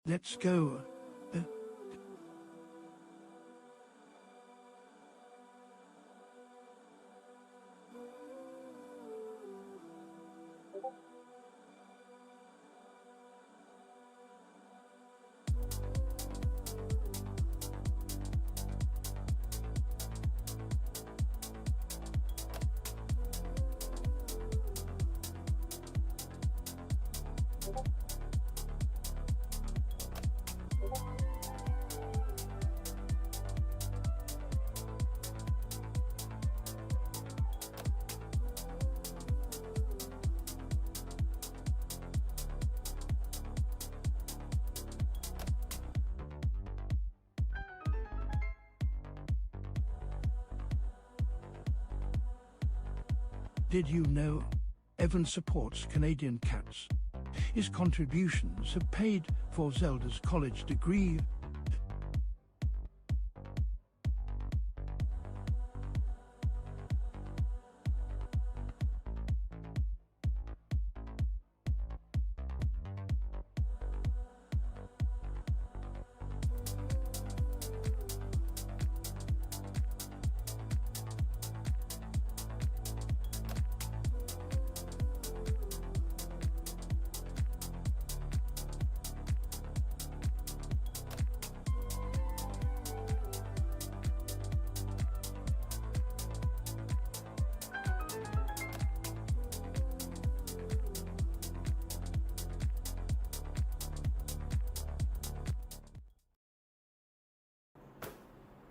Let's go. Did you know Evan supports Canadian cats? His contributions have paid for Zelda's college degree.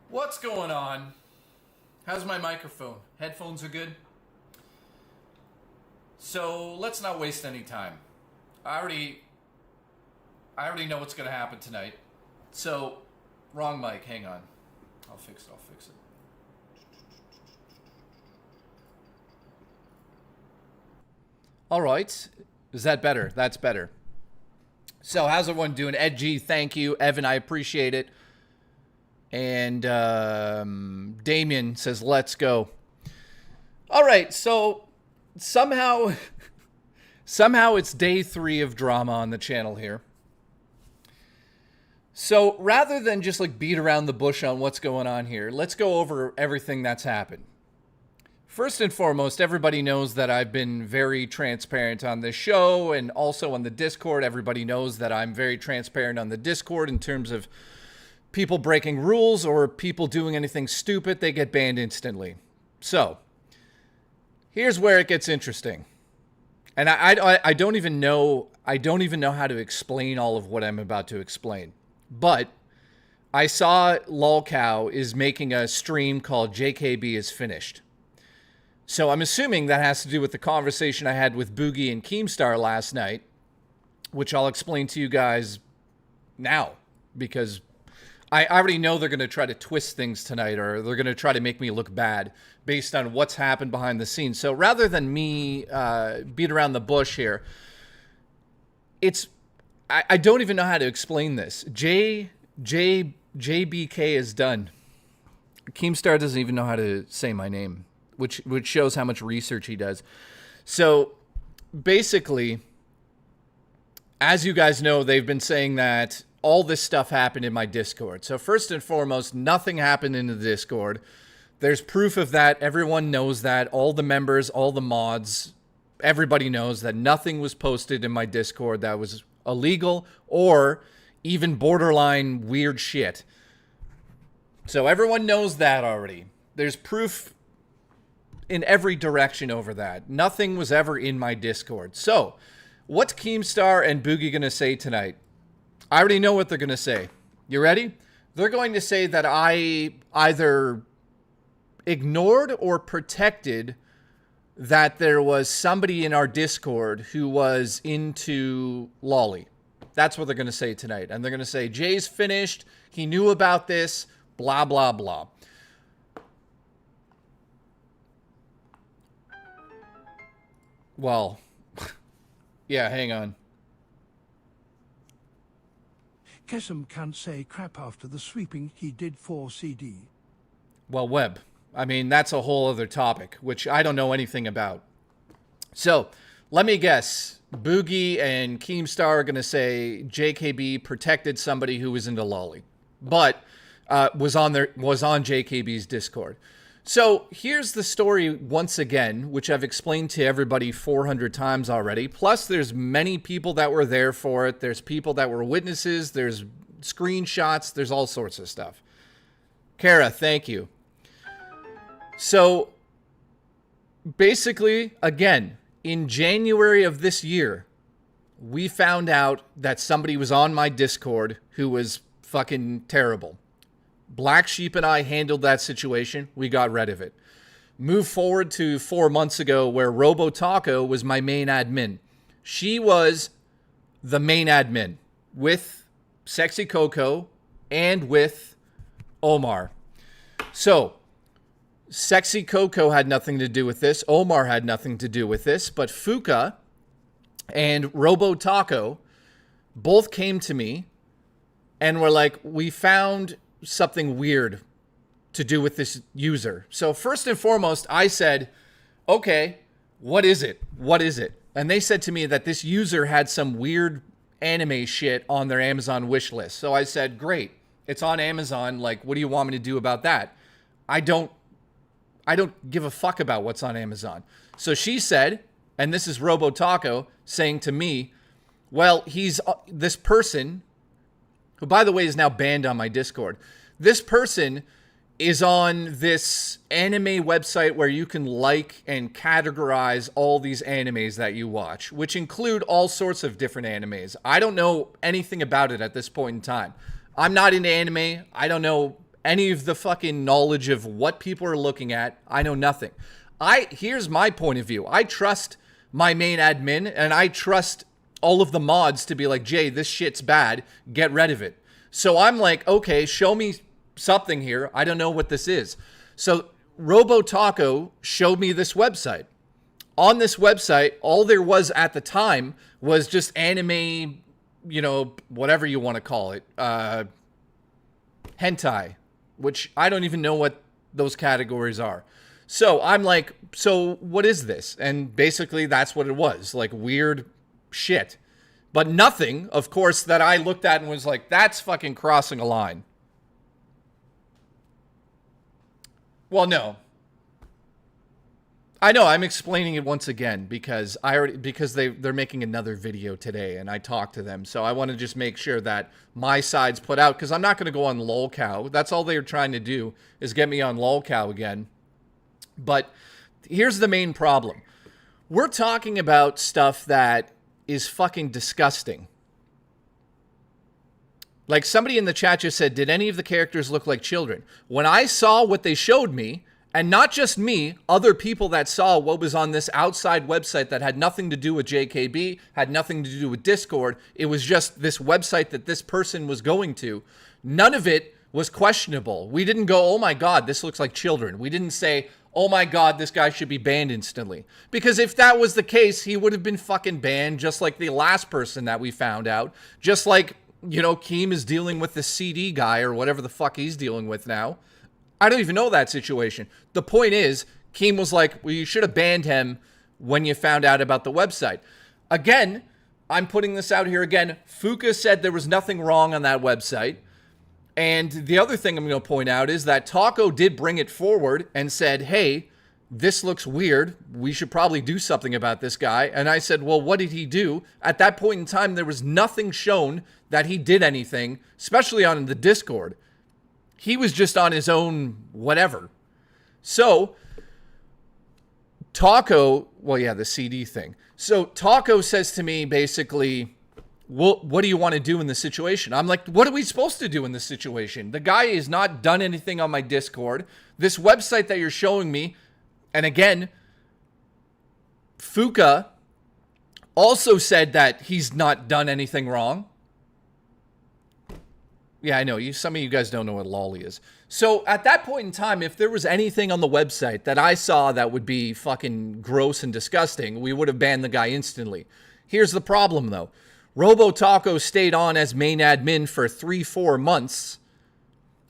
What's going on? How's my microphone? Headphones are good? So let's not waste any time. I already know what's going to happen tonight. So, wrong mic, hang on. I'll fix it. All right. Is that better? That's better. So how's everyone doing? Ed G, thank you. Evan, I appreciate it. And Damien says, let's go. All right, so somehow it's day 3 of drama on the channel here. So rather than just like beat around the bush on what's going on here, let's go over everything that's happened. First and foremost, everybody knows that I've been very transparent on this show and also on the Discord. Everybody knows that I'm very transparent on the Discord in terms of people breaking rules or people doing anything stupid, they get banned instantly. So, here's where it gets interesting. And I don't even know how to explain all of what I'm about to explain. But I saw Lolcow is making a stream called JKB is Finished. So I'm assuming that has to do with the conversation I had with Boogie and Keemstar last night, which I'll explain to you guys now, because I already know they're going to try to twist things tonight, or they're going to try to make me look bad based on what's happened behind the scenes. So rather than me beat around the bush here, I don't even know how to explain this. JBK is done. Keemstar doesn't even know how to say my name, which shows how much research he does. So basically, as you guys know, they've been saying that all this stuff happened in my Discord. So first and foremost, nothing happened in the Discord. There's proof of that. Everyone knows that. All the members, all the mods, everybody knows that nothing was posted in my Discord that was illegal or even borderline weird shit. So everyone knows that already. There's proof in every direction over that. Nothing was ever in my Discord. So what's Keemstar and Boogie going to say tonight? I already know what they're going to say. You ready? They're going to say that I either ignored or protected that there was somebody in our Discord who was into Lolly. That's what they're going to say tonight. And they're going to say, Jay's finished. He knew about this. Blah, blah, blah. Well, yeah, hang on. Kesem can't say crap after the sweeping he did for CD. Well, Webb. I mean, that's a whole other topic, which I don't know anything about. So, Let me guess. Boogie and Keemstar are going to say JKB protected somebody who was into lolly, but was on JKB's Discord. So here's the story once again, which I've explained to everybody 400 times already. Plus, there's many people that were there for it. There's people that were witnesses. There's screenshots. There's all sorts of stuff. Kara, thank you. So basically, again, in January of this year, we found out that somebody was on my Discord who was fucking terrible. Black Sheep and I handled that situation. We got rid of it. Move forward to 4 months ago where Robo Taco was my main admin. She was the main admin with Sexy Coco and with Omar. So, Sexy Coco had nothing to do with this. Omar had nothing to do with this. But Fuka and Robo Taco both came to me and were like, we found something weird to do with this user. So first and foremost, I said, okay, what is it? What is it? And they said to me that this user had some weird anime shit on their Amazon wish list. So I said, great, it's on Amazon. Like, what do you want me to do about that? I don't give a fuck about what's on Amazon. So she said, and this is Robo Taco saying to me, well, he's this person, who, by the way, is now banned on my Discord. This person is on this anime website where you can like and categorize all these animes that you watch, which include all sorts of different animes. I don't know anything about it at this point in time. I'm not into anime. I don't know any of the fucking knowledge of what people are looking at. I know nothing. Here's my point of view. I trust my main admin, and I trust all of the mods to be like, Jay, this shit's bad. Get rid of it. So I'm like, okay, show me something here. I don't know what this is. So Robo Taco showed me this website. On this website, all there was at the time was just anime, you know, whatever you want to call it, hentai, which I don't even know what those categories are. So I'm like, so what is this? And basically that's what it was, like weird shit. But nothing, of course, that I looked at and was like, that's fucking crossing a line. Well, no. I know, I'm explaining it once again because they're making another video today and I talked to them. So I want to just make sure that my side's put out because I'm not going to go on lolcow. That's all they're trying to do is get me on lolcow again. But here's the main problem. We're talking about stuff that is fucking disgusting. Like somebody in the chat just said, did any of the characters look like children? When I saw what they showed me, and not just me, other people that saw what was on this outside website that had nothing to do with JKB, had nothing to do with Discord, it was just this website that this person was going to. None of it was questionable. We didn't go, oh my God, this looks like children. We didn't say, oh my God, this guy should be banned instantly. Because if that was the case, he would have been fucking banned just like the last person that we found out. Just like, you know, Keem is dealing with the CD guy or whatever the fuck he's dealing with now. I don't even know that situation. The point is, Keem was like, well, you should have banned him when you found out about the website. Again, I'm putting this out here again. Fuka said there was nothing wrong on that website. And the other thing I'm going to point out is that Taco did bring it forward and said, hey, this looks weird. We should probably do something about this guy. And I said, well, what did he do? At that point in time, there was nothing shown that he did anything, especially on the Discord. He was just on his own whatever. So, Taco, well, yeah, the CD thing. So, Taco says to me, basically, well, what do you want to do in this situation? I'm like, what are we supposed to do in this situation? The guy has not done anything on my Discord. This website that you're showing me, and again, Fuka also said that he's not done anything wrong. Yeah, I know. Some of you guys don't know what lolly is. So at that point in time, if there was anything on the website that I saw that would be fucking gross and disgusting, we would have banned the guy instantly. Here's the problem, though. Robo Taco stayed on as main admin for 3-4 months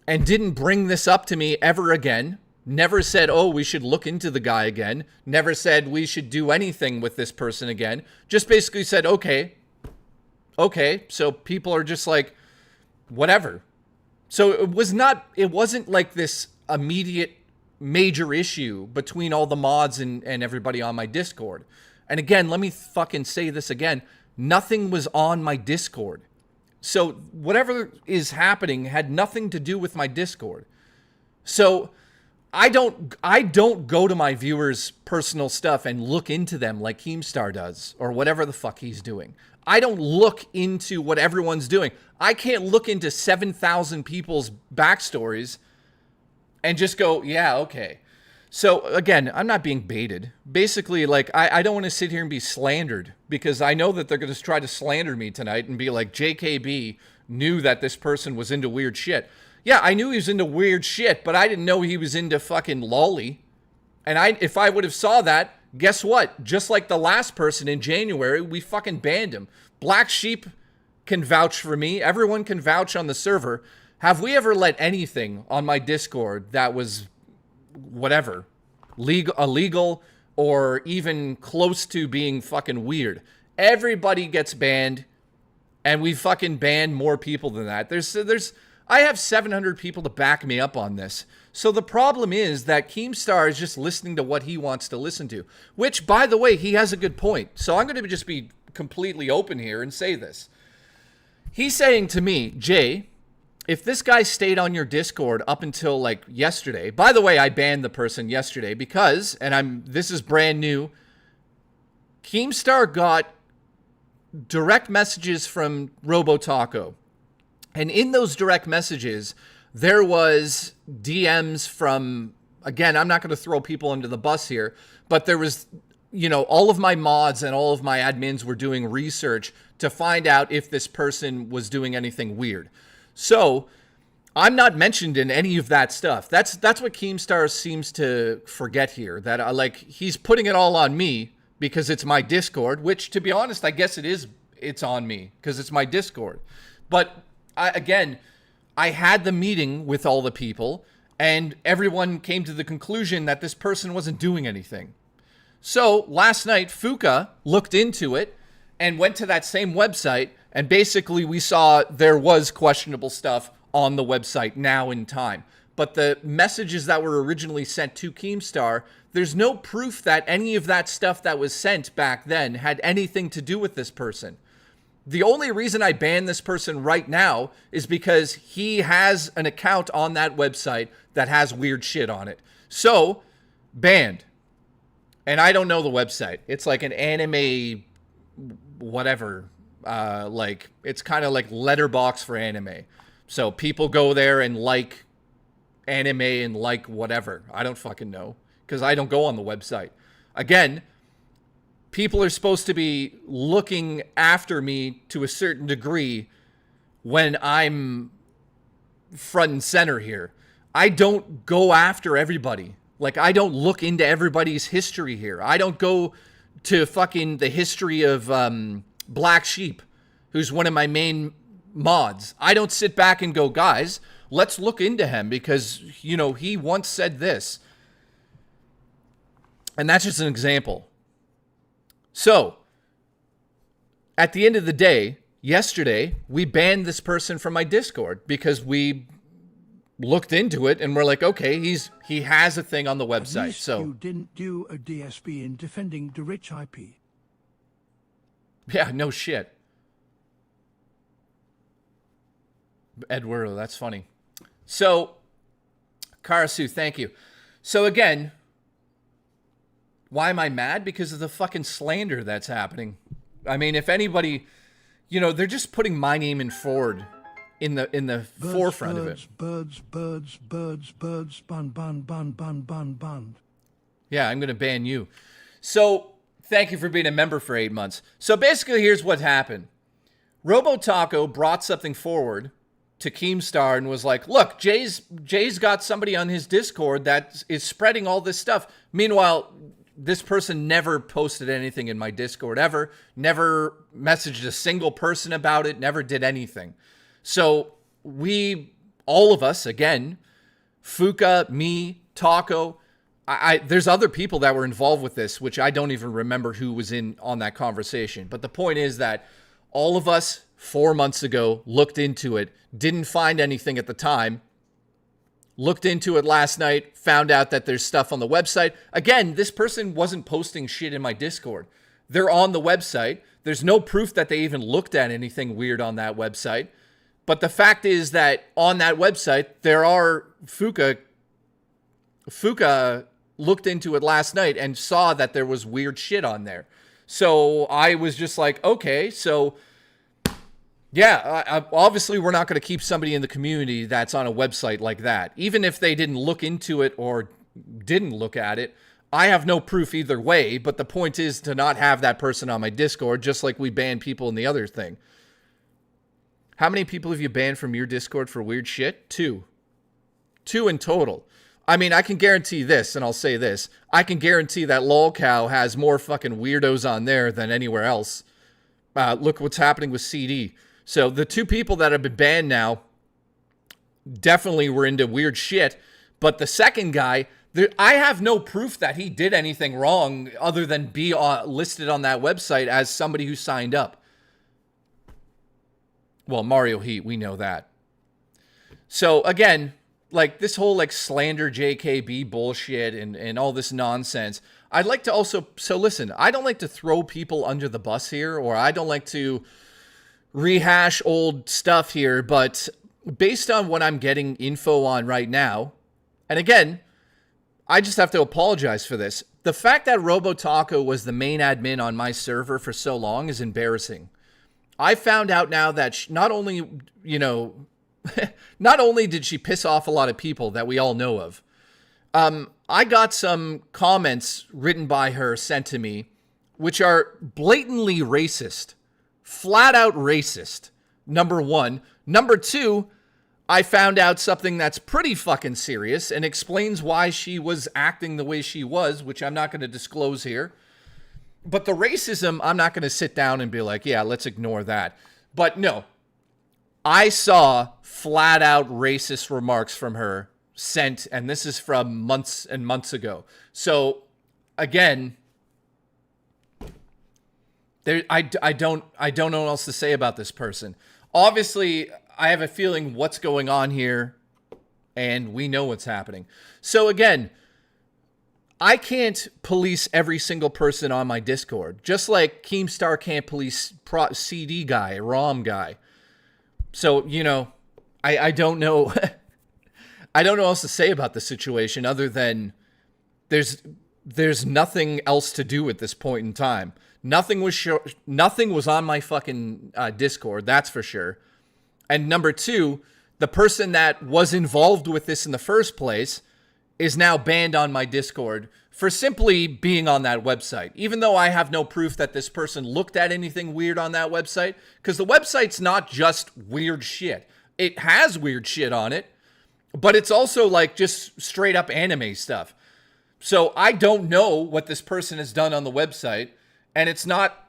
and didn't bring this up to me ever again. Never said, oh, we should look into the guy again. Never said we should do anything with this person again. Just basically said, okay. So people are just like, whatever. So it wasn't like this immediate major issue between all the mods and everybody on my Discord. And again, let me fucking say this again. Nothing was on my Discord. So whatever is happening had nothing to do with my Discord. So I don't go to my viewers' personal stuff and look into them like Keemstar does or whatever the fuck he's doing. I don't look into what everyone's doing. I can't look into 7,000 people's backstories and just go, yeah, okay. So again, I'm not being baited. Basically, like, I don't want to sit here and be slandered because I know that they're going to try to slander me tonight and be like, JKB knew that this person was into weird shit. Yeah, I knew he was into weird shit, but I didn't know he was into fucking lolly. And if I would have saw that, guess what? Just like the last person in January, we fucking banned him. Black Sheep can vouch for me. Everyone can vouch on the server. Have we ever let anything on my Discord that was whatever, illegal or even close to being fucking weird? Everybody gets banned, and we fucking banned more people than that. I have 700 people to back me up on this. So the problem is that Keemstar is just listening to what he wants to listen to, which, by the way, he has a good point. So I'm going to just be completely open here and say this. He's saying to me, Jay, if this guy stayed on your Discord up until like yesterday, by the way, I banned the person yesterday because, and this is brand new, Keemstar got direct messages from Robotaco. And in those direct messages, there was DMs from, again, I'm not going to throw people under the bus here, but there was, all of my mods and all of my admins were doing research to find out if this person was doing anything weird. So I'm not mentioned in any of that stuff. That's what Keemstar seems to forget here, that he's putting it all on me because it's my Discord, which, to be honest, I guess it's on me because it's my Discord. But I had the meeting with all the people, and everyone came to the conclusion that this person wasn't doing anything. So last night, Fuka looked into it and went to that same website, and basically we saw there was questionable stuff on the website now in time. But the messages that were originally sent to Keemstar, there's no proof that any of that stuff that was sent back then had anything to do with this person. The only reason I banned this person right now is because he has an account on that website that has weird shit on it. So, banned. And I don't know the website. It's like an anime whatever. It's kind of like Letterbox for anime. So people go there and like anime and like whatever. I don't fucking know because I don't go on the website. Again, people are supposed to be looking after me to a certain degree when I'm front and center here. I don't go after everybody. I don't look into everybody's history here. I don't go to fucking the history of Black Sheep, who's one of my main mods. I don't sit back and go, guys, let's look into him because, he once said this. And that's just an example. So, at the end of the day, yesterday, we banned this person from my Discord because we looked into it and we're like, okay, he has a thing on the website. At least so you didn't do a DSB in defending the rich IP. Yeah, no shit. Eduardo, that's funny. So, Karasu, thank you. So again, why am I mad? Because of the fucking slander that's happening. I mean, if anybody, they're just putting my name in forward in the forefront of it. Birds, bun. Yeah, I'm going to ban you. So, thank you for being a member for 8 months. So basically, here's what happened. Robotaco brought something forward to Keemstar and was like, look, Jay's got somebody on his Discord that is spreading all this stuff. Meanwhile, this person never posted anything in my Discord ever, never messaged a single person about it, never did anything. So all of us, again, Fuka, me, Taco. There's other people that were involved with this, which I don't even remember who was in on that conversation. But the point is that all of us 4 months ago looked into it, didn't find anything at the time, looked into it last night, found out that there's stuff on the website. Again, this person wasn't posting shit in my Discord. They're on the website. There's no proof that they even looked at anything weird on that website. But the fact is that on that website, there are Fuka looked into it last night and saw that there was weird shit on there. So I was just like, okay, so yeah, obviously we're not going to keep somebody in the community that's on a website like that. Even if they didn't look into it or didn't look at it, I have no proof either way, but the point is to not have that person on my Discord, just like we ban people in the other thing. How many people have you banned from your Discord for weird shit? 2. 2 in total. I mean, I can guarantee this, and I'll say this. I can guarantee that LolCow has more fucking weirdos on there than anywhere else. Look what's happening with CD. So the 2 people that have been banned now definitely were into weird shit. But the second guy, I have no proof that he did anything wrong other than be listed on that website as somebody who signed up. Well, Mario Heat, we know that. So again, like this whole like slander JKB bullshit and all this nonsense. I'd like to also, so listen, I don't like to throw people under the bus here, or I don't like to rehash old stuff here, but based on what I'm getting info on right now, and again, I just have to apologize for this. The fact that RoboTaco was the main admin on my server for so long is embarrassing. I found out now that not only, not only did she piss off a lot of people that we all know of, I got some comments written by her sent to me, which are blatantly racist, flat out racist, number 1. Number 2, I found out something that's pretty fucking serious and explains why she was acting the way she was, which I'm not going to disclose here. But the racism, I'm not going to sit down and be like, yeah, let's ignore that. But no, I saw flat out racist remarks from her sent, and this is from months and months ago. So again, I don't know what else to say about this person. Obviously, I have a feeling what's going on here, and we know what's happening. So again, I can't police every single person on my Discord, just like Keemstar can't police CD guy, ROM guy. So, I don't know. I don't know what else to say about the situation other than there's nothing else to do at this point in time. Nothing was on my fucking Discord, that's for sure. And number 2, the person that was involved with this in the first place is now banned on my Discord for simply being on that website. Even though I have no proof that this person looked at anything weird on that website, because the website's not just weird shit. It has weird shit on it, but it's also like just straight up anime stuff. So I don't know what this person has done on the website, and it's not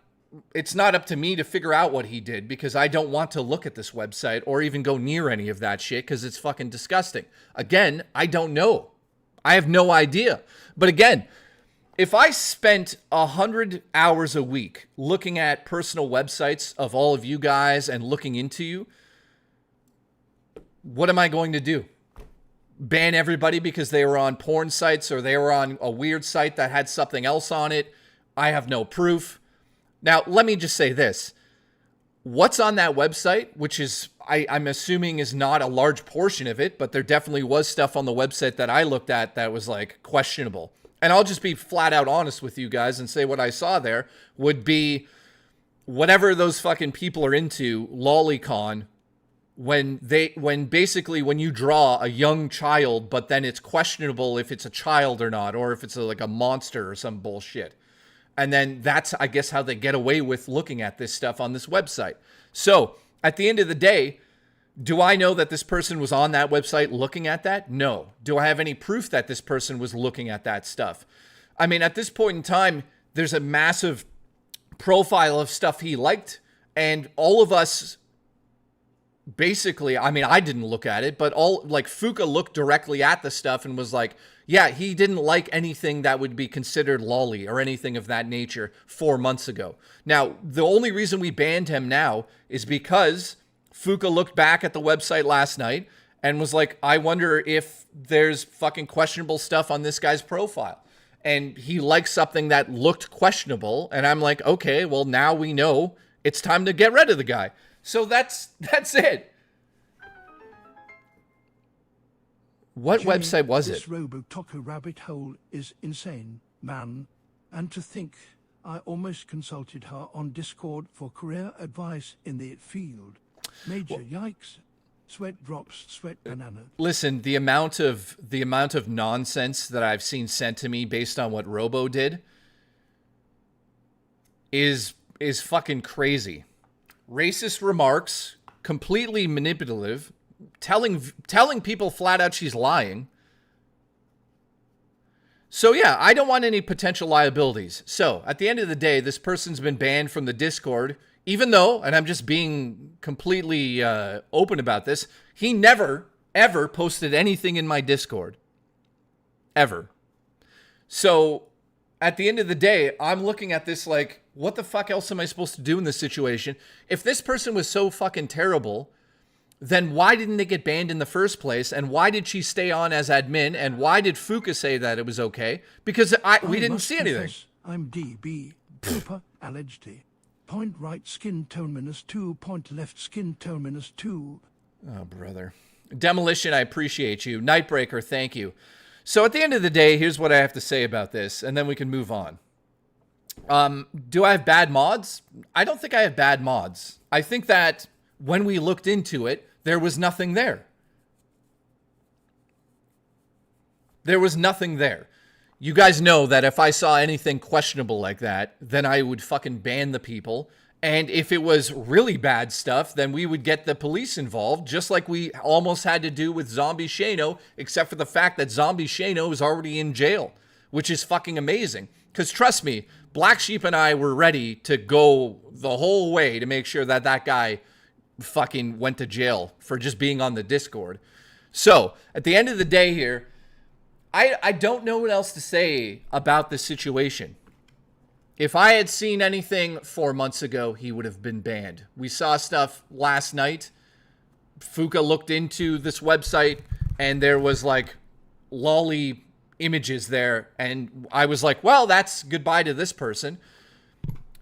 up to me to figure out what he did, because I don't want to look at this website or even go near any of that shit because it's fucking disgusting. Again, I don't know. I have no idea. But again, if I spent 100 hours a week looking at personal websites of all of you guys and looking into you, what am I going to do? Ban everybody because they were on porn sites or they were on a weird site that had something else on it? I have no proof. Now, let me just say this. What's on that website, which is, I'm assuming is not a large portion of it, but there definitely was stuff on the website that I looked at that was like questionable. And I'll just be flat out honest with you guys and say what I saw there would be whatever those fucking people are into, lolicon, when basically when you draw a young child, but then it's questionable if it's a child or not, or if it's like a monster or some bullshit. And then that's, I guess, how they get away with looking at this stuff on this website. So at the end of the day, do I know that this person was on that website looking at that? No. Do I have any proof that this person was looking at that stuff? I mean, at this point in time, there's a massive profile of stuff he liked, and all of us basically, I mean, I didn't look at it, but Fuka looked directly at the stuff and was like, yeah, he didn't like anything that would be considered lolly or anything of that nature 4 months ago. Now, the only reason we banned him now is because Fuka looked back at the website last night and was like, I wonder if there's fucking questionable stuff on this guy's profile. And he liked something that looked questionable. And I'm like, okay, well, now we know it's time to get rid of the guy. So that's it. What website was it? This Robotaco rabbit hole is insane, man. And to think, I almost consulted her on Discord for career advice in the field. Major yikes. Sweat drops, sweat banana. Listen, the amount of nonsense that I've seen sent to me based on what Robo did is fucking crazy. Racist remarks, completely manipulative, telling people flat out she's lying. So yeah, I don't want any potential liabilities. So at the end of the day, this person's been banned from the Discord, even though, and I'm just being completely open about this, he never, ever posted anything in my Discord. Ever. So at the end of the day, I'm looking at this like, what the fuck else am I supposed to do in this situation? If this person was so fucking terrible, then why didn't they get banned in the first place? And why did she stay on as admin? And why did Fuka say that it was okay? Because we didn't see anything. I'm DB. Pooper alleged. Point right skin tone -2. Point left skin tone -2. Oh, brother. Demolition, I appreciate you. Nightbreaker, thank you. So at the end of the day, here's what I have to say about this, and then we can move on. Do I have bad mods? I don't think I have bad mods. I think that when we looked into it, there was nothing there. There was nothing there. You guys know that if I saw anything questionable like that, then I would fucking ban the people. And if it was really bad stuff, then we would get the police involved, just like we almost had to do with Zombie Shano, except for the fact that Zombie Shano is already in jail, which is fucking amazing. Because trust me, Black Sheep and I were ready to go the whole way to make sure that that guy fucking went to jail for just being on the Discord. So, at the end of the day here, I don't know what else to say about this situation. If I had seen anything 4 months ago, he would have been banned. We saw stuff last night. Fuka looked into this website, and there was like lolly images there, and I was like, well, that's goodbye to this person.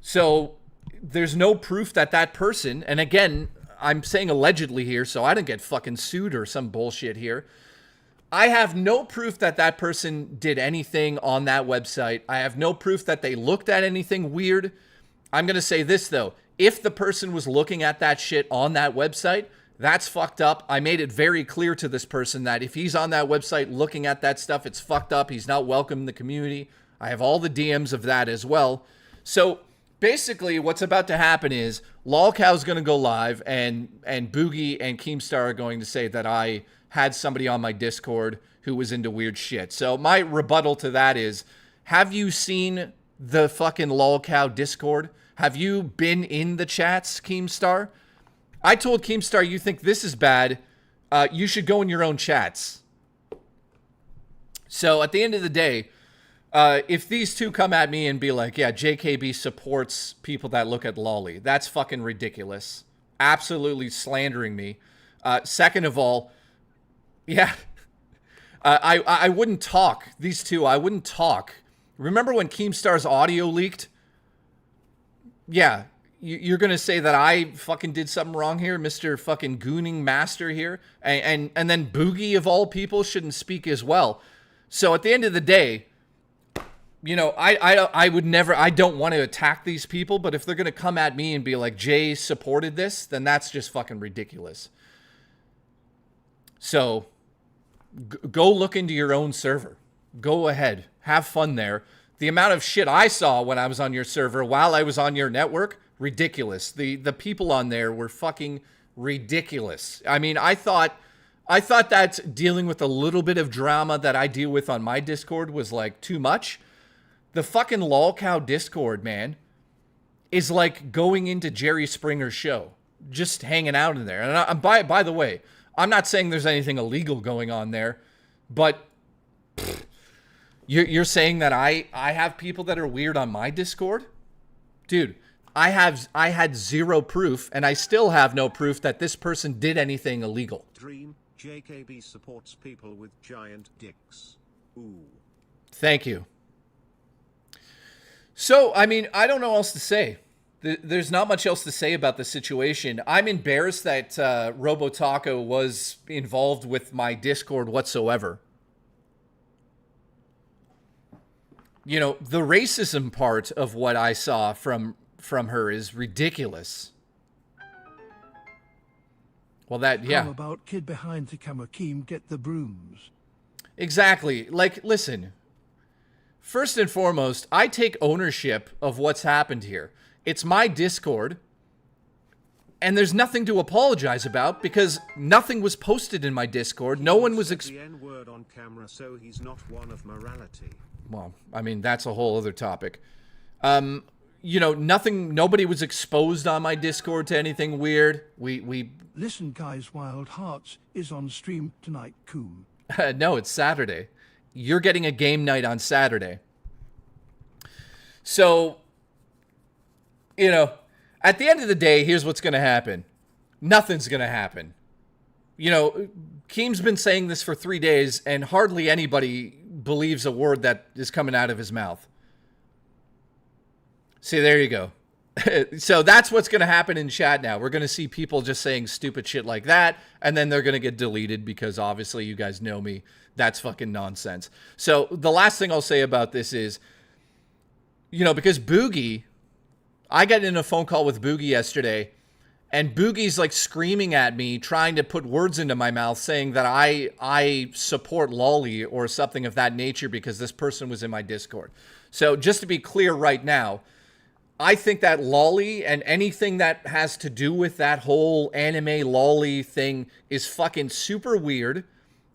So there's no proof that that person, and again, I'm saying allegedly here, so I don't get fucking sued or some bullshit here. I have no proof that that person did anything on that website. I have no proof that they looked at anything weird. I'm going to say this, though. If the person was looking at that shit on that website, that's fucked up. I made it very clear to this person that if he's on that website looking at that stuff, it's fucked up. He's not welcome in the community. I have all the DMs of that as well. So basically what's about to happen is LolCow's going to go live, and Boogie and Keemstar are going to say that I had somebody on my Discord who was into weird shit. So my rebuttal to that is, have you seen the fucking LolCow Discord? Have you been in the chats, Keemstar? I told Keemstar, you think this is bad, you should go in your own chats. So at the end of the day, if these two come at me and be like, yeah, JKB supports people that look at lolly, that's fucking ridiculous. Absolutely slandering me. Second of all, yeah, I wouldn't talk. These two, I wouldn't talk. Remember when Keemstar's audio leaked? Yeah, you're going to say that I fucking did something wrong here, Mr. fucking gooning master here? And then Boogie, of all people, shouldn't speak as well. So at the end of the day, you know, I would never, I don't want to attack these people, but if they're going to come at me and be like, Jay supported this, then that's just fucking ridiculous. So go look into your own server. Go ahead. Have fun there. The amount of shit I saw when I was on your server while I was on your network, ridiculous. The people on there were fucking ridiculous. I mean, I thought that dealing with a little bit of drama that I deal with on my Discord was like too much. The fucking LolCow Discord, man, is like going into Jerry Springer's show. just hanging out in there. And by the way, I'm not saying there's anything illegal going on there, but you're saying that I have people that are weird on my Discord? Dude, I had zero proof, and I still have no proof that this person did anything illegal. Dream, JKB supports people with giant dicks. Ooh. Thank you. So, I mean, I don't know what else to say. There's not much else to say about the situation. I'm embarrassed that Robotaco was involved with my Discord whatsoever. You know, the racism part of what I saw from her is ridiculous. Well, yeah. How about kid behind the camera, Keem, get the brooms? Exactly. Like, listen. First and foremost, I take ownership of what's happened here. It's my Discord, and there's nothing to apologize about because nothing was posted in my Discord. No one was the N-word on camera, so he's not one of morality. Well, I mean, that's a whole other topic. You know, nobody was exposed on my Discord to anything weird. We Listen, guys, Wild Hearts is on stream tonight, Coom. No, it's Saturday. You're getting a game night on Saturday. So, you know, at the end of the day, here's what's going to happen. Nothing's going to happen. You know, Keem's been saying this for 3 days, and hardly anybody believes a word that is coming out of his mouth. See, there you go. So that's what's going to happen in chat now. We're going to see people just saying stupid shit like that, and then they're going to get deleted because obviously you guys know me. That's fucking nonsense. So the last thing I'll say about this is, you know, because Boogie, I got in a phone call with Boogie yesterday, and Boogie's like screaming at me, trying to put words into my mouth, saying that I support Lolly or something of that nature because this person was in my Discord. So just to be clear right now, I think that Lolly and anything that has to do with that whole anime Lolly thing is fucking super weird.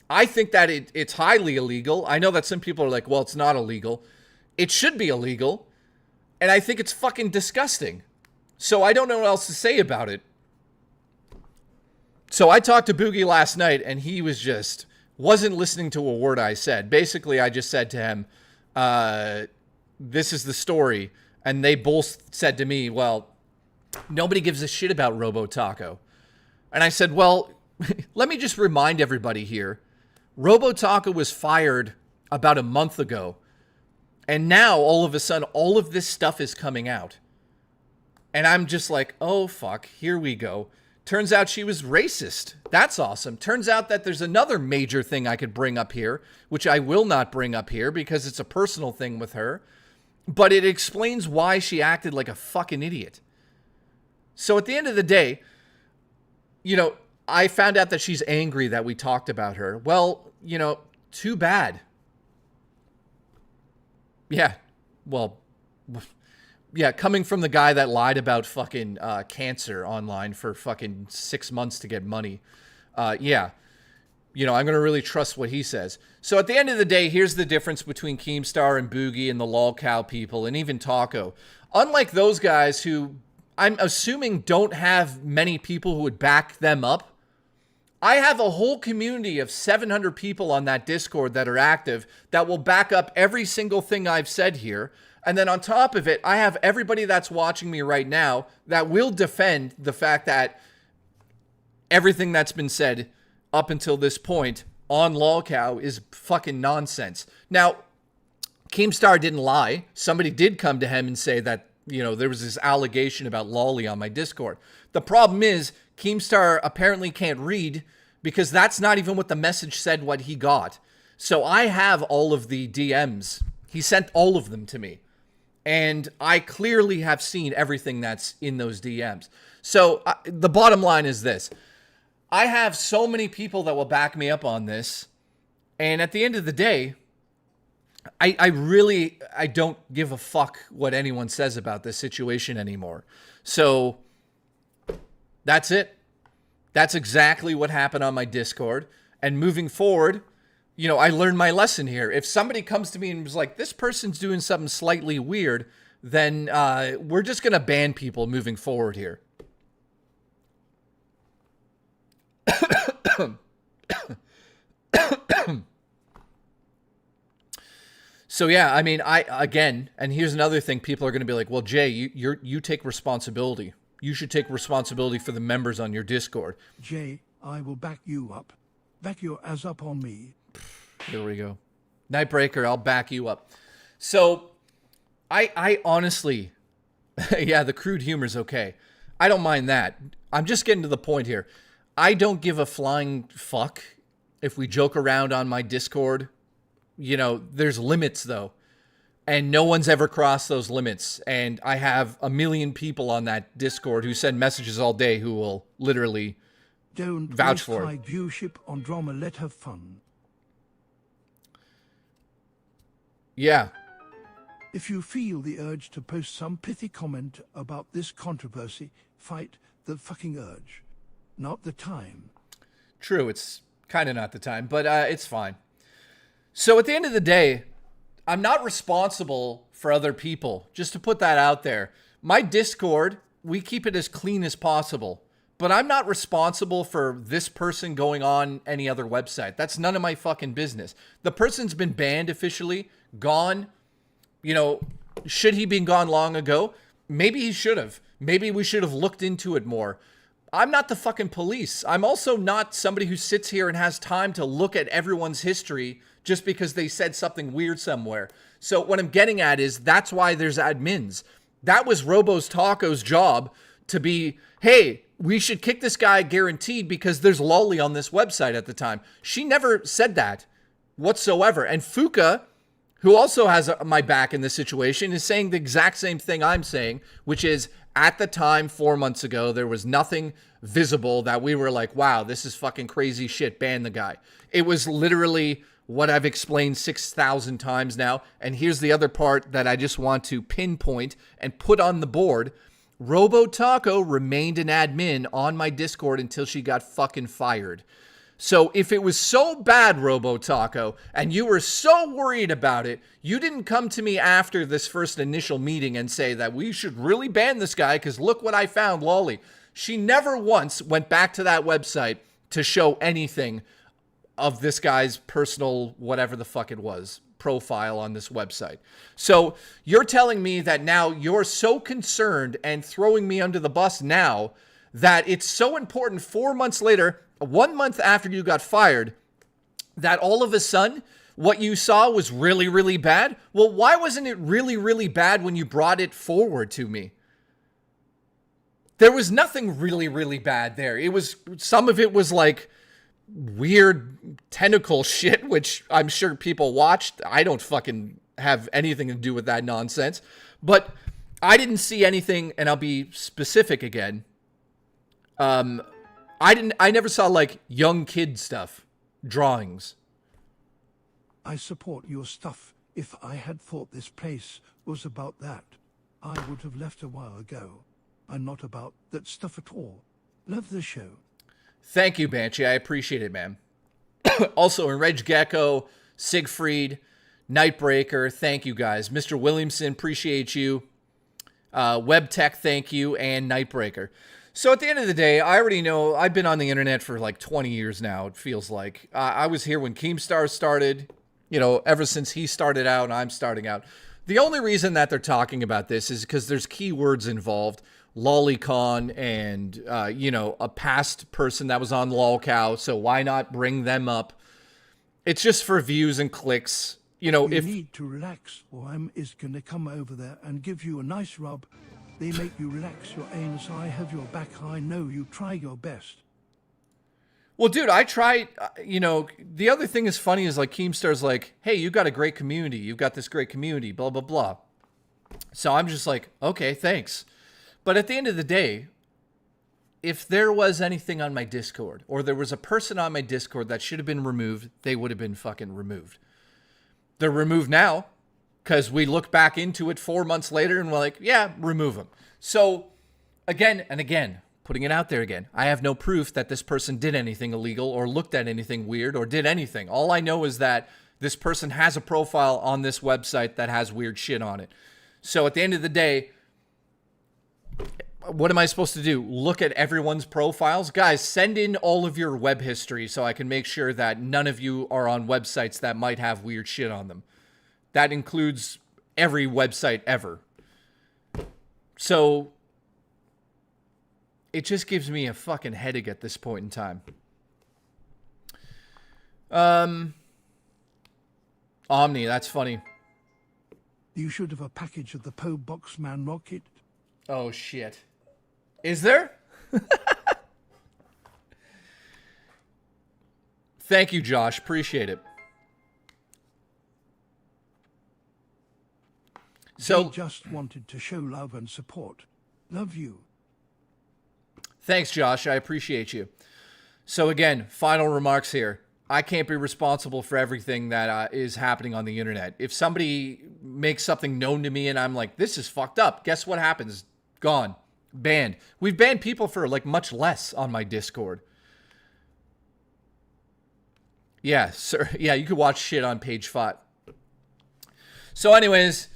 I think that it's highly illegal. I know that some people are like, well, it's not illegal. It should be illegal. And I think it's fucking disgusting. So I don't know what else to say about it. So I talked to Boogie last night, and he wasn't listening to a word I said. Basically, I just said to him, this is the story. And they both said to me, well, nobody gives a shit about Robotaco. And I said, well, let me just remind everybody here. Robotaco was fired about a month ago. And now, all of a sudden, all of this stuff is coming out. And I'm just like, oh, fuck, here we go. Turns out she was racist. That's awesome. Turns out that there's another major thing I could bring up here, which I will not bring up here because it's a personal thing with her. But it explains why she acted like a fucking idiot. So at the end of the day, you know, I found out that she's angry that we talked about her. Well, you know, too bad. Yeah, well, yeah, coming from the guy that lied about fucking cancer online for fucking 6 months to get money. Yeah, you know, I'm going to really trust what he says. So at the end of the day, here's the difference between Keemstar and Boogie and the lolcow people and even Taco. Unlike those guys who I'm assuming don't have many people who would back them up, I have a whole community of 700 people on that Discord that are active that will back up every single thing I've said here. And then on top of it, I have everybody that's watching me right now that will defend the fact that everything that's been said up until this point on lolcow is fucking nonsense. Now, Keemstar didn't lie. Somebody did come to him and say that, you know, there was this allegation about lolly on my Discord. The problem is Keemstar apparently can't read because that's not even what the message said what he got. So I have all of the DMs. He sent all of them to me. And I clearly have seen everything that's in those DMs. So the bottom line is this. I have so many people that will back me up on this. And at the end of the day, I don't give a fuck what anyone says about this situation anymore. So that's it. That's exactly what happened on my Discord. And moving forward, you know, I learned my lesson here. If somebody comes to me and was like, this person's doing something slightly weird, then we're just going to ban people moving forward here. So yeah, I mean, and here's another thing: people are going to be like, "Well, Jay, you take responsibility. You should take responsibility for the members on your Discord." Jay, I will back you up. Back your ass up on me. There we go. Nightbreaker, I'll back you up. So, I honestly, yeah, the crude humor's okay. I don't mind that. I'm just getting to the point here. I don't give a flying fuck if we joke around on my Discord. You know, there's limits though. And no one's ever crossed those limits. And I have a million people on that Discord who send messages all day who will literally Don't vouch for high it. viewership on drama. Let have fun. Yeah. If you feel the urge to post some pithy comment about this controversy, fight the fucking urge. Not the time. True, it's kind of not the time, but it's fine. So at the end of the day, I'm not responsible for other people. Just to put that out there. My Discord, we keep it as clean as possible. But I'm not responsible for this person going on any other website. That's none of my fucking business. The person's been banned officially, gone. You know, should he been gone long ago? Maybe he should have. Maybe we should have looked into it more. I'm not the fucking police. I'm also not somebody who sits here and has time to look at everyone's history just because they said something weird somewhere. So what I'm getting at is that's why there's admins. That was Robo's Taco's job to be, hey, we should kick this guy guaranteed because there's lolly on this website at the time. She never said that whatsoever. And Fuka, who also has my back in this situation, is saying the exact same thing I'm saying, which is at the time, 4 months ago, there was nothing visible that we were like, wow, this is fucking crazy shit, ban the guy. It was literally what I've explained 6,000 times now. And here's the other part that I just want to pinpoint and put on the board. Robo Taco remained an admin on my Discord until she got fucking fired. So if it was so bad, Robo Taco, and you were so worried about it, you didn't come to me after this first initial meeting and say that we should really ban this guy because look what I found, lolly. She never once went back to that website to show anything of this guy's personal, whatever the fuck it was, profile on this website. So you're telling me that now you're so concerned and throwing me under the bus now that it's so important 4 months later, 1 month after you got fired, that all of a sudden what you saw was really, really bad? Well, why wasn't it really, really bad when you brought it forward to me? There was nothing really, really bad there. It was, some of it was like weird tentacle shit, which I'm sure people watched. I don't fucking have anything to do with that nonsense. But I didn't see anything, and I'll be specific again. I never saw like young kid stuff, drawings. I support your stuff. If I had thought this place was about that, I would have left a while ago. I'm not about that stuff at all. Love the show. Thank you, Banshee. I appreciate it, man. Also, in Reg Gecko, Siegfried, Nightbreaker, thank you guys. Mr. Williamson, appreciate you. WebTech, thank you. And Nightbreaker. So at the end of the day, I already know I've been on the internet for like 20 years now, it feels like. I was here when Keemstar started, you know, ever since he started out and I'm starting out. The only reason that they're talking about this is because there's keywords involved. Lolicon and, you know, a past person that was on Lolcow. So why not bring them up? It's just for views and clicks. You know, You need to relax, or I'm is going to come over there and give you a nice rub. They make you relax your anus. I have your back. I know you try your best. Well, dude, I tried, you know, the other thing is funny is like Keemstar's like, hey, you got a great community. You've got this great community, blah, blah, blah. So I'm just like, okay, thanks. But at the end of the day, if there was anything on my Discord or there was a person on my Discord that should have been removed, they would have been fucking removed. They're removed now because we look back into it 4 months later and we're like, yeah, remove them. So again and again, putting it out there again, I have no proof that this person did anything illegal or looked at anything weird or did anything. All I know is that this person has a profile on this website that has weird shit on it. So at the end of the day, what am I supposed to do? Look at everyone's profiles? Guys, send in all of your web history so I can make sure that none of you are on websites that might have weird shit on them. That includes every website ever. So it just gives me a fucking headache at this point in time. Omni, that's funny. You should have a package of the Po Boxman rocket. Oh, shit. Is there? Thank you, Josh. Appreciate it. So, They just wanted to show love and support. Love you. Thanks, Josh. I appreciate you. So again, final remarks here. I can't be responsible for everything that is happening on the internet. If somebody makes something known to me and I'm like, this is fucked up, guess what happens? Gone. Banned. We've banned people for like much less on my Discord. Yeah, sir. Yeah, you could watch shit on page 5. So anyways,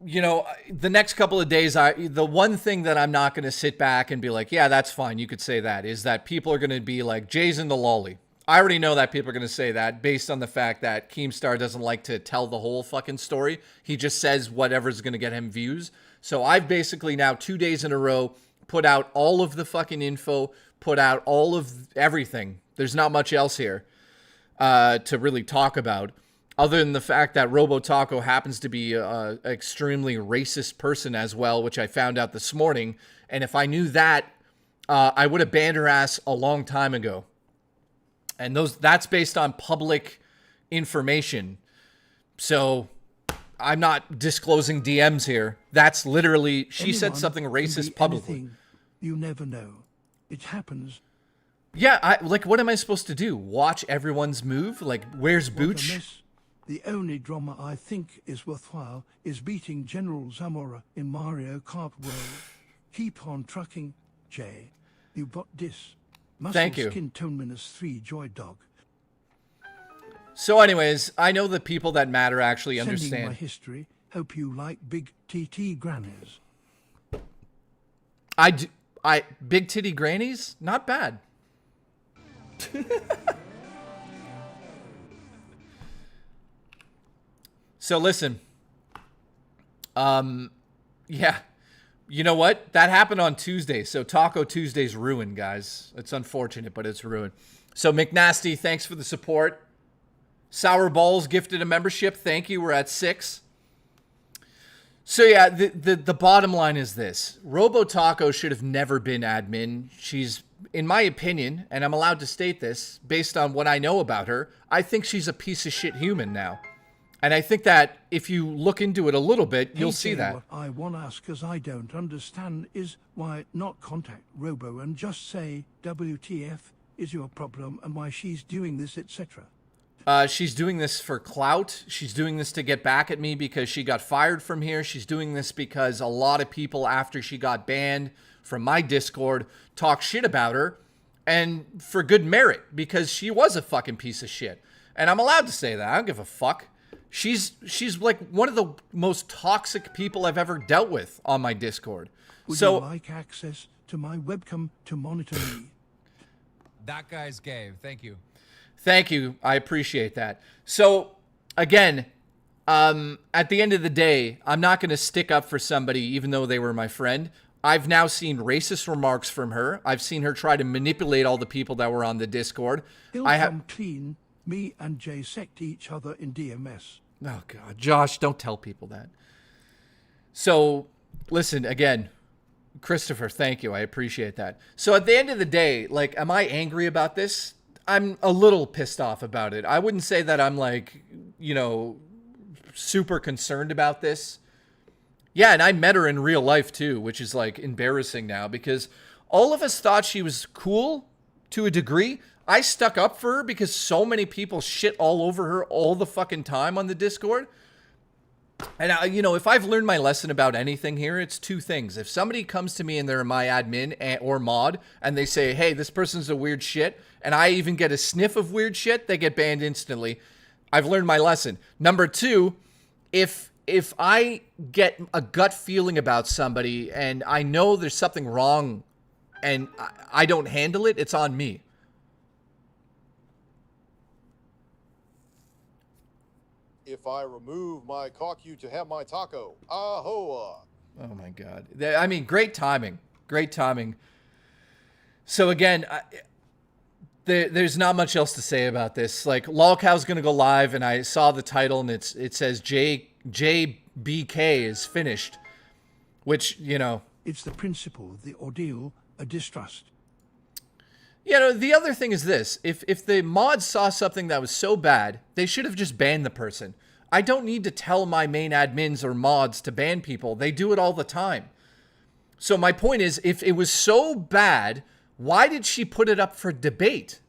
you know, the next couple of days, the one thing that I'm not going to sit back and be like, yeah, that's fine, you could say that, is that people are going to be like, Jay's in the lolly. I already know that people are going to say that based on the fact that Keemstar doesn't like to tell the whole fucking story. He just says whatever's going to get him views. So I've basically now 2 days in a row put out all of the fucking info, put out all of everything. There's not much else here to really talk about, other than the fact that Robotaco happens to be an extremely racist person as well, which I found out this morning. And if I knew that, I would have banned her ass a long time ago. And that's based on public information. So I'm not disclosing DMs here. That's literally, she said something racist publicly. Anything. You never know. It happens. Yeah, what am I supposed to do? Watch everyone's move? Like, where's What a Booch? mess. The only drama I think is worthwhile is beating General Zamora in Mario Kart World. Keep on trucking, Jay. You got this. Thank you. Skin tone minus 3 joy dog. So anyways, I know the people that matter actually Sending understand. my history. Hope you like big TT grannies. Big titty grannies? Not bad. So listen, yeah, you know what? That happened on Tuesday. So Taco Tuesday's ruined, guys. It's unfortunate, but it's ruined. So McNasty, thanks for the support. Sour Balls gifted a membership. Thank you. We're at 6. So yeah, the bottom line is this. Robotaco should have never been admin. She's, in my opinion, and I'm allowed to state this, based on what I know about her, I think she's a piece of shit human now. And I think that if you look into it a little bit, you'll see that. What I want to ask, because I don't understand, is why not contact Robo and just say, WTF is your problem and why she's doing this, etc. She's doing this for clout. She's doing this to get back at me because she got fired from here. She's doing this because a lot of people, after she got banned from my Discord, talk shit about her, and for good merit, because she was a fucking piece of shit. And I'm allowed to say that. I don't give a fuck. She's like one of the most toxic people I've ever dealt with on my Discord. Would So you like access to my webcam to monitor me? That guy's gay. Thank you. thank you. I appreciate that. So again, at the end of the day, I'm not going to stick up for somebody even though they were my friend. I've now seen racist remarks from her. I've seen her try to manipulate all the people that were on the Discord. He'll come clean. Me and Jay sect each other in DMS. Oh, God. Josh, don't tell people that. So, listen, again, Christopher, thank you. I appreciate that. So, at the end of the day, like, am I angry about this? I'm a little pissed off about it. I wouldn't say that I'm, like, you know, super concerned about this. Yeah, and I met her in real life, too, which is, like, embarrassing now because all of us thought she was cool to a degree. I stuck up for her because so many people shit all over her all the fucking time on the Discord. And, you know, if I've learned my lesson about anything here, it's two things. If somebody comes to me and they're my admin or mod and they say, hey, this person's a weird shit, and I even get a sniff of weird shit, they get banned instantly. I've learned my lesson. Number two, if if I get a gut feeling about somebody and I know there's something wrong and I don't handle it, it's on me. If I remove my cock you to have my taco. Ahoa. Oh my God. I mean, great timing. Great timing. So again, there's not much else to say about this. Like, Lolcow's going to go live, and I saw the title, and it says JBK is finished, which, you know. It's the principle, the ordeal, a distrust. You know, the other thing is this. If the mods saw something that was so bad, they should have just banned the person. I don't need to tell my main admins or mods to ban people. They do it all the time. So my point is, if it was so bad, why did she put it up for debate?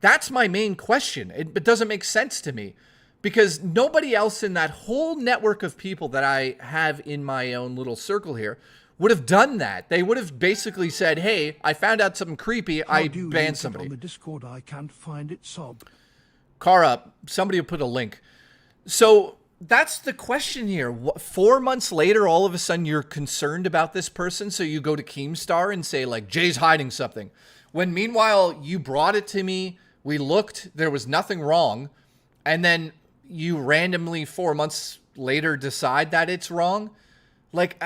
That's my main question. It doesn't make sense to me. Because nobody else in that whole network of people that I have in my own little circle here would have done that. They would have basically said, hey, I found out something creepy, I banned somebody. On the Discord, I can't find it, sob. Kara, somebody will put a link. So that's the question here. 4 months later, all of a sudden you're concerned about this person, so you go to Keemstar and say, like, Jay's hiding something. When meanwhile, you brought it to me, we looked, there was nothing wrong, and then you randomly 4 months later decide that it's wrong? Like,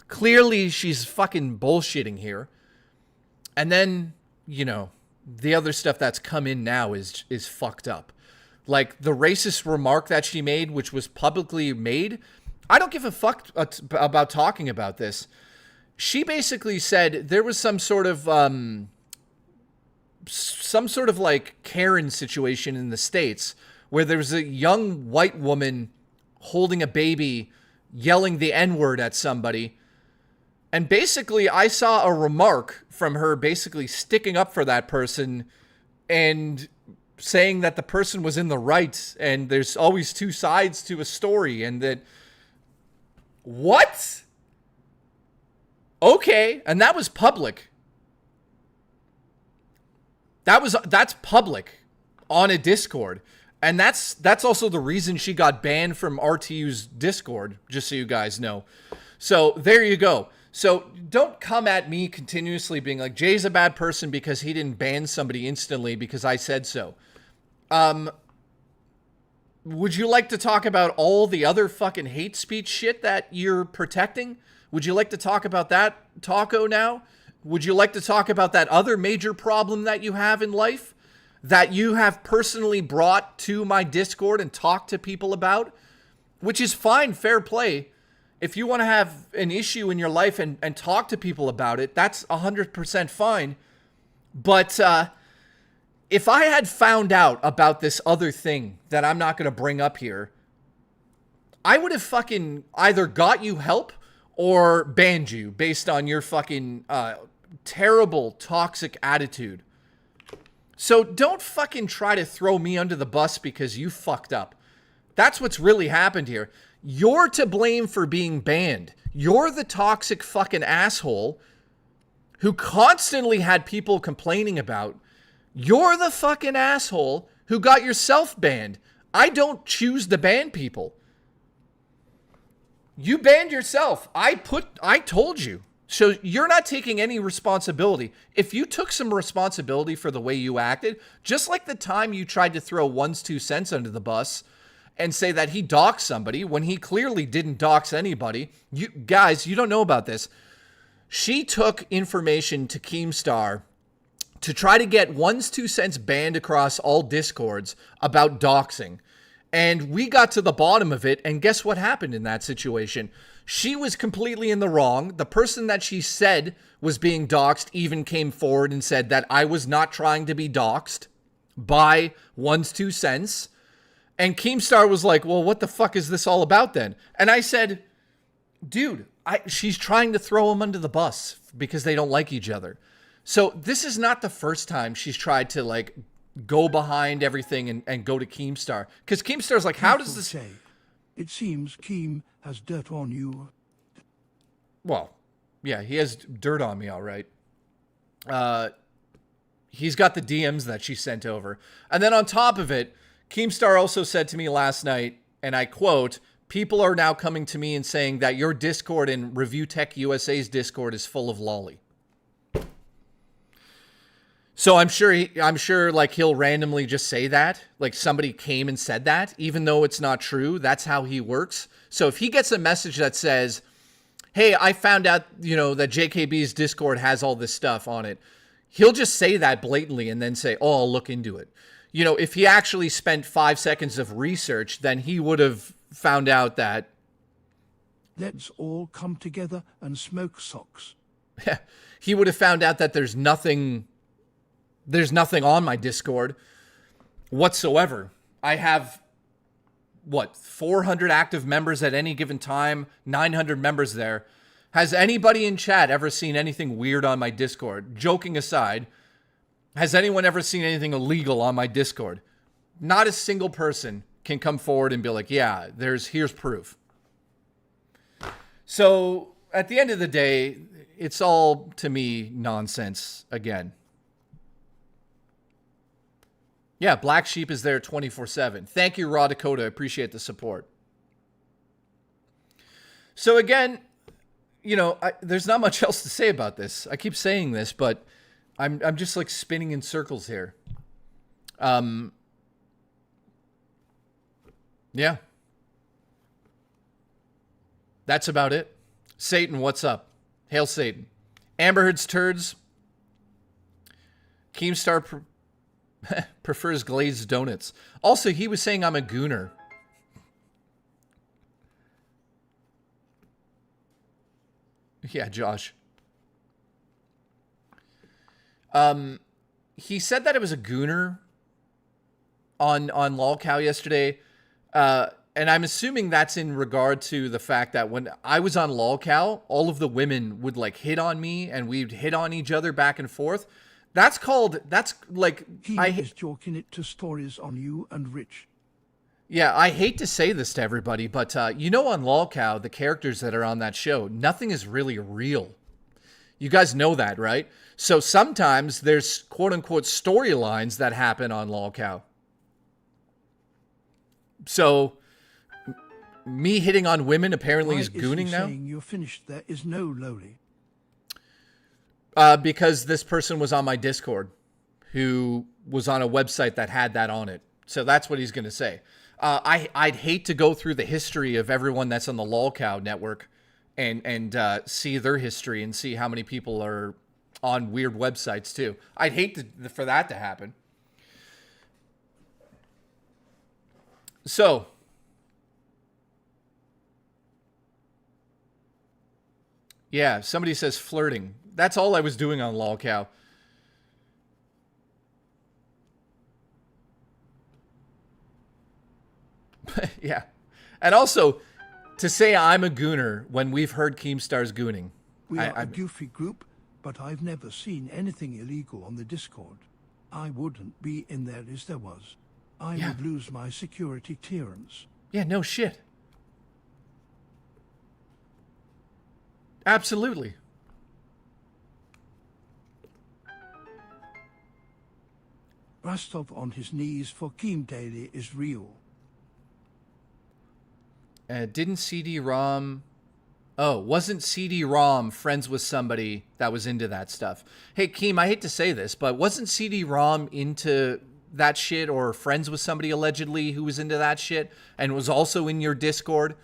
clearly she's fucking bullshitting here. And then, you know, the other stuff that's come in now is fucked up. Like, the racist remark that she made, which was publicly made, I don't give a fuck about talking about this. She basically said there was some sort of like Karen situation in the States where there was a young white woman holding a baby, yelling the N-word at somebody. And basically, I saw a remark from her basically sticking up for that person and saying that the person was in the right and there's always two sides to a story and that... What? Okay, and that was public. That's public on a Discord. And that's also the reason she got banned from RTU's Discord, just so you guys know. So there you go. So don't come at me continuously being like, Jay's a bad person because he didn't ban somebody instantly because I said so. Would you like to talk about all the other fucking hate speech shit that you're protecting? Would you like to talk about that, Taco, now? Would you like to talk about that other major problem that you have in life that you have personally brought to my Discord and talked to people about? Which is fine, fair play. If you want to have an issue in your life and talk to people about it, that's 100% fine. But if I had found out about this other thing that I'm not going to bring up here, I would have fucking either got you help or banned you based on your fucking terrible, toxic attitude. So don't fucking try to throw me under the bus because you fucked up. That's what's really happened here. You're to blame for being banned. You're the toxic fucking asshole who constantly had people complaining about. You're the fucking asshole who got yourself banned. I don't choose to ban people. You banned yourself. I told you. So you're not taking any responsibility. If you took some responsibility for the way you acted, just like the time you tried to throw One's 2 cents under the bus and say that he doxed somebody when he clearly didn't dox anybody. You guys, you don't know about this. She took information to Keemstar to try to get One's 2 cents banned across all Discords about doxing. And we got to the bottom of it, and guess what happened in that situation? She was completely in the wrong. The person that she said was being doxed even came forward and said that I was not trying to be doxed by One's 2 cents. And Keemstar was like, well, what the fuck is this all about then? And I said, dude, she's trying to throw him under the bus because they don't like each other. So this is not the first time she's tried to like go behind everything and go to Keemstar. Because Keemstar's like, how does this... Say, it seems Keem has dirt on you. Well, yeah, he has dirt on me, all right. He's got the DMs that she sent over. And then on top of it, Keemstar also said to me last night, and I quote, people are now coming to me and saying that your Discord and Review Tech USA's Discord is full of lolly. So I'm sure like he'll randomly just say that, like somebody came and said that, even though it's not true. That's how he works. So if he gets a message that says, hey, I found out, that JKB's Discord has all this stuff on it, he'll just say that blatantly and then say, oh, I'll look into it. If he actually spent 5 seconds of research, then he would have found out that. Let's all come together and smoke socks. He would have found out that there's nothing on my Discord whatsoever. I have, 400 active members at any given time, 900 members there. Has anybody in chat ever seen anything weird on my Discord? Joking aside, has anyone ever seen anything illegal on my Discord? Not a single person can come forward and be like, yeah, here's proof. So at the end of the day, it's all, to me, nonsense again. Yeah, Black Sheep is there 24/7. Thank you, Raw Dakota. I appreciate the support. So again, there's not much else to say about this. I keep saying this, but I'm just like spinning in circles here. Yeah. That's about it. Satan, what's up? Hail Satan. Amberheard's turds. Keemstar prefers glazed donuts. Also, he was saying I'm a gooner. Yeah, Josh. He said that it was a gooner on LolCow yesterday. And I'm assuming that's in regard to the fact that when I was on LolCow, all of the women would like hit on me and we'd hit on each other back and forth. That's like... He is joking it to stories on you and Rich. Yeah, I hate to say this to everybody, but on LolCow, the characters that are on that show, nothing is really real. You guys know that, right? So sometimes there's quote-unquote storylines that happen on LolCow. So me hitting on women apparently is gooning now? Saying you're finished, there is no lowly. Because this person was on my Discord who was on a website that had that on it. So that's what he's going to say. I'd hate to go through the history of everyone that's on the LolCow network and see their history and see how many people are on weird websites too. I'd hate for that to happen. So, yeah, somebody says flirting. That's all I was doing on LolCow. Yeah. And also, to say I'm a gooner when we've heard Keemstar's gooning. We are a goofy group, but I've never seen anything illegal on the Discord. I wouldn't be in there if there was. I would lose my security clearance. Yeah, no shit. Absolutely. Rostov on his knees for Keem Daily is real. Didn't CD-ROM... Oh, wasn't CD-ROM friends with somebody that was into that stuff? Hey, Keem, I hate to say this, but wasn't CD-ROM into that shit or friends with somebody allegedly who was into that shit and was also in your Discord?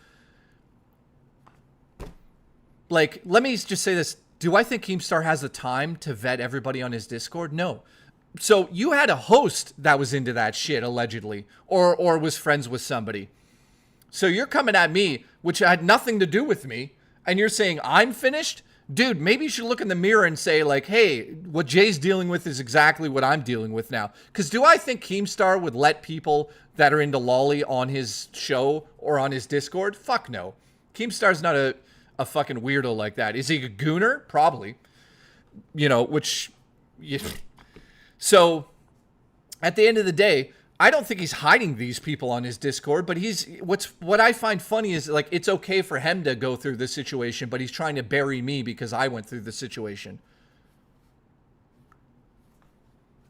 Like, let me just say this. Do I think Keemstar has the time to vet everybody on his Discord? No. So you had a host that was into that shit allegedly or was friends with somebody. So you're coming at me, which had nothing to do with me, and you're saying I'm finished? Dude, maybe you should look in the mirror and say, like, hey, what Jay's dealing with is exactly what I'm dealing with now. Because do I think Keemstar would let people that are into lolly on his show or on his Discord? Fuck no. Keemstar's not a fucking weirdo like that. Is he a gooner? Probably. So, at the end of the day, I don't think he's hiding these people on his Discord, but what I find funny is, like, it's okay for him to go through this situation, but he's trying to bury me because I went through the situation.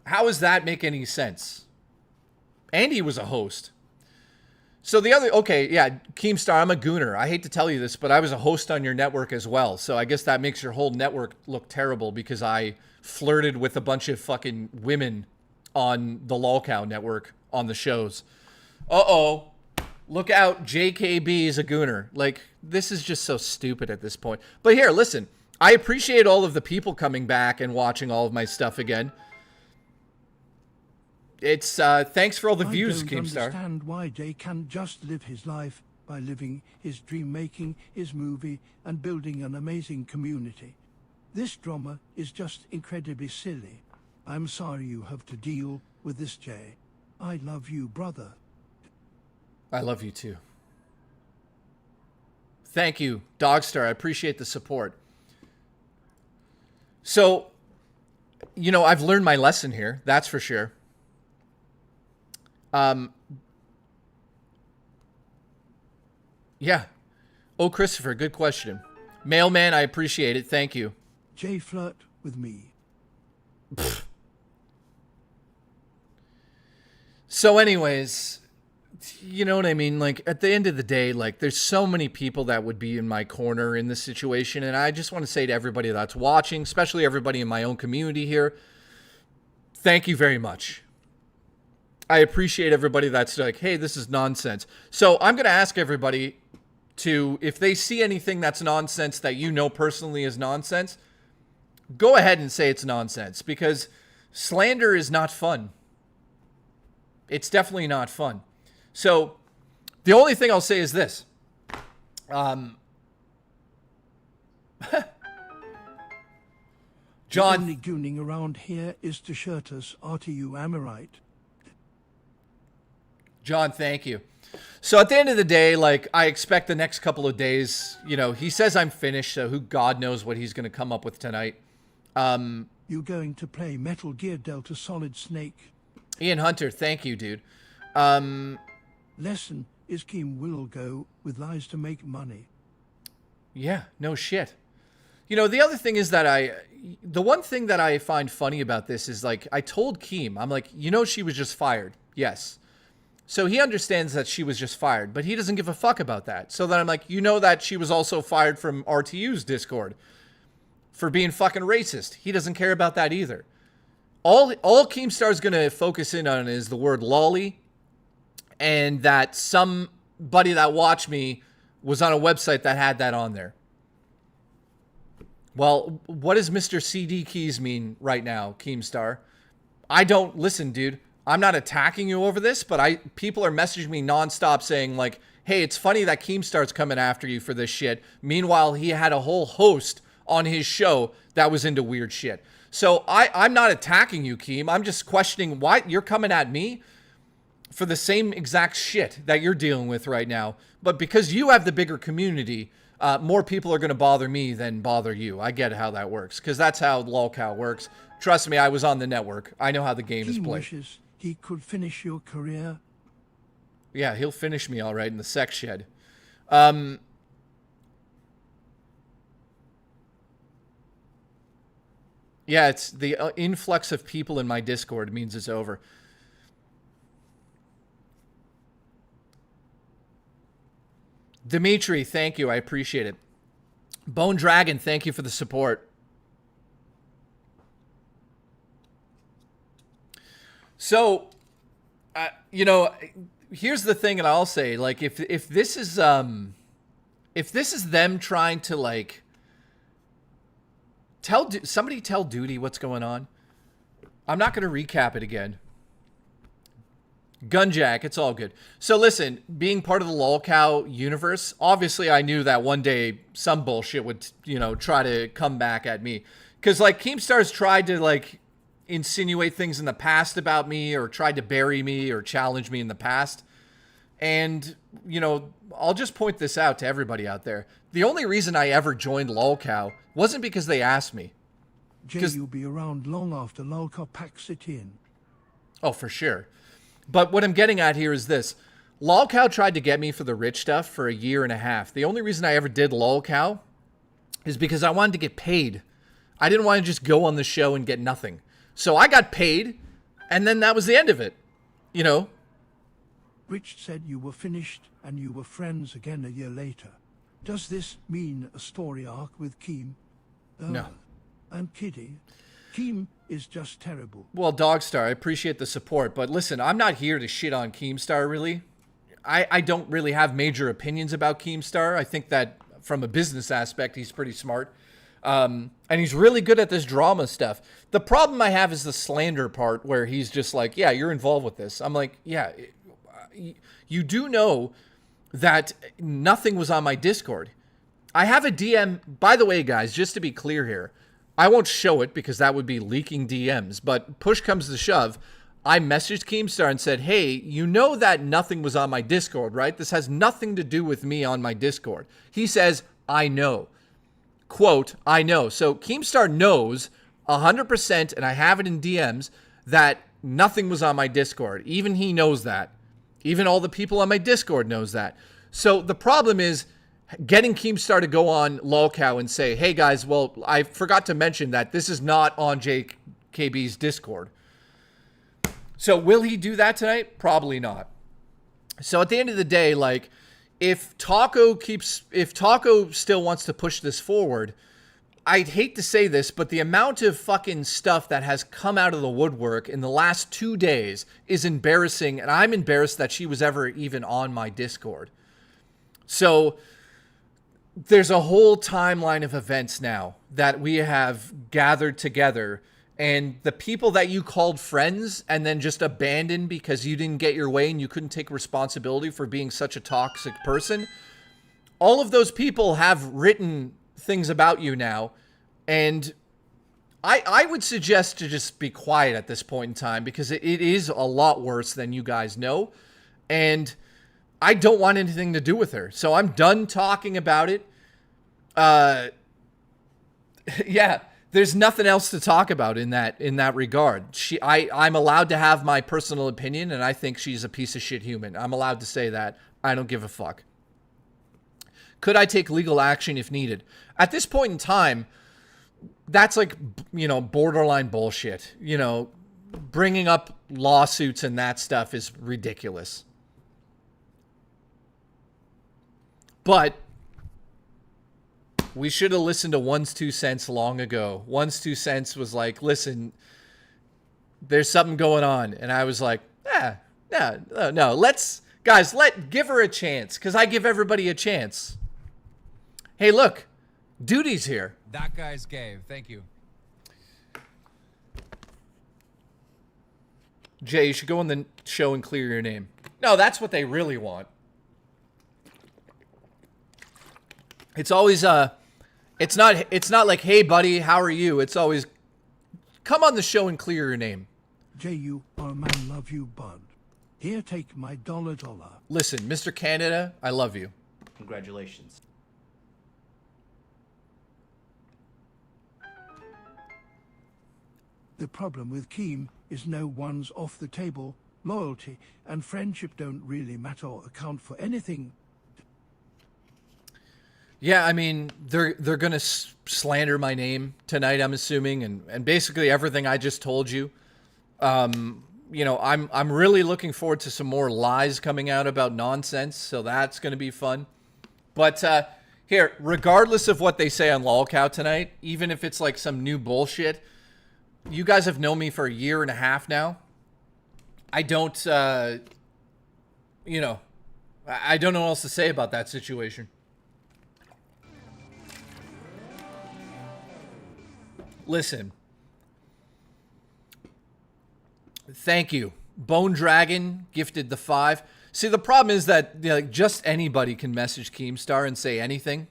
How does that make any sense? And he was a host. So the other, okay, yeah, Keemstar, I'm a gooner. I hate to tell you this, but I was a host on your network as well. So I guess that makes your whole network look terrible because I flirted with a bunch of fucking women on the LOLcow network on the shows. Uh-oh. Look out, JKB is a gooner. Like, this is just so stupid at this point. But here, listen, I appreciate all of the people coming back and watching all of my stuff again. It's, thanks for all the views, Keemstar. I don't understand why Jay can't just live his life by living his dream, making his movie, and building an amazing community. This drama is just incredibly silly. I'm sorry you have to deal with this, Jay. I love you, brother. I love you too. Thank you, Dogstar. I appreciate the support. So, you know, I've learned my lesson here. That's for sure. Yeah. Oh, Christopher, good question. Mailman, I appreciate it. Thank you. Jay, flirt with me. So anyways, you know what I mean? Like, at the end of the day, like, there's so many people that would be in my corner in this situation. And I just want to say to everybody that's watching, especially everybody in my own community here, thank you very much. I appreciate everybody that's like, hey, this is nonsense. So I'm going to ask everybody to, if they see anything that's nonsense that you know personally is nonsense, go ahead and say it's nonsense, because slander is not fun. It's definitely not fun. So the only thing I'll say is this. John. The only gooning around here is to shirt us. RTU, am I right? John, thank you. So at the end of the day, like, I expect the next couple of days, you know, he says I'm finished, so who God knows what he's going to come up with tonight. You going to play Metal Gear Delta Solid Snake? Ian Hunter, thank you, dude. Lesson is Keem will go with lies to make money. Yeah, no shit. You know, the other thing is that the one thing that I find funny about this is, like, I told Keem, I'm like, you know, she was just fired. Yes. So he understands that she was just fired, but he doesn't give a fuck about that. So then I'm like, you know that she was also fired from RTU's Discord for being fucking racist. He doesn't care about that either. All Keemstar's going to focus in on is the word lolly, and that somebody that watched me was on a website that had that on there. Well, what does Mr. CD Keys mean right now, Keemstar? I don't listen, dude. I'm not attacking you over this, but people are messaging me nonstop saying, like, hey, it's funny that Keemstar's coming after you for this shit. Meanwhile, he had a whole host on his show that was into weird shit. So I'm not attacking you, Keem. I'm just questioning why you're coming at me for the same exact shit that you're dealing with right now. But because you have the bigger community, more people are going to bother me than bother you. I get how that works, because that's how LOLcow works. Trust me, I was on the network. I know how the game is Keem played. wishes he could finish your career. Yeah, he'll finish me all right in the sex shed. Yeah, it's the influx of people in my Discord means it's over. Dimitri, thank you. I appreciate it. Bone Dragon, thank you for the support. So, you know, here's the thing, and I'll say, like, if this is them trying to, like, somebody tell Duty what's going on. I'm not going to recap it again. Gunjack, it's all good. So listen, being part of the LOLcow universe, obviously I knew that one day some bullshit would, you know, try to come back at me. Because, like, Keemstar's tried to, like, insinuate things in the past about me, or tried to bury me or challenge me in the past. And, you know, I'll just point this out to everybody out there. The only reason I ever joined LOLcow wasn't because they asked me. Jay, you'll be around long after LOLcow packs it in. Oh, for sure. But what I'm getting at here is this. LOLcow tried to get me for the rich stuff for a year and a half. The only reason I ever did LOLcow is because I wanted to get paid. I didn't want to just go on the show and get nothing. So I got paid, and then that was the end of it. You know? Rich said you were finished and you were friends again a year later. Does this mean a story arc with Keem? No. I'm kidding. Keem is just terrible. Well, Dogstar, I appreciate the support, but listen, I'm not here to shit on Keemstar, really. I don't really have major opinions about Keemstar. I think that from a business aspect, he's pretty smart. And he's really good at this drama stuff. The problem I have is the slander part where he's just like, yeah, you're involved with this. I'm like, yeah, you do know that nothing was on my Discord. I have a DM, by the way, guys, just to be clear here, I won't show it because that would be leaking DMs, but push comes to shove. I messaged Keemstar and said, hey, you know that nothing was on my Discord, right? This has nothing to do with me on my Discord. He says, I know. Quote, I know. So Keemstar knows 100%, and I have it in DMs, that nothing was on my Discord. Even he knows that. Even all the people on my Discord knows that. So the problem is getting Keemstar to go on lolcow and say, hey guys, well, I forgot to mention that this is not on JKB's Discord. So will he do that tonight? Probably not. So at the end of the day, like, if Taco still wants to push this forward, I'd hate to say this, but the amount of fucking stuff that has come out of the woodwork in the last 2 days is embarrassing, and I'm embarrassed that she was ever even on my Discord. So there's a whole timeline of events now that we have gathered together, and the people that you called friends and then just abandoned because you didn't get your way and you couldn't take responsibility for being such a toxic person, all of those people have written things about you now, and I would suggest to just be quiet at this point in time because it is a lot worse than you guys know, and I don't want anything to do with her. So I'm done talking about it. Yeah, there's nothing else to talk about in that regard. I'm allowed to have my personal opinion, and I think she's a piece of shit human. I'm allowed to say that. I don't give a fuck. Could I take legal action if needed? At this point in time, that's like, borderline bullshit. Bringing up lawsuits and that stuff is ridiculous. But we should have listened to One's 2 cents long ago. One's 2 cents was like, listen, there's something going on. And I was like, no, give her a chance, because I give everybody a chance. Hey, look, Duty's here. That guy's gay. Thank you. Jay, you should go on the show and clear your name. No, that's what they really want. It's always it's not like, hey buddy, how are you? It's always, come on the show and clear your name. Jay, you are a man, love you, bud. Here, take my $1. Listen, Mr. Canada, I love you. Congratulations. The problem with Keem is no one's off the table. Loyalty and friendship don't really matter or account for anything. Yeah, I mean, they're going to slander my name tonight, I'm assuming, and basically everything I just told you. I'm really looking forward to some more lies coming out about nonsense, so that's going to be fun. But here, regardless of what they say on lolcow tonight, even if it's like some new bullshit, you guys have known me for a year and a half now. I don't, I don't know what else to say about that situation. Listen. Thank you. Bone Dragon gifted the 5. See, the problem is that just anybody can message Keemstar and say anything.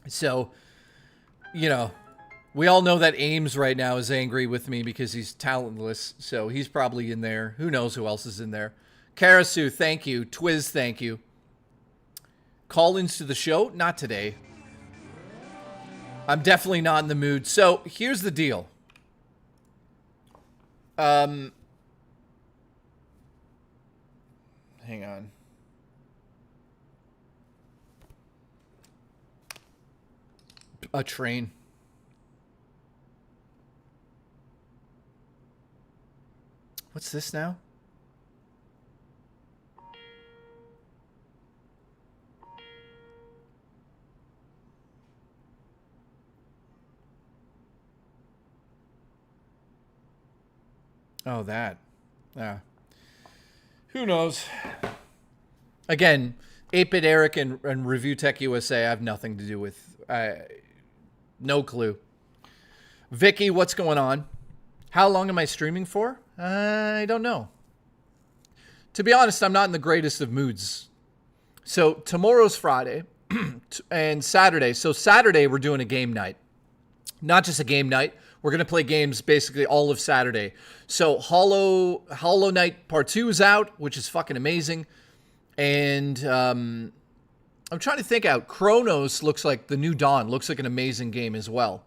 So, we all know that Ames right now is angry with me because he's talentless. So he's probably in there. Who knows who else is in there. Karasu, thank you. Twiz, thank you. Call-ins to the show? Not today. I'm definitely not in the mood. So here's the deal. Hang on. A train. What's this now? Oh, that. Yeah. Who knows? Again, 8-Bit Eric and Review Tech USA I have nothing to do with. No clue. Vicky, what's going on? How long am I streaming for? I don't know. To be honest, I'm not in the greatest of moods. So tomorrow's Friday and Saturday. So Saturday, we're doing a game night. Not just a game night. We're going to play games basically all of Saturday. So Hollow Knight Part 2 is out, which is fucking amazing. And I'm trying to think out. Chronos looks like the New Dawn. Looks like an amazing game as well.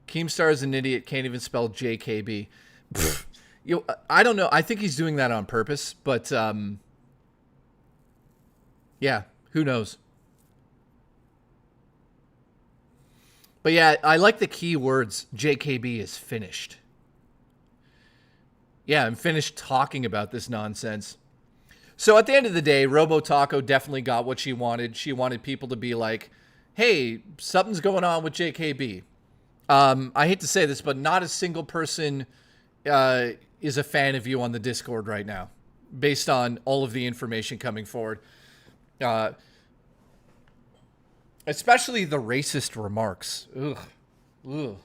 Keemstar is an idiot. Can't even spell JKB. I don't know. I think he's doing that on purpose. But, yeah, who knows? But yeah, I like the key words. JKB is finished. Yeah, I'm finished talking about this nonsense. So at the end of the day, Robo Taco definitely got what she wanted. She wanted people to be like, hey, something's going on with JKB. I hate to say this, but not a single person is a fan of you on the Discord right now, based on all of the information coming forward. Especially the racist remarks. Ugh.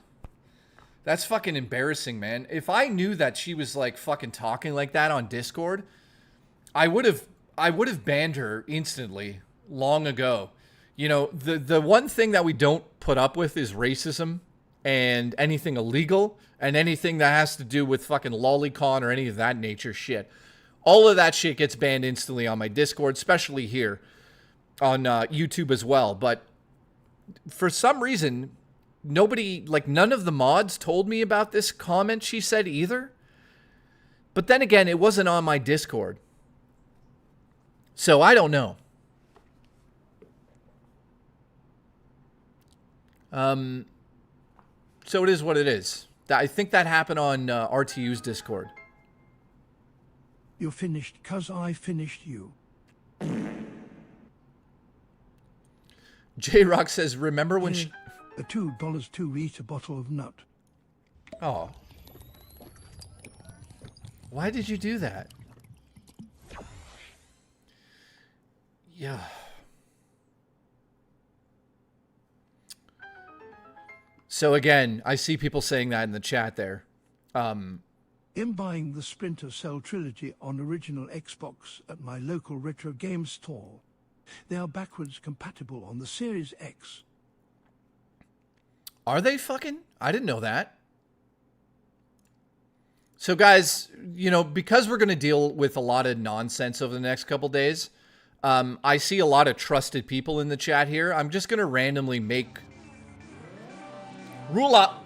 That's fucking embarrassing, man. If I knew that she was like fucking talking like that on Discord, I would have banned her instantly long ago. You know, the one thing that we don't put up with is racism and anything illegal and anything that has to do with fucking lolicon or any of that nature shit. All of that shit gets banned instantly on my Discord, especially here on YouTube as well. But for some reason, none of the mods told me about this comment she said either. But then again, it wasn't on my Discord. So I don't know. So it is what it is. I think that happened on RTU's Discord. You're finished 'cause I finished you. J-Rock says, remember when she... A $2 to eat a bottle of nut. Oh. Why did you do that? Yeah. So again, I see people saying that in the chat there. In buying the Splinter Cell trilogy on original Xbox at my local retro game store, they are backwards compatible on the Series X. Are they fucking? I didn't know that. So guys, you know, because we're going to deal with a lot of nonsense over the next couple days, I see a lot of trusted people in the chat here. I'm just going to randomly make... Rulialala.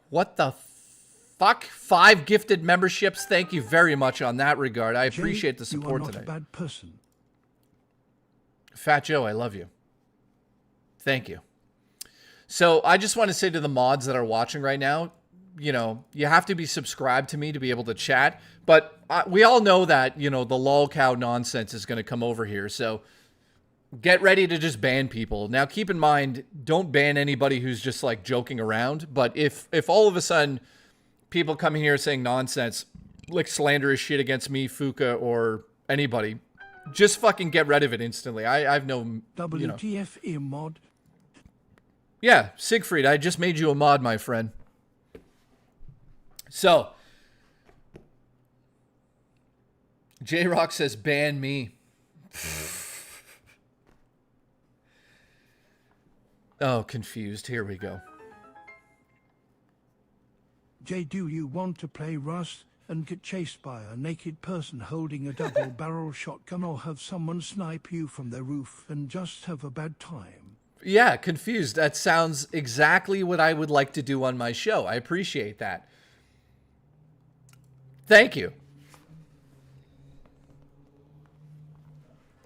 What the fuck? 5 gifted memberships. Thank you very much on that regard. I appreciate the support today. You are today. not a bad person. Fat Joe, I love you. Thank you. So I just want to say to the mods that are watching right now, you know, you have to be subscribed to me to be able to chat. But we all know that, you know, the lolcow nonsense is going to come over here. So get ready to just ban people. Now, keep in mind, don't ban anybody who's just like joking around. But if all of a sudden people come here saying nonsense, like slanderous shit against me, Fuka, or anybody, just fucking get rid of it instantly. I have no, WTF you know. mod? Yeah, Siegfried, I just made you a mod, my friend. So, J-Rock says, ban me. Oh, confused. Here we go. Jay, do you want to play Rust and get chased by a naked person holding a double-barrel shotgun, or have someone snipe you from the roof and just have a bad time? Yeah, confused. That sounds exactly what I would like to do on my show. I appreciate that. Thank you.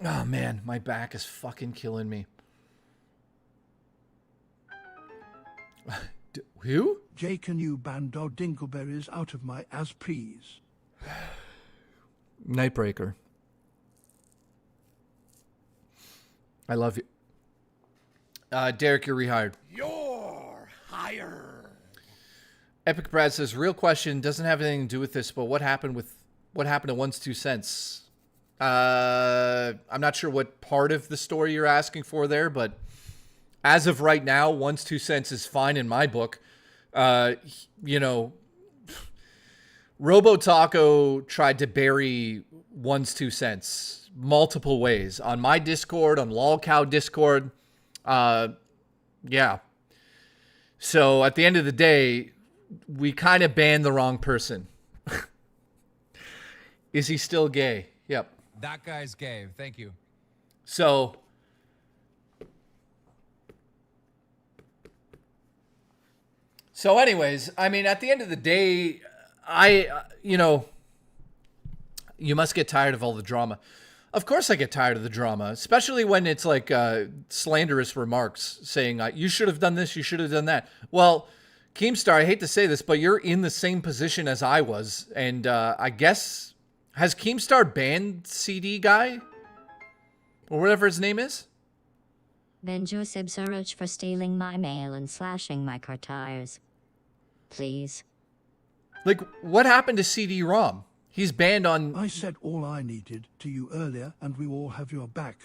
Oh, man, my back is fucking killing me. Who? Jay, can you ban Dog Dingleberries out of my as please? Nightbreaker. I love you. Derek, you're rehired. You're higher. Epic Brad says, real question, doesn't have anything to do with this, but what happened to One's 2 cents? I'm not sure what part of the story you're asking for there, but as of right now, One's 2 cents is fine in my book. You know, Robo Taco tried to bury One's 2 cents multiple ways on my Discord, on LolCow Discord. Yeah. So at the end of the day, we kind of banned the wrong person. Is he still gay? Yep. That guy's gay. Thank you. So anyways, I mean, at the end of the day, you know, you must get tired of all the drama. Of course I get tired of the drama, especially when it's like slanderous remarks saying, you should have done this, you should have done that. Well, Keemstar, I hate to say this, but you're in the same position as I was. And I guess, has Keemstar banned CD Guy? Or whatever his name is? Ben Joseph Suraj for stealing my mail and slashing my car tires. Please. Like, what happened to CD-ROM? He's banned on... I said all I needed to you earlier, and we all have your back.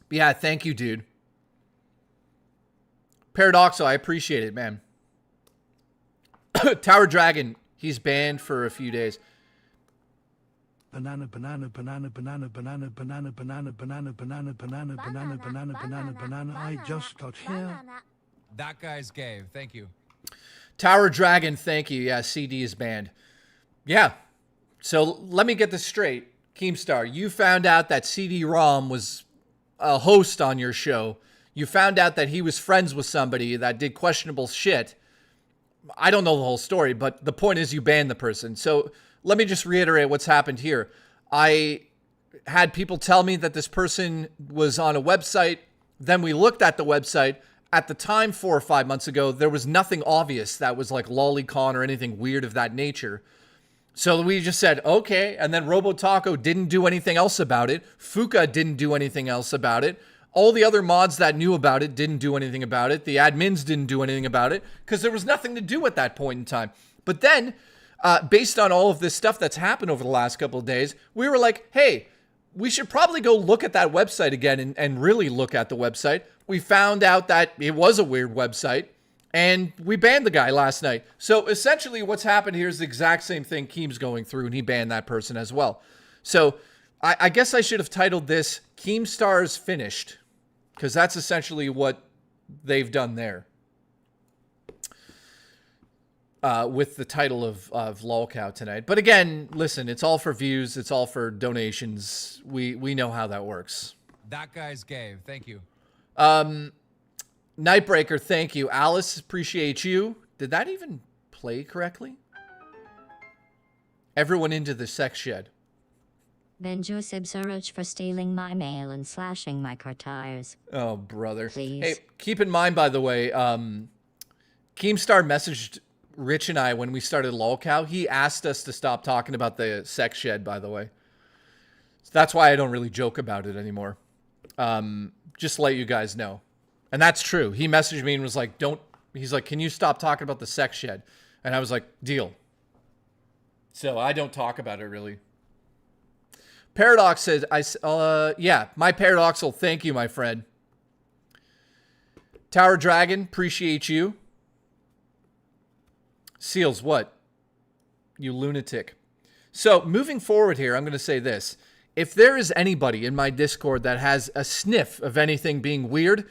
Yeah, thank you, dude. Paradoxal, I appreciate it, man. Tower Dragon, he's banned for a few days. Banana, banana, banana, banana, banana, banana, banana, banana, banana, banana, banana, banana, banana, banana. I just got here. That guy's gay. Thank you. Tower Dragon, thank you. Yeah, CD is banned. Yeah. So let me get this straight. Keemstar, you found out that CD-ROM was a host on your show. You found out that he was friends with somebody that did questionable shit. I don't know the whole story, but the point is you banned the person. So let me just reiterate what's happened here. I had people tell me that this person was on a website. Then we looked at the website. At the time, 4 or 5 months ago, there was nothing obvious that was like lolicon or anything weird of that nature. So we just said, okay. And then Robo Taco didn't do anything else about it. Fuka didn't do anything else about it. All the other mods that knew about it didn't do anything about it. The admins didn't do anything about it because there was nothing to do at that point in time. But then, based on all of this stuff that's happened over the last couple of days, we were like, hey, we should probably go look at that website again and really look at the website. We found out that it was a weird website, and we banned the guy last night. So essentially what's happened here is the exact same thing Keem's going through, and he banned that person as well. So I guess I should have titled this Keemstar's Finished, because that's essentially what they've done there. With the title of LolCow tonight. But again, listen, it's all for views. It's all for donations. We know how that works. That guy's gay. Thank you. Nightbreaker, thank you. Alice, appreciate you. Did that even play correctly? Everyone into the sex shed. Ben Joseph Suraj for stealing my mail and slashing my car tires. Oh, brother. Please. Hey, keep in mind, by the way, Keemstar messaged Rich and I when we started LolCow. He asked us to stop talking about the sex shed, by the way. So that's why I don't really joke about it anymore. Just to let you guys know. And that's true. He messaged me and was like, he's like, can you stop talking about the sex shed? And I was like, deal. So I don't talk about it really. Paradox says, yeah, my Paradoxal, thank you, my friend. Tower Dragon, appreciate you. Seals, what? You lunatic. So moving forward here, I'm going to say this. If there is anybody in my Discord that has a sniff of anything being weird,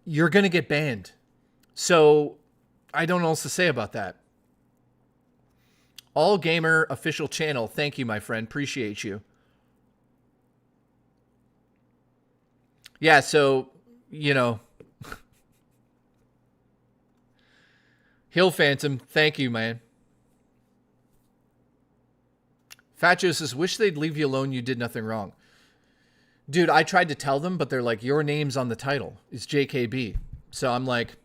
you're going to get banned. So I don't know what else to say about that. All Gamer official channel. Thank you, my friend. Appreciate you. Yeah, so, you know. Hill Phantom, thank you, man. Fat Joe says, wish they'd leave you alone. You did nothing wrong. Dude, I tried to tell them, but they're like, your name's on the title. It's JKB. So I'm like,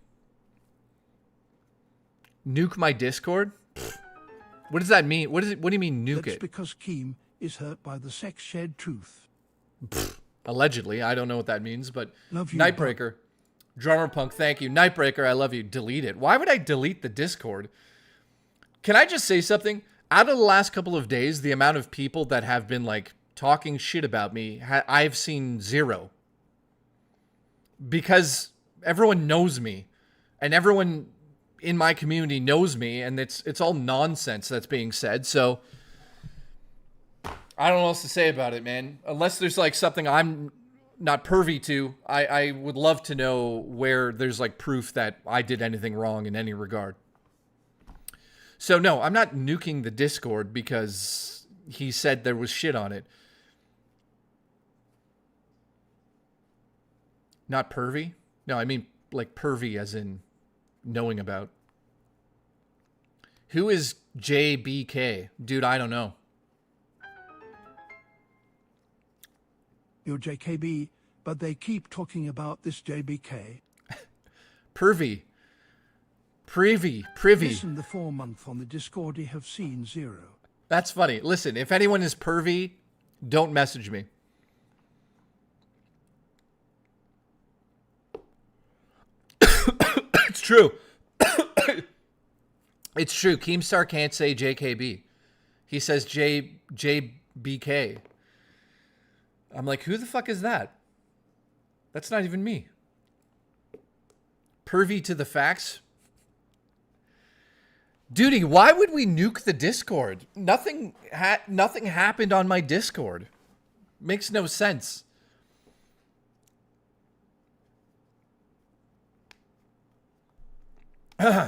nuke my Discord? Pfft. What does that mean? What do you mean nuke That's it? because Keem is hurt by the sex shed truth. Pfft. Allegedly. I don't know what that means, but Love you, Nightbreaker. Drummer Punk, thank you. Nightbreaker, I love you. Delete it. Why would I delete the Discord? Can I just say something? Out of the last couple of days, the amount of people that have been like talking shit about me, I've seen zero. Because everyone knows me, and everyone in my community knows me, and it's all nonsense that's being said. So I don't know what else to say about it, man. Unless there's like something I'm not pervy to, I would love to know where there's like proof that I did anything wrong in any regard. So no, I'm not nuking the Discord because he said there was shit on it. Not pervy? No, I mean like pervy as in knowing about. Who is JBK? Dude, I don't know. You're JKB, but they keep talking about this JBK. Pervy. Privy. Listen, the 4-month on the Discord, you have seen 0. That's funny. Listen, if anyone is pervy, don't message me. It's true. It's true. Keemstar can't say JKB. He says JBK. I'm like, who the fuck is that? That's not even me. Pervy to the facts. Duty, why would we nuke the Discord? Nothing happened on my Discord. Makes no sense.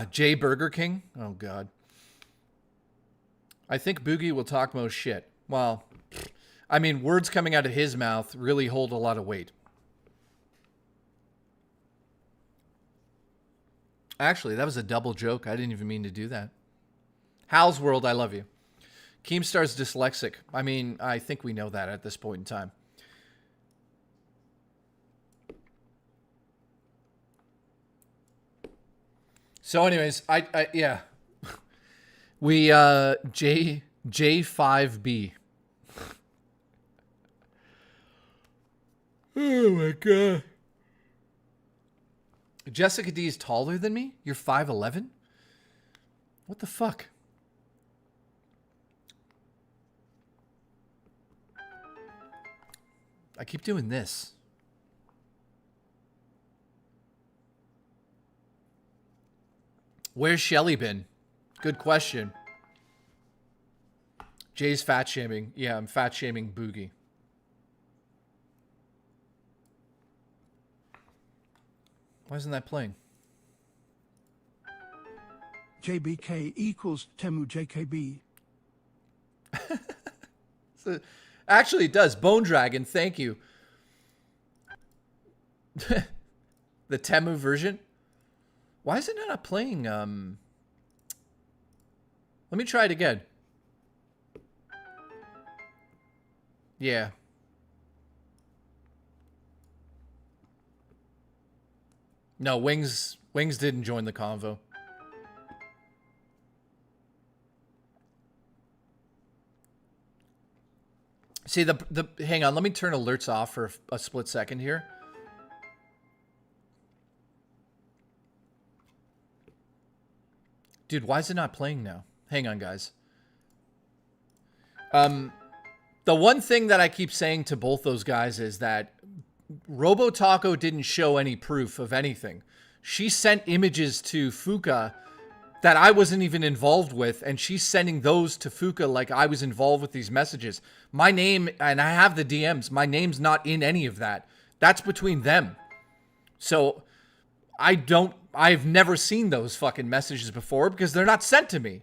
Jay Burger King? Oh, God. I think Boogie will talk most shit. Well, I mean, words coming out of his mouth really hold a lot of weight. Actually, that was a double joke. I didn't even mean to do that. Hal's World, I love you. Keemstar's dyslexic. I mean, I think we know that at this point in time. So anyways, yeah. We, J5B. Oh my God. Jessica D is taller than me? You're 5'11"? What the fuck? I keep doing this. Where's Shelly been? Good question. Jay's fat shaming. Yeah, I'm fat shaming Boogie. Why isn't that playing? JBK equals Temu JKB. So, actually, it does. Bone Dragon, thank you. The Temu version? Why is it not playing? Let me try it again. Yeah. No, Wings didn't join the convo. See, hang on, let me turn alerts off for a split second here. Dude, why is it not playing now? Hang on, guys. The one thing that I keep saying to both those guys is that RoboTaco didn't show any proof of anything. She sent images to Fuka that I wasn't even involved with, and she's sending those to Fuka like I was involved with these messages. My name, and I have the DMs, my name's not in any of that. That's between them. So I've never seen those fucking messages before because they're not sent to me.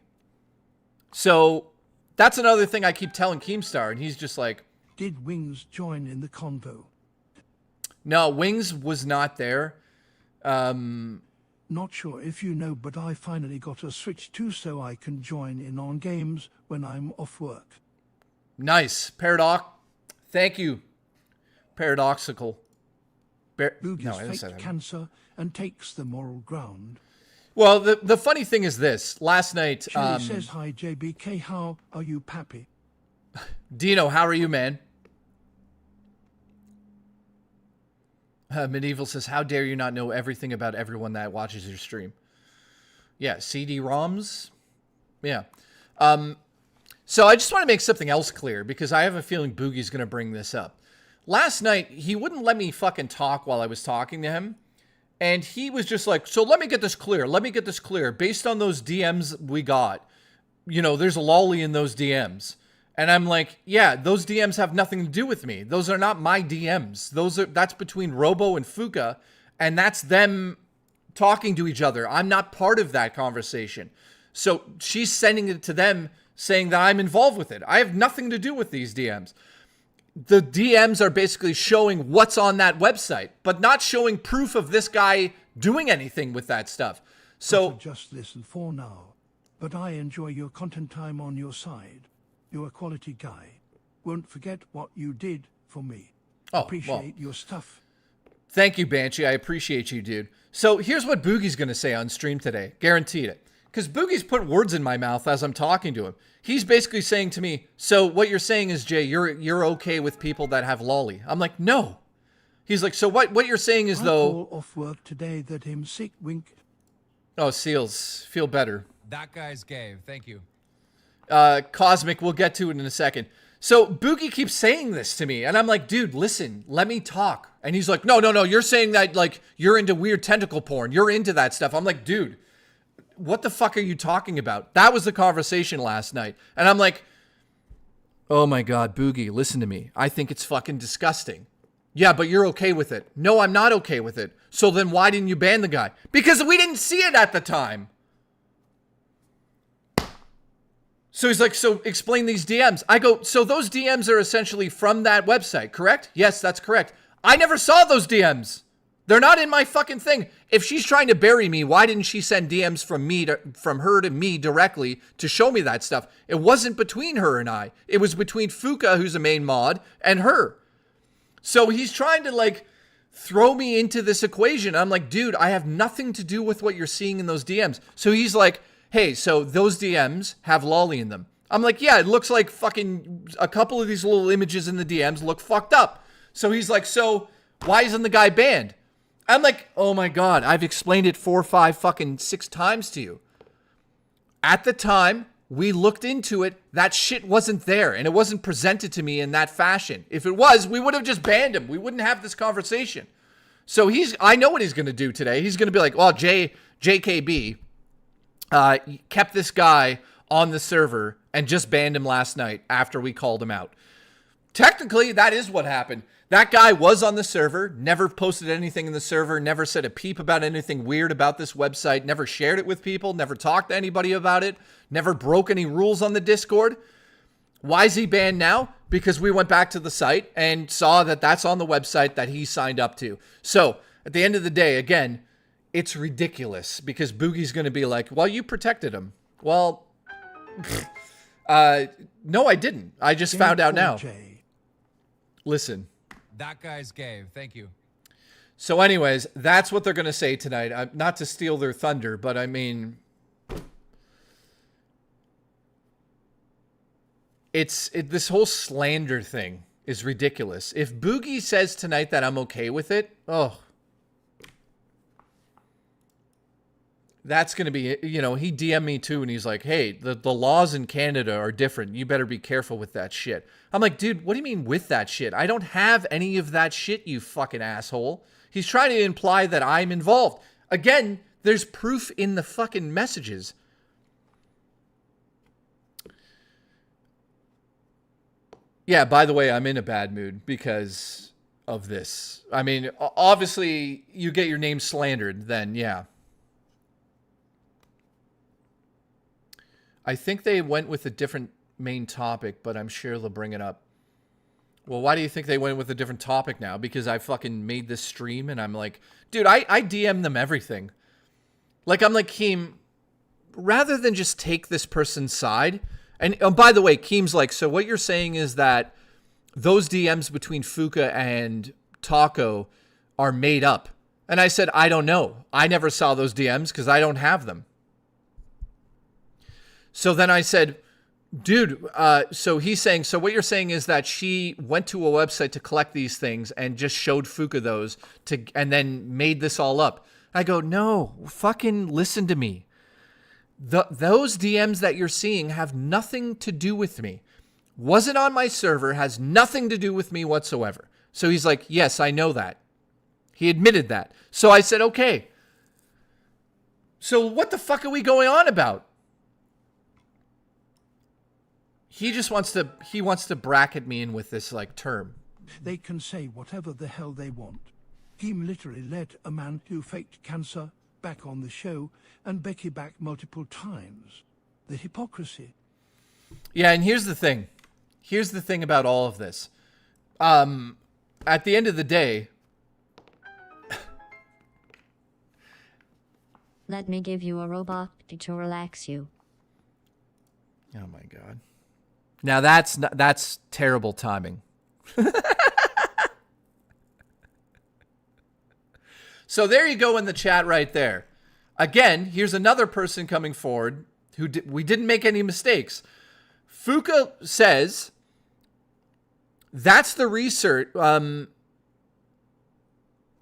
So that's another thing I keep telling Keemstar, and he's just like... Did Wings join in the convo? No, Wings was not there. Not sure if you know, but I finally got a Switch 2 so I can join in on games when I'm off work. Nice. Thank you. Paradoxical. Boogie's faked cancer and takes the moral ground. Well, the funny thing is this. Last night... Shelly says, hi, JBK, how are you, Pappy? Dino, how are you, man? Medieval says, how dare you not know everything about everyone that watches your stream? Yeah, CD-ROMs? Yeah. So I just want to make something else clear because I have a feeling Boogie's going to bring this up. Last night, he wouldn't let me fucking talk while I was talking to him. And he was just like, so let me get this clear. Let me get this clear. Based on those DMs we got, you know, there's a lolly in those DMs. And I'm like, yeah, those DMs have nothing to do with me. Those are not my DMs. That's between Robo and Fuka. And that's them talking to each other. I'm not part of that conversation. So she's sending it to them saying that I'm involved with it. I have nothing to do with these DMs. The DMs are basically showing what's on that website, but not showing proof of this guy doing anything with that stuff. So just listen for now, but I enjoy your content time on your side. You're a quality guy. Won't forget what you did for me. Appreciate your stuff. Thank you, Banshee. I appreciate you, dude. So here's what Boogie's going to say on stream today. Guaranteed it. Because Boogie's put words in my mouth as I'm talking to him. He's basically saying to me, so what you're saying is, Jay, you're okay with people that have lolly. I'm like, no. He's like, so what you're saying is, though... Call off work today that him sick wink. Oh, Seals, feel better. That guy's gay. Thank you. Cosmic, we'll get to it in a second. So Boogie keeps saying this to me, and I'm like, dude, listen, let me talk. And he's like, no, you're saying that, like, you're into weird tentacle porn. You're into that stuff. I'm like, dude, what the fuck are you talking about? That was the conversation last night. And I'm like, oh my God, Boogie, listen to me. I think it's fucking disgusting. Yeah, but you're okay with it. No, I'm not okay with it. So then why didn't you ban the guy? Because we didn't see it at the time. So he's like, so explain these DMs. I go, so those DMs are essentially from that website, correct? Yes, that's correct. I never saw those DMs. They're not in my fucking thing. If she's trying to bury me, why didn't she send DMs from her to me directly to show me that stuff? It wasn't between her and I. It was between Fuka, who's a main mod, and her. So he's trying to, like, throw me into this equation. I'm like, dude, I have nothing to do with what you're seeing in those DMs. So he's like, hey, so those DMs have lolly in them. I'm like, yeah, it looks like fucking a couple of these little images in the DMs look fucked up. So he's like, so why isn't the guy banned? I'm like, oh my God, I've explained it 4, 5, fucking 6 times to you. At the time, we looked into it, that shit wasn't there, and it wasn't presented to me in that fashion. If it was, we would have just banned him. We wouldn't have this conversation. So I know what he's going to do today. He's going to be like, well, JKB kept this guy on the server and just banned him last night after we called him out. Technically, that is what happened. That guy was on the server, never posted anything in the server, never said a peep about anything weird about this website, never shared it with people, never talked to anybody about it, never broke any rules on the Discord. Why is he banned now? Because we went back to the site and saw that that's on the website that he signed up to. So at the end of the day, again, it's ridiculous because Boogie's going to be like, well, you protected him. Well, no, I didn't. I just found out now. Listen. That guy's gay. Thank you. So anyways, that's what they're going to say tonight. Not to steal their thunder, but I mean, this whole slander thing is ridiculous. If Boogie says tonight that I'm okay with it, that's going to be, you know, he DM'd me too, and he's like, hey, the laws in Canada are different. You better be careful with that shit. I'm like, dude, what do you mean with that shit? I don't have any of that shit, you fucking asshole. He's trying to imply that I'm involved. Again, there's proof in the fucking messages. Yeah, by the way, I'm in a bad mood because of this. I mean, obviously, you get your name slandered, then yeah. I think they went with a different main topic, but I'm sure they'll bring it up. Well, why do you think they went with a different topic now? Because I fucking made this stream and I'm like, dude, I DM them everything. Like, I'm like, Keem, rather than just take this person's side. And by the way, Keem's like, so what you're saying is that those DMs between Fuka and Taco are made up. And I said, I don't know. I never saw those DMs because I don't have them. So then I said, dude, so he's saying, so what you're saying is that she went to a website to collect these things and just showed Fuka those and then made this all up. I go, no, fucking listen to me. Those DMs that you're seeing have nothing to do with me. Wasn't on my server, has nothing to do with me whatsoever. So he's like, yes, I know that. He admitted that. So I said, okay. So what the fuck are we going on about? He just wants to bracket me in with this like term. They can say whatever the hell they want. Keem literally let a man who faked cancer back on the show and Becky back multiple times. The hypocrisy. Yeah, and here's the thing. Here's the thing about all of this. At the end of the day... Let me give you a robot to relax you. Oh my God. Now that's terrible timing. So there you go in the chat right there. Again, here's another person coming forward who we didn't make any mistakes. Fuka says that's the research.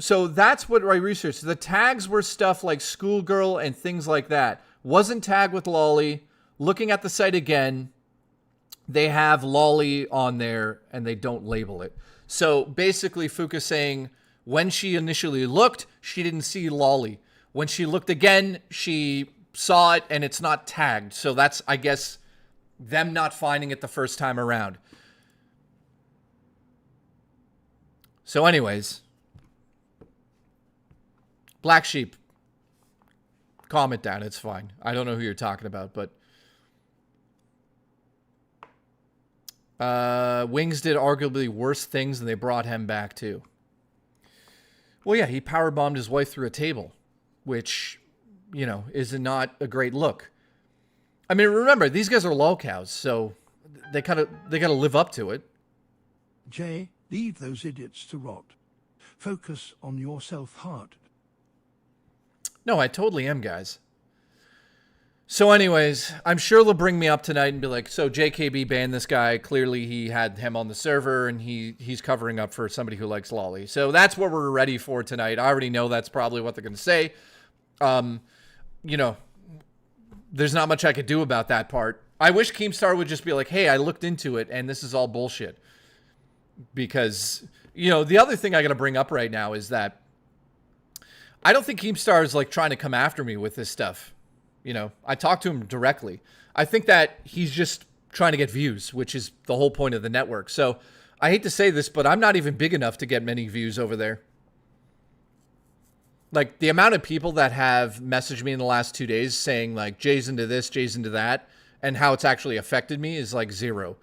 So that's what I researched. The tags were stuff like schoolgirl and things like that. Wasn't tagged with lolly. Looking at the site again, they have lolly on there and they don't label it. So basically Fuka's saying when she initially looked, she didn't see lolly. When she looked again, she saw it and it's not tagged. So that's, I guess, them not finding it the first time around. So anyways, Black Sheep, calm it down. It's fine. I don't know who you're talking about, but Wings did arguably worse things and they brought him back too. Well, yeah, he powerbombed his wife through a table, which, you know, is not a great look. I mean, remember, these guys are lolcows, so they gotta live up to it. Jay, leave those idiots to rot. Focus on your self-heart. No, I totally am, guys. So anyways, I'm sure they'll bring me up tonight and be like, so JKB banned this guy. Clearly he had him on the server and he's covering up for somebody who likes lolly. So that's what we're ready for tonight. I already know that's probably what they're going to say. You know, there's not much I could do about that part. I wish Keemstar would just be like, hey, I looked into it and this is all bullshit. Because, you know, the other thing I got to bring up right now is that I don't think Keemstar is like trying to come after me with this stuff. You know, I talked to him directly. I think that he's just trying to get views, which is the whole point of the network. So I hate to say this, but I'm not even big enough to get many views over there. Like the amount of people that have messaged me in the last 2 days saying like Jay's into this, Jay's into that, and how it's actually affected me is like zero.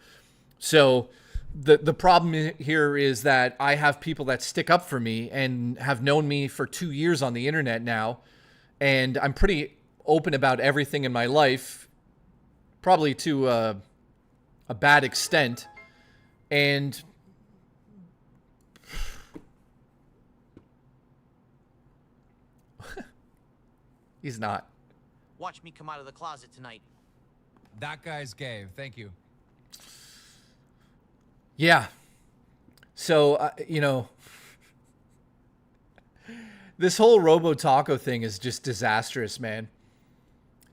So the problem here is that I have people that stick up for me and have known me for 2 years on the internet now. And I'm pretty open about everything in my life, probably to a bad extent. And he's not. Watch me come out of the closet tonight. That guy's gay. Thank you. Yeah. So, you know, this whole Robo Taco thing is just disastrous, man.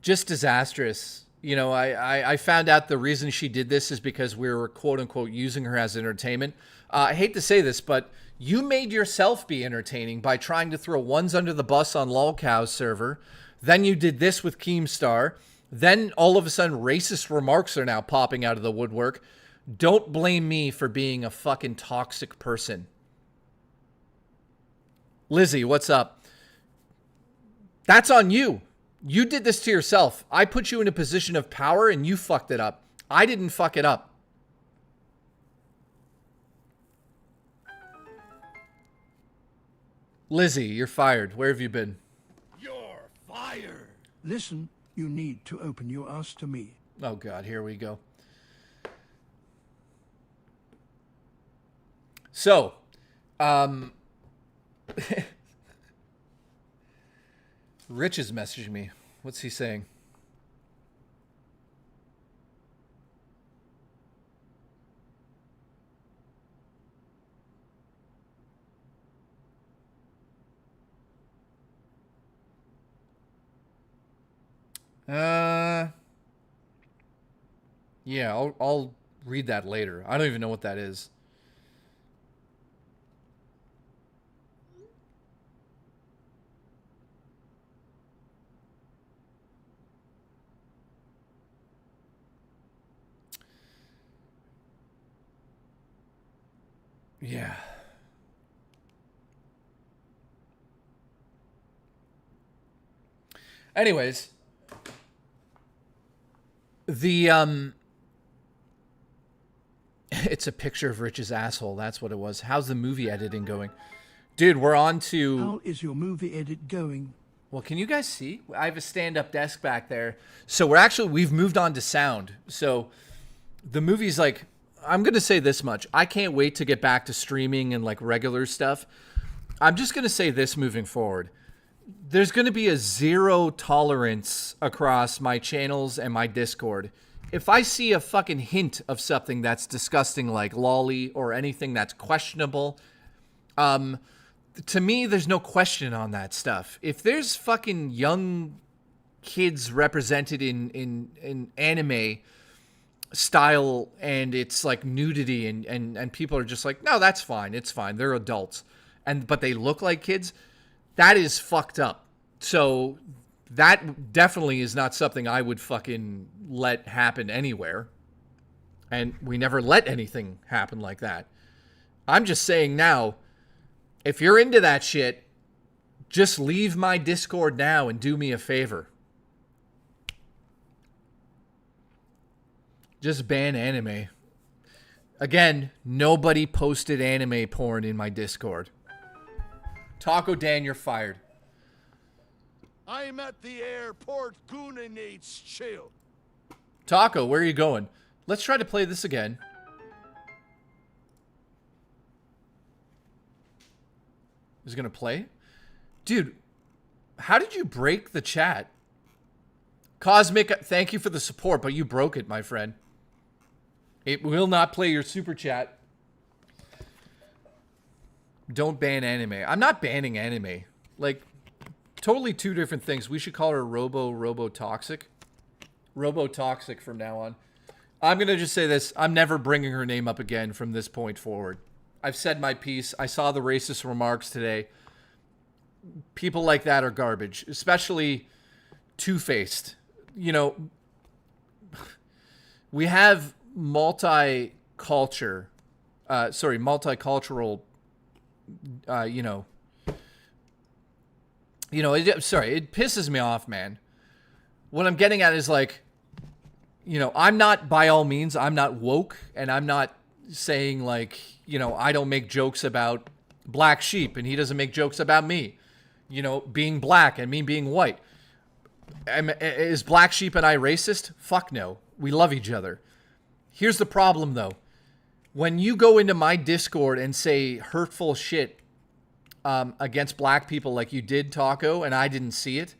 Just disastrous. You know, I found out the reason she did this is because we were quote unquote using her as entertainment. I hate to say this, but you made yourself be entertaining by trying to throw ones under the bus on LolCow's server. Then you did this with Keemstar. Then all of a sudden racist remarks are now popping out of the woodwork. Don't blame me for being a fucking toxic person. Lizzie, what's up? That's on you. You did this to yourself. I put you in a position of power and you fucked it up. I didn't fuck it up. Lizzie, you're fired. Where have you been? You're fired. Listen, you need to open your ass to me. Oh, God, here we go. So, Rich is messaging me. What's he saying? Yeah, I'll read that later. I don't even know what that is. Yeah. Anyways, the it's a picture of Rich's asshole. That's what it was. How's the movie editing going? Dude, we're on to... How is your movie edit going? Well, can you guys see? I have a stand-up desk back there. So we've moved on to sound. So the movie's like, I'm going to say this much. I can't wait to get back to streaming and like regular stuff. I'm just going to say this moving forward. There's going to be a zero tolerance across my channels and my Discord. If I see a fucking hint of something that's disgusting like lolly or anything that's questionable, to me, there's no question on that stuff. If there's fucking young kids represented in anime style and it's like nudity and people are just like, no, that's fine. It's fine. They're adults. But they look like kids. That is fucked up. So that definitely is not something I would fucking let happen anywhere. And we never let anything happen like that. I'm just saying now, if you're into that shit, just leave my Discord now and do me a favor. Just ban anime. Again, nobody posted anime porn in my Discord. Taco Dan, you're fired. I'm at the airport. Guna needs chill. Taco, where are you going? Let's try to play this again. Is it gonna play? Dude, how did you break the chat? Cosmic, thank you for the support, but you broke it, my friend. It will not play your super chat. Don't ban anime. I'm not banning anime. Like, totally two different things. We should call her Robo-Toxic. Robo-Toxic from now on. I'm going to just say this. I'm never bringing her name up again from this point forward. I've said my piece. I saw the racist remarks today. People like that are garbage, especially two-faced. You know, we have multicultural, it pisses me off, man. What I'm getting at is like, I'm not, by all means, I'm not woke, and I'm not saying like, I don't make jokes about black sheep, and he doesn't make jokes about me, being black and me being white. Is black sheep and I racist? Fuck no. We love each other. Here's the problem, though. When you go into my Discord and say hurtful shit against black people like you did, Taco, and I didn't see it,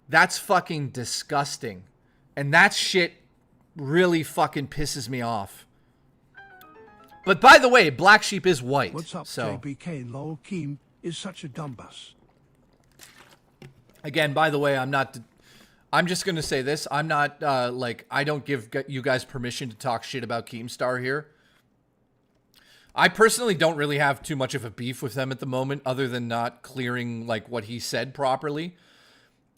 that's fucking disgusting. And that shit really fucking pisses me off. But by the way, black sheep is white. What's up, so. JBK? Lol, Keem is such a dumbass. Again, by the way, I'm just going to say this. I'm not, I don't give you guys permission to talk shit about Keemstar here. I personally don't really have too much of a beef with them at the moment, other than not clearing, what he said properly.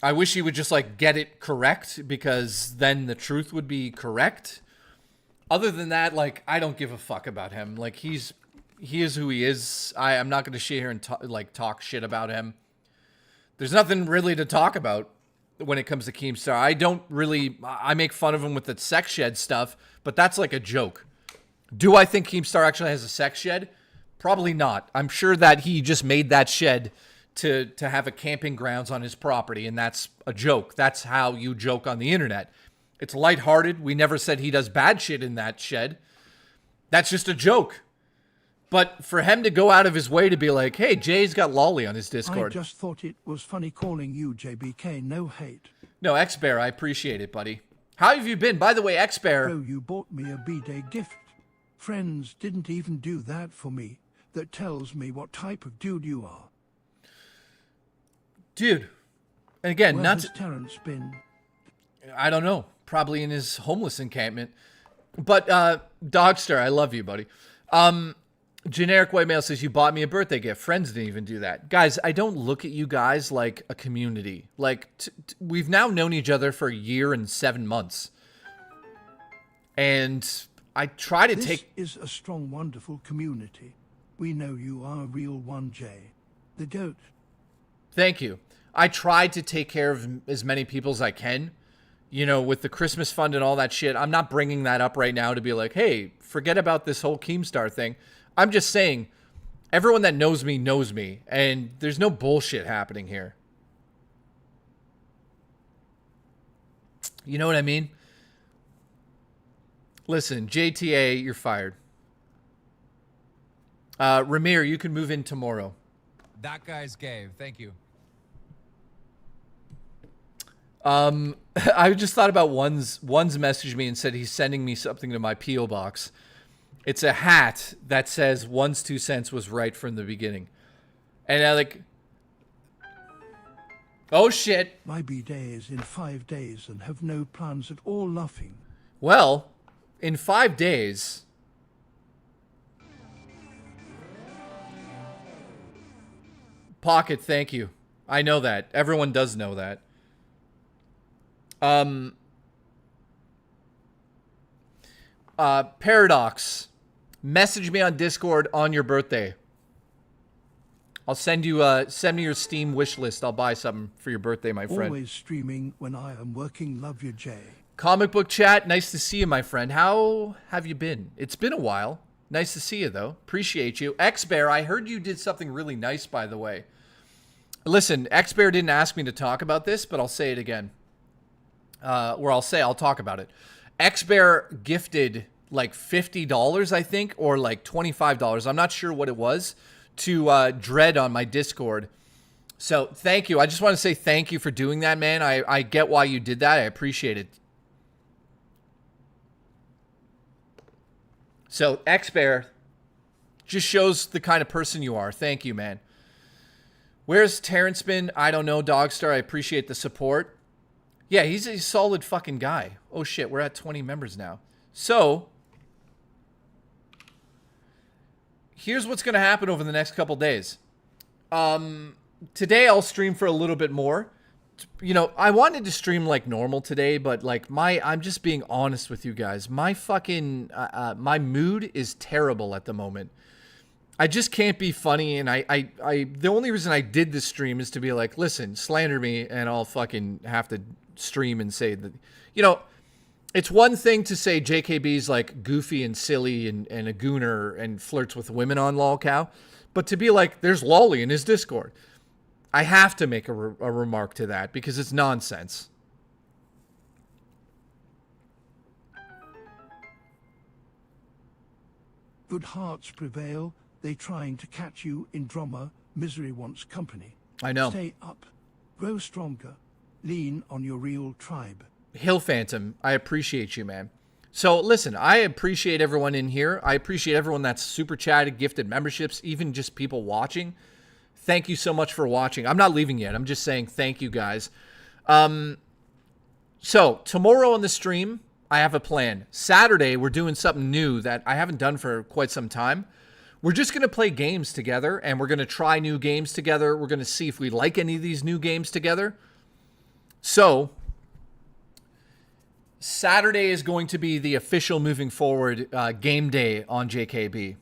I wish he would just, get it correct, because then the truth would be correct. Other than that, I don't give a fuck about him. He is who he is. I'm not going to sit here and talk shit about him. There's nothing really to talk about when it comes to Keemstar. I make fun of him with the sex shed stuff, but that's like a joke. Do I think Keemstar actually has a sex shed? Probably not. I'm sure that he just made that shed to have a camping grounds on his property, and that's a joke. That's how you joke on the internet. It's lighthearted. We never said he does bad shit in that shed. That's just a joke. But for him to go out of his way to be like, hey, Jay's got lolly on his Discord. I just thought it was funny calling you JBK. No hate. No, X-Bear, I appreciate it, buddy. How have you been? By the way, X-Bear... Bro, you bought me a B-Day gift. Friends didn't even do that for me. That tells me what type of dude you are. Dude. And again, Where not has Terrence been? I don't know. Probably in his homeless encampment. But Dogstar, I love you, buddy. Generic White Male says, you bought me a birthday gift. Friends didn't even do that. Guys, I don't look at you guys like a community. Like, we've now known each other for a year and 7 months. And I try to This is a strong, wonderful community. We know you are a real one, Jay. The goat. Thank you. I tried to take care of as many people as I can. You know, with the Christmas fund and all that shit. I'm not bringing that up right now to be like, hey, forget about this whole Keemstar thing. I'm just saying, everyone that knows me, and there's no bullshit happening here. You know what I mean? Listen, JTA, you're fired. Ramir, you can move in tomorrow. That guy's gay. Thank you. I just thought about one's messaged me and said he's sending me something to my P.O. box. It's a hat that says one's 2 cents was right from the beginning. And I like, oh shit. My B-day is in 5 days and have no plans at all, laughing. Well, in 5 days. Pocket, thank you. I know that. Everyone does know that. Paradox, message me on Discord on your birthday. I'll send you send me your Steam wish list. I'll buy something for your birthday, my friend. Always streaming when I am working. Love you, Jay. Comic book chat, nice to see you, my friend. How have you been? It's been a while. Nice to see you, though. Appreciate you. X-Bear, I heard you did something really nice, by the way. Listen, X-Bear didn't ask me to talk about this, but I'll say it again. I'll talk about it. X-Bear gifted like $50, I think, or like $25. I'm not sure what it was, to Dread on my Discord. So thank you. I just want to say thank you for doing that, man. I get why you did that. I appreciate it. So X-Bear just shows the kind of person you are. Thank you, man. Where's Terrence been? I don't know, Dogstar. I appreciate the support. Yeah, he's a solid fucking guy. Oh, shit. We're at 20 members now. So, here's what's going to happen over the next couple days. Today, I'll stream for a little bit more. You know, I wanted to stream like normal today, but like I'm just being honest with you guys. My fucking, my mood is terrible at the moment. I just can't be funny, and the only reason I did this stream is to be like, listen, slander me, and I'll fucking have to stream and say that, you know, it's one thing to say JKB's like goofy and silly and a gooner and flirts with women on LOLcow, but to be like, there's Lolly in his Discord. I have to make a remark to that because it's nonsense. Good hearts prevail. They trying to catch you in drama. Misery wants company. I know. Stay up. Grow stronger. Lean on your real tribe. Hill Phantom, I appreciate you, man. So listen, I appreciate everyone in here. I appreciate everyone that's super chatted, gifted memberships, even just people watching. Thank you so much for watching. I'm not leaving yet. I'm just saying thank you, guys. So tomorrow on the stream, I have a plan. Saturday, we're doing something new that I haven't done for quite some time. We're just going to play games together, and we're going to try new games together. We're going to see if we like any of these new games together. So, Saturday is going to be the official moving forward game day on JKB.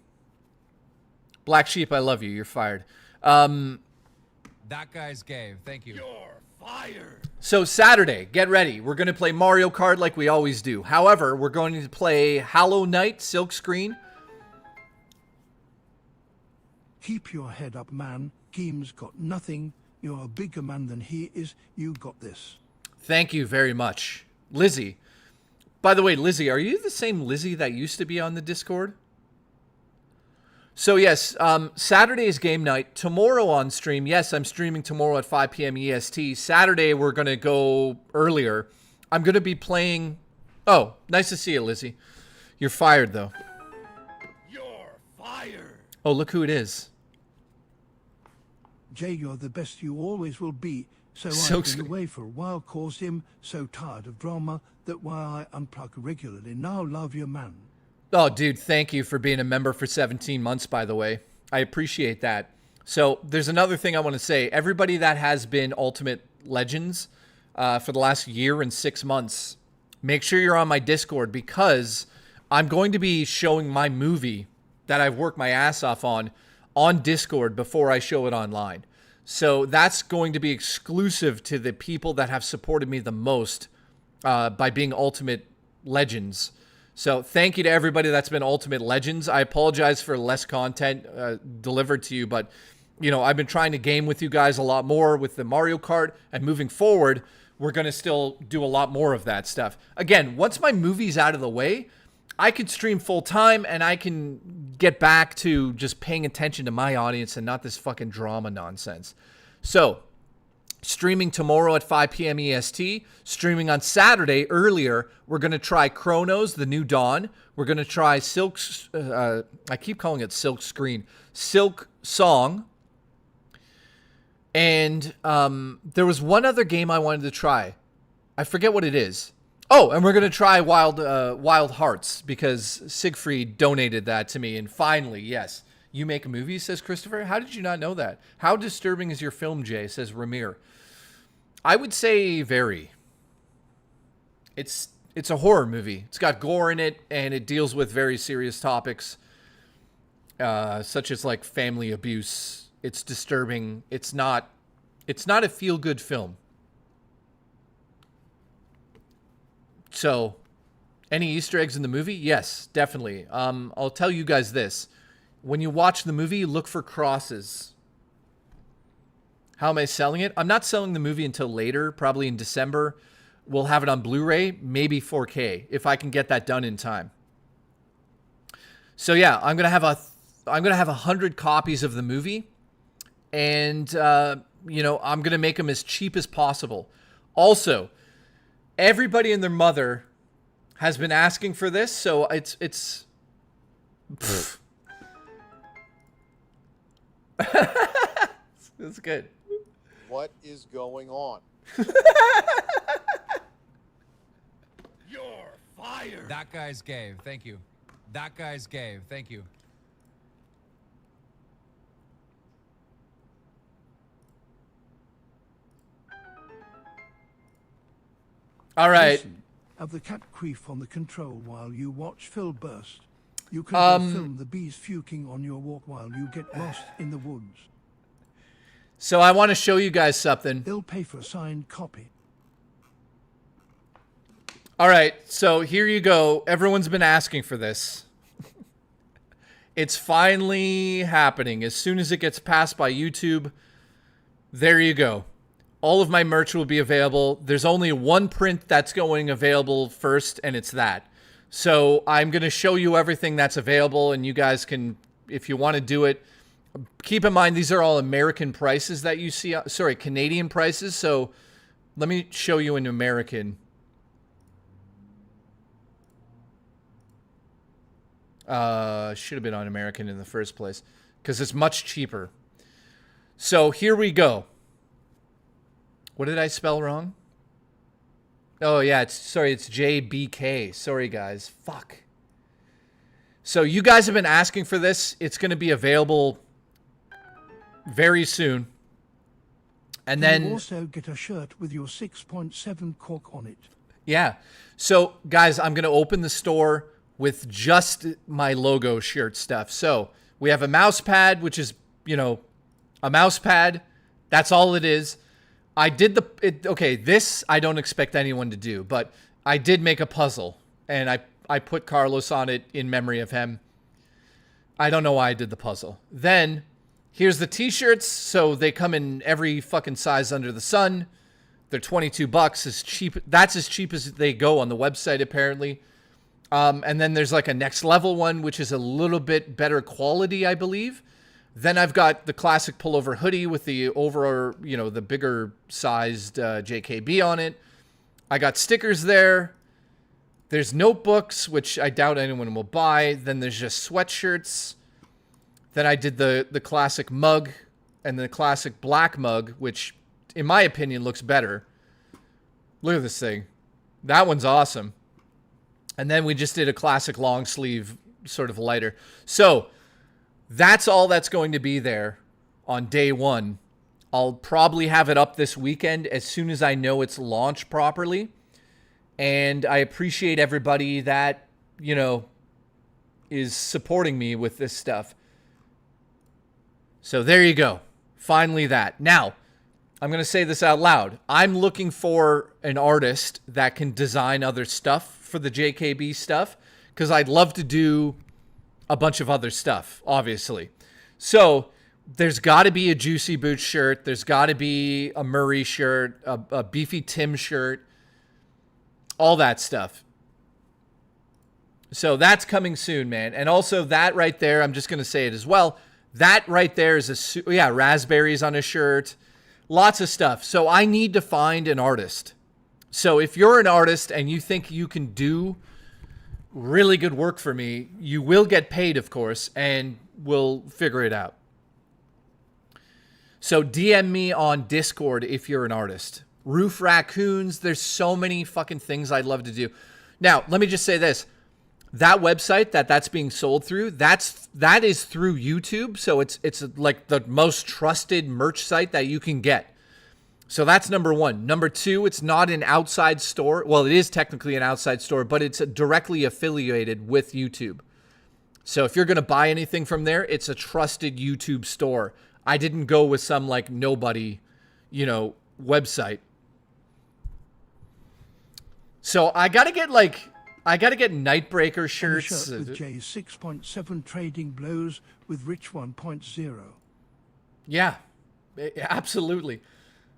Black Sheep, I love you. You're fired. That guy's gay. Thank you. You're fired. So Saturday, get ready. We're going to play Mario Kart like we always do. However, we're going to play Hollow Knight Silkscreen. Keep your head up, man. Keem's got nothing. You're a bigger man than he is. You got this. Thank you very much. Lizzie. By the way, Lizzie, are you the same Lizzie that used to be on the Discord? So yes, Saturday is game night. Tomorrow on stream, yes, I'm streaming tomorrow at 5 p.m. EST. Saturday, we're going to go earlier. I'm going to be playing... Oh, nice to see you, Lizzie. You're fired, though. You're fired. Oh, look who it is. Jay, you're the best you always will be. So Silk I've been screen. away for a while, caused him so tired of drama that why I unplug regularly. Now love your man. Oh, dude, thank you for being a member for 17 months, by the way. I appreciate that. So there's another thing I want to say. Everybody that has been Ultimate Legends for the last year and 6 months, make sure you're on my Discord, because I'm going to be showing my movie that I've worked my ass off on Discord before I show it online. So that's going to be exclusive to the people that have supported me the most by being Ultimate Legends. So thank you to everybody that's been Ultimate Legends. I apologize for less content delivered to you, but I've been trying to game with you guys a lot more with the Mario Kart, and moving forward, we're going to still do a lot more of that stuff. Again, once my movie's out of the way, I can stream full time and I can get back to just paying attention to my audience and not this fucking drama nonsense. So, streaming tomorrow at 5 p.m. EST. Streaming on Saturday earlier, we're going to try Chronos, The New Dawn. We're going to try I keep calling it Silk Screen. Silk Song. And there was one other game I wanted to try. I forget what it is. Oh, and we're going to try Wild Hearts, because Siegfried donated that to me. And finally, yes, you make movies, says Christopher. How did you not know that? How disturbing is your film, Jay, says Ramir. I would say very. It's a horror movie. It's got gore in it, and it deals with very serious topics, such as like family abuse. It's disturbing. It's not a feel-good film. So, any Easter eggs in the movie? Yes, definitely. I'll tell you guys this. When you watch the movie, look for crosses. How am I selling it? I'm not selling the movie until later, probably in December. We'll have it on Blu-ray, maybe 4K, if I can get that done in time. So yeah, I'm gonna have 100 copies of the movie, and I'm gonna make them as cheap as possible. Also, everybody and their mother has been asking for this, so it's it's good. What is going on? You're fired. That guy's gay. Thank you. That guy's gay. Thank you. All right. Listen, have the cat queef on the control while you watch Phil burst. You can go film the bees fuking on your walk while you get lost in the woods. So I want to show you guys something. They'll pay for a signed copy. All right, so here you go. Everyone's been asking for this. It's finally happening. As soon as it gets passed by YouTube, there you go. All of my merch will be available. There's only one print that's going available first, and it's that. So I'm going to show you everything that's available, and you guys can, if you want to do it, keep in mind these are all American prices that you see. Sorry, Canadian prices. So let me show you in American. Should have been on American in the first place, because it's much cheaper. So here we go. What did I spell wrong? Oh yeah, it's JBK. Sorry guys. Fuck. So you guys have been asking for this. It's going to be available very soon. And then you also get a shirt with your 6.7 cork on it. Yeah. So guys, I'm going to open the store with just my logo shirt stuff. So we have a mouse pad, which is, a mouse pad. That's all it is. I did this I don't expect anyone to do, but I did make a puzzle, and I put Carlos on it in memory of him. I don't know why I did the puzzle. Then here's the t-shirts. So they come in every fucking size under the sun. They're $22, as cheap. That's as cheap as they go on the website, apparently. And then there's like a next level one, which is a little bit better quality, I believe. Then I've got the classic pullover hoodie with the the bigger sized JKB on it. I got stickers there. There's notebooks, which I doubt anyone will buy. Then there's just sweatshirts. Then I did the classic mug and the classic black mug, which in my opinion, looks better. Look at this thing. That one's awesome. And then we just did a classic long sleeve, sort of lighter. So that's all that's going to be there on day one. I'll probably have it up this weekend as soon as I know it's launched properly. And I appreciate everybody that, you know, is supporting me with this stuff. So there you go. Finally that. Now, I'm going to say this out loud. I'm looking for an artist that can design other stuff for the JKB stuff, because I'd love to do a bunch of other stuff, obviously. So there's got to be a Juicy Boots shirt. There's got to be a Murray shirt, a Beefy Tim shirt, all that stuff. So that's coming soon, man. And also that right there, I'm just going to say it as well. That right there is raspberries on a shirt. Lots of stuff. So I need to find an artist. So if you're an artist and you think you can do really good work for me, you will get paid, of course, and we'll figure it out. So DM me on Discord if you're an artist. Roof Raccoons, there's so many fucking things I'd love to do. Now, let me just say this. That website that's being sold through, that is through YouTube, so it's like the most trusted merch site that you can get. So that's number one. Number two, it's not an outside store. Well, it is technically an outside store, but it's directly affiliated with YouTube. So if you're going to buy anything from there, it's a trusted YouTube store. I didn't go with some like nobody, you know, website. So I got to get Nightbreaker shirts. Shirt with J's 6.7 trading blows with Rich 1.0. Yeah, absolutely.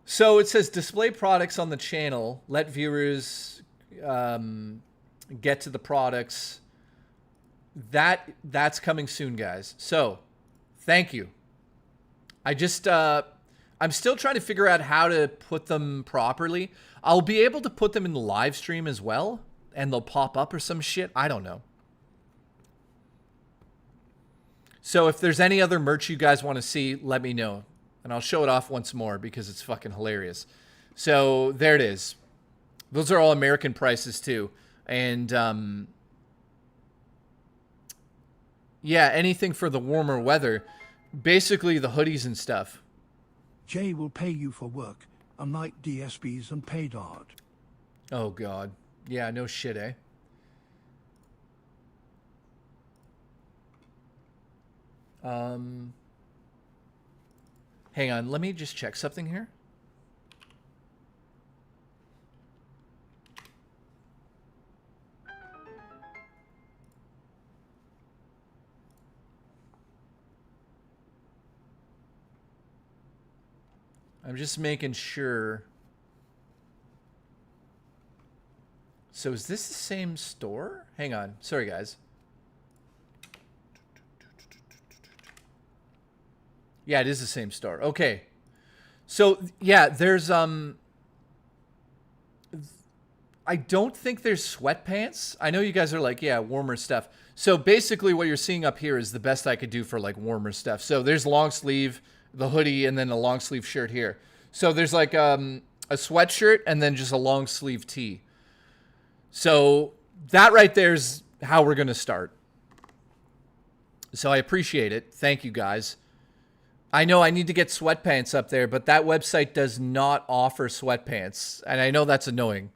So it says display products on the channel. Let viewers get to the products. That's coming soon, guys. So thank you. I'm still trying to figure out how to put them properly. I'll be able to put them in the live stream as well, and they'll pop up or some shit. I don't know. So if there's any other merch you guys want to see, let me know. And I'll show it off once more because it's fucking hilarious. So there it is. Those are all American prices too. And yeah, anything for the warmer weather. Basically the hoodies and stuff. Jay will pay you for work, unlike DSBs and paid art. Oh, God. Yeah, no shit, eh? Hang on, let me just check something here. I'm just making sure. So is this the same store? Hang on. Sorry, guys. Yeah, it is the same store. Okay. So, yeah, there's I don't think there's sweatpants. I know you guys are like, yeah, warmer stuff. So basically what you're seeing up here is the best I could do for like warmer stuff. So there's long sleeve, the hoodie, and then a long sleeve shirt here. So there's like a sweatshirt and then just a long sleeve tee. So that right there is how we're going to start. So I appreciate it. Thank you, guys. I know I need to get sweatpants up there, but that website does not offer sweatpants. And I know that's annoying.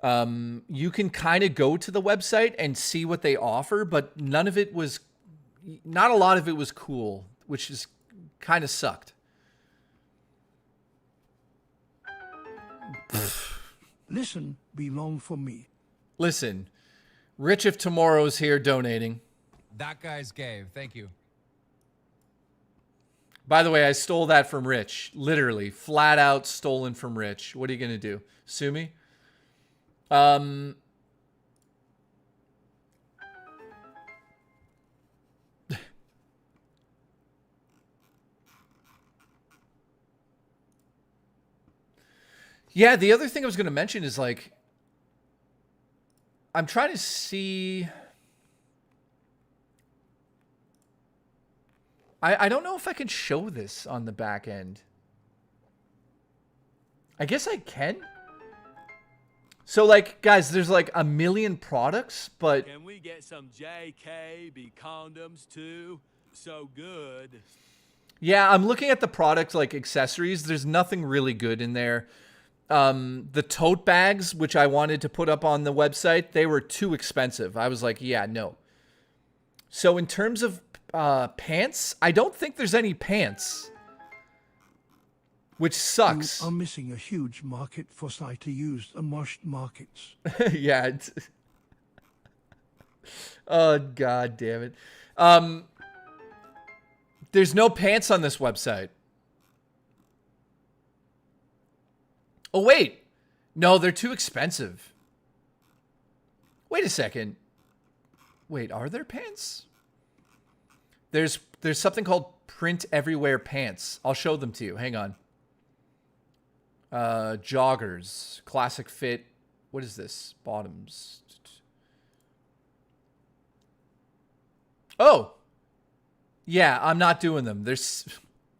You can kind of go to the website and see what they offer, but not a lot of it was cool, which is kind of sucked. Listen, be long for me. Listen, Rich of Tomorrow's here donating. That guy's gay. Thank you. By the way, I stole that from Rich. Literally, flat out stolen from Rich. What are you going to do? Sue me? Yeah, the other thing I was going to mention is like, I'm trying to see. I don't know if I can show this on the back end. I guess I can. So, like, guys, there's like a million products, but Can we get some JKB condoms too? So good. yeah, I'm looking at the product like accessories. There's nothing really good in there. The tote bags, which I wanted to put up on the website, they were too expensive. I was like, yeah, no. So in terms of pants, I don't think there's any pants, which sucks. You are missing a huge market for slightly used and washed markets. Yeah. Oh, God damn it. There's no pants on this website. Oh, wait. No, they're too expensive. Wait a second. Wait, are there pants? There's something called Print Everywhere Pants. I'll show them to you. Hang on. Joggers. Classic fit. What is this? Bottoms. Oh. Yeah, I'm not doing them.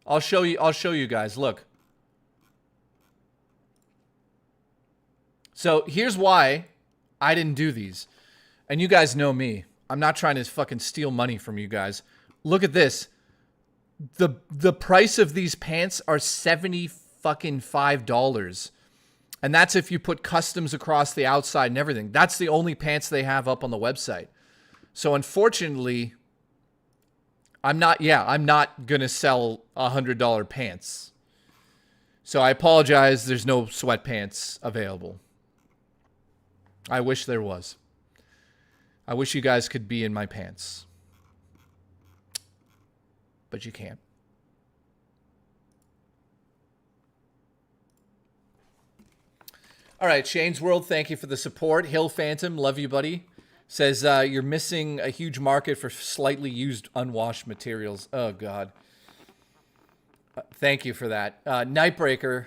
I'll show you guys. Look. So here's why I didn't do these. And you guys know me. I'm not trying to fucking steal money from you guys. Look at this. The price of these pants are $75. And that's if you put customs across the outside and everything. That's the only pants they have up on the website. So unfortunately, I'm not going to sell $100 pants. So I apologize. There's no sweatpants available. I wish there was. I wish you guys could be in my pants. But you can't. All right, Shane's World, thank you for the support. Hill Phantom, love you, buddy. Says you're missing a huge market for slightly used, unwashed materials. Oh, God. Thank you for that. Nightbreaker,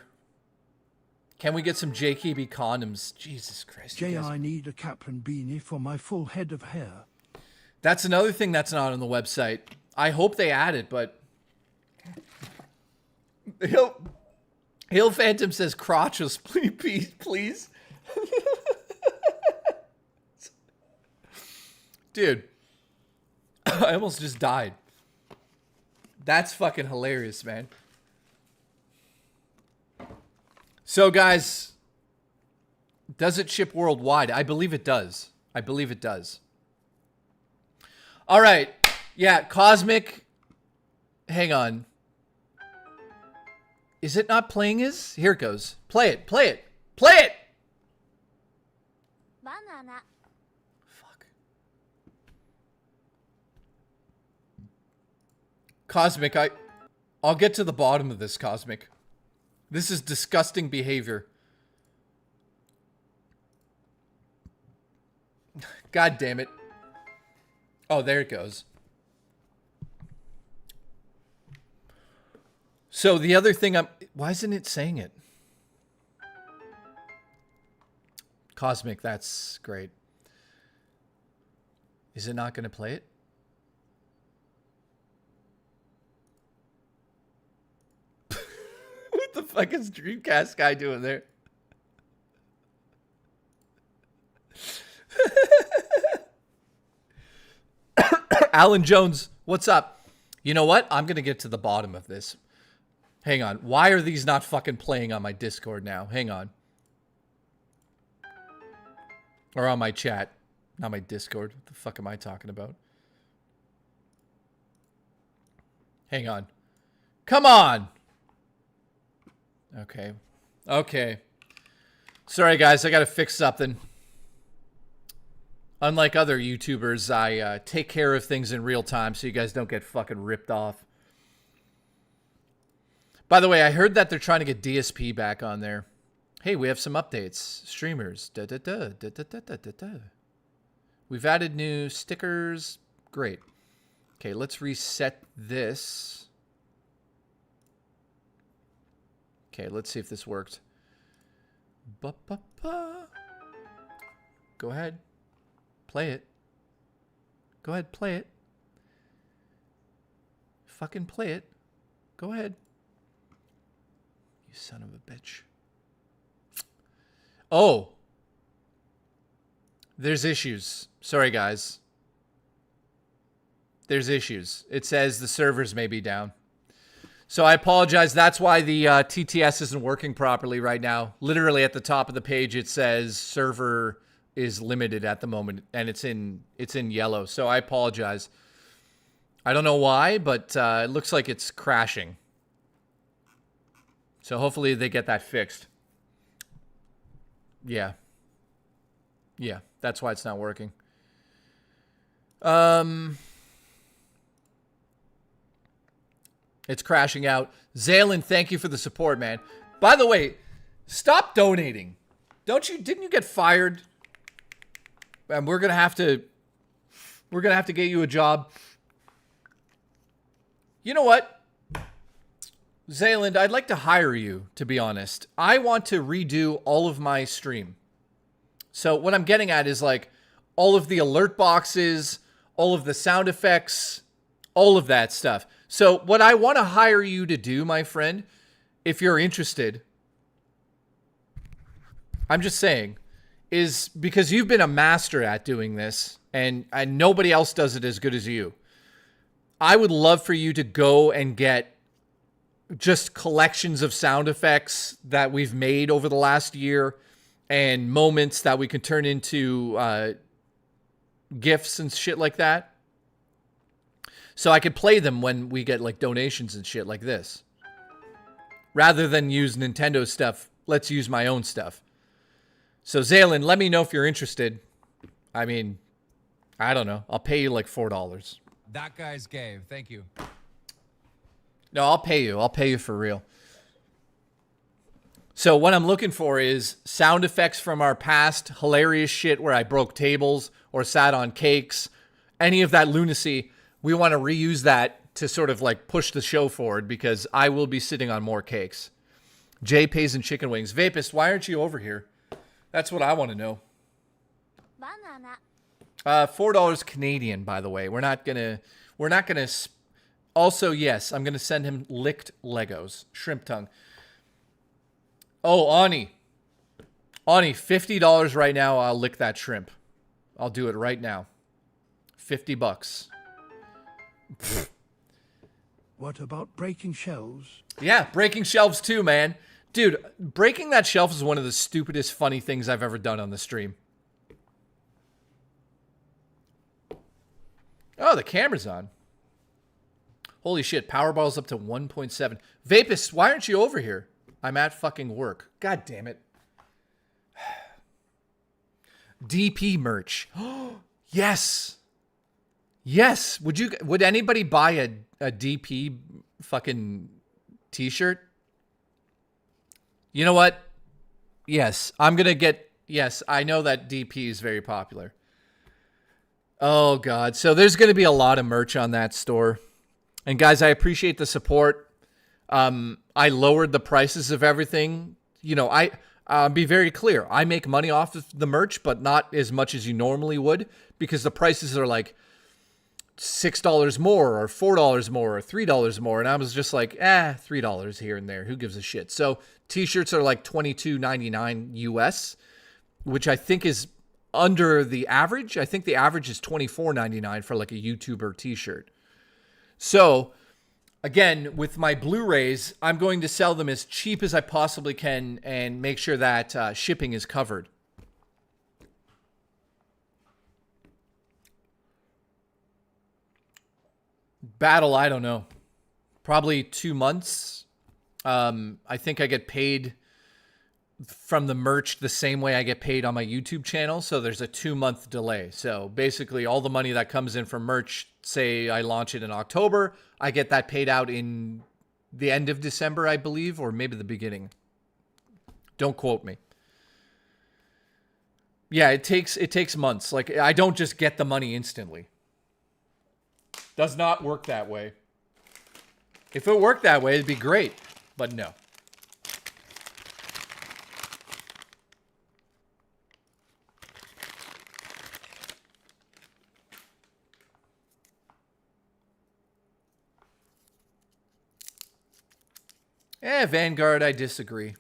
can we get some JKB condoms? Jesus Christ. Jay, I need a cap and beanie for my full head of hair. That's another thing that's not on the website. I hope they add it, but... Hill Phantom says crotchless, please. Dude, I almost just died. That's fucking hilarious, man. So, guys, does it ship worldwide? I believe it does. All right. Yeah, Cosmic. Hang on. Is it not playing his? Here it goes. Play it. Banana. Fuck. Cosmic, I'll get to the bottom of this, Cosmic. This is disgusting behavior. God damn it. Oh, there it goes. So the other thing why isn't it saying it? Cosmic, that's great. Is it not going to play it? What the fuck is Dreamcast guy doing there? Alan Jones, what's up? You know what? I'm going to get to the bottom of this. Hang on. Why are these not fucking playing on my Discord now? Hang on. Or on my chat. Not my Discord. What the fuck am I talking about? Hang on. Come on! Okay. Sorry, guys. I gotta fix something. Unlike other YouTubers, I take care of things in real time so you guys don't get fucking ripped off. By the way, I heard that they're trying to get DSP back on there. Hey, we have some updates. Streamers. We've added new stickers. Great. Okay, let's reset this. Okay, let's see if this worked. Go ahead. Play it. Go ahead, play it. Fucking play it. Go ahead. You son of a bitch. Oh. There's issues. Sorry, guys. There's issues. It says the servers may be down. So I apologize. That's why the TTS isn't working properly right now. Literally at the top of the page, it says server is limited at the moment, and it's in yellow. So I apologize. I don't know why, but it looks like it's crashing. So hopefully they get that fixed. Yeah. Yeah, that's why it's not working. It's crashing out. Zaylin, thank you for the support, man. By the way, stop donating. Didn't you get fired? And we're gonna have to get you a job. You know what? Zaylin, I'd like to hire you, to be honest. I want to redo all of my stream. So what I'm getting at is like all of the alert boxes, all of the sound effects, all of that stuff. So what I want to hire you to do, my friend, if you're interested, I'm just saying, is because you've been a master at doing this and nobody else does it as good as you. I would love for you to go and get just collections of sound effects that we've made over the last year and moments that we can turn into GIFs and shit like that. So I could play them when we get like donations and shit like this. Rather than use Nintendo stuff, let's use my own stuff. So Zaylin, let me know if you're interested. I mean, I don't know. I'll pay you like $4. That guy's gay. Thank you. No, I'll pay you. I'll pay you for real. So what I'm looking for is sound effects from our past, hilarious shit where I broke tables or sat on cakes, any of that lunacy. We want to reuse that to sort of like push the show forward because I will be sitting on more cakes. Jay pays in chicken wings. Vapist, why aren't you over here? That's what I want to know. Banana. $4 Canadian, by the way. We're not gonna. Also, yes, I'm gonna send him licked Legos, shrimp tongue. Oh, Ani, $50 right now. I'll lick that shrimp. I'll do it right now. $50. What about breaking shelves? Yeah, breaking shelves too, man. Dude, breaking that shelf is one of the stupidest funny things I've ever done on the stream. Oh, the camera's on. Holy shit, Powerball's up to 1.7. Vapist, why aren't you over here? I'm at fucking work. God damn it. DP merch. Yes. Yes. Would anybody buy a DP fucking t-shirt? You know what? Yes. Yes, I know that DP is very popular. Oh God. So there's going to be a lot of merch on that store. And guys, I appreciate the support. I lowered the prices of everything. You know, I'll be very clear. I make money off of the merch, but not as much as you normally would because the prices are like $6 more or $4 more or $3 more. And I was just like, $3 here and there. Who gives a shit? So t-shirts are like $22.99 US, which I think is under the average. I think the average is $24.99 for like a YouTuber t-shirt. So again, with my Blu-rays, I'm going to sell them as cheap as I possibly can and make sure that shipping is covered. Battle, I don't know. Probably 2 months. I think I get paid from the merch the same way I get paid on my YouTube channel. So there's a 2-month delay. So basically all the money that comes in from merch, say I launch it in October, I get that paid out in the end of December, I believe, or maybe the beginning. Don't quote me. Yeah, it takes months. Like I don't just get the money instantly. Does not work that way. If it worked that way, it'd be great, but no. Vanguard, I disagree.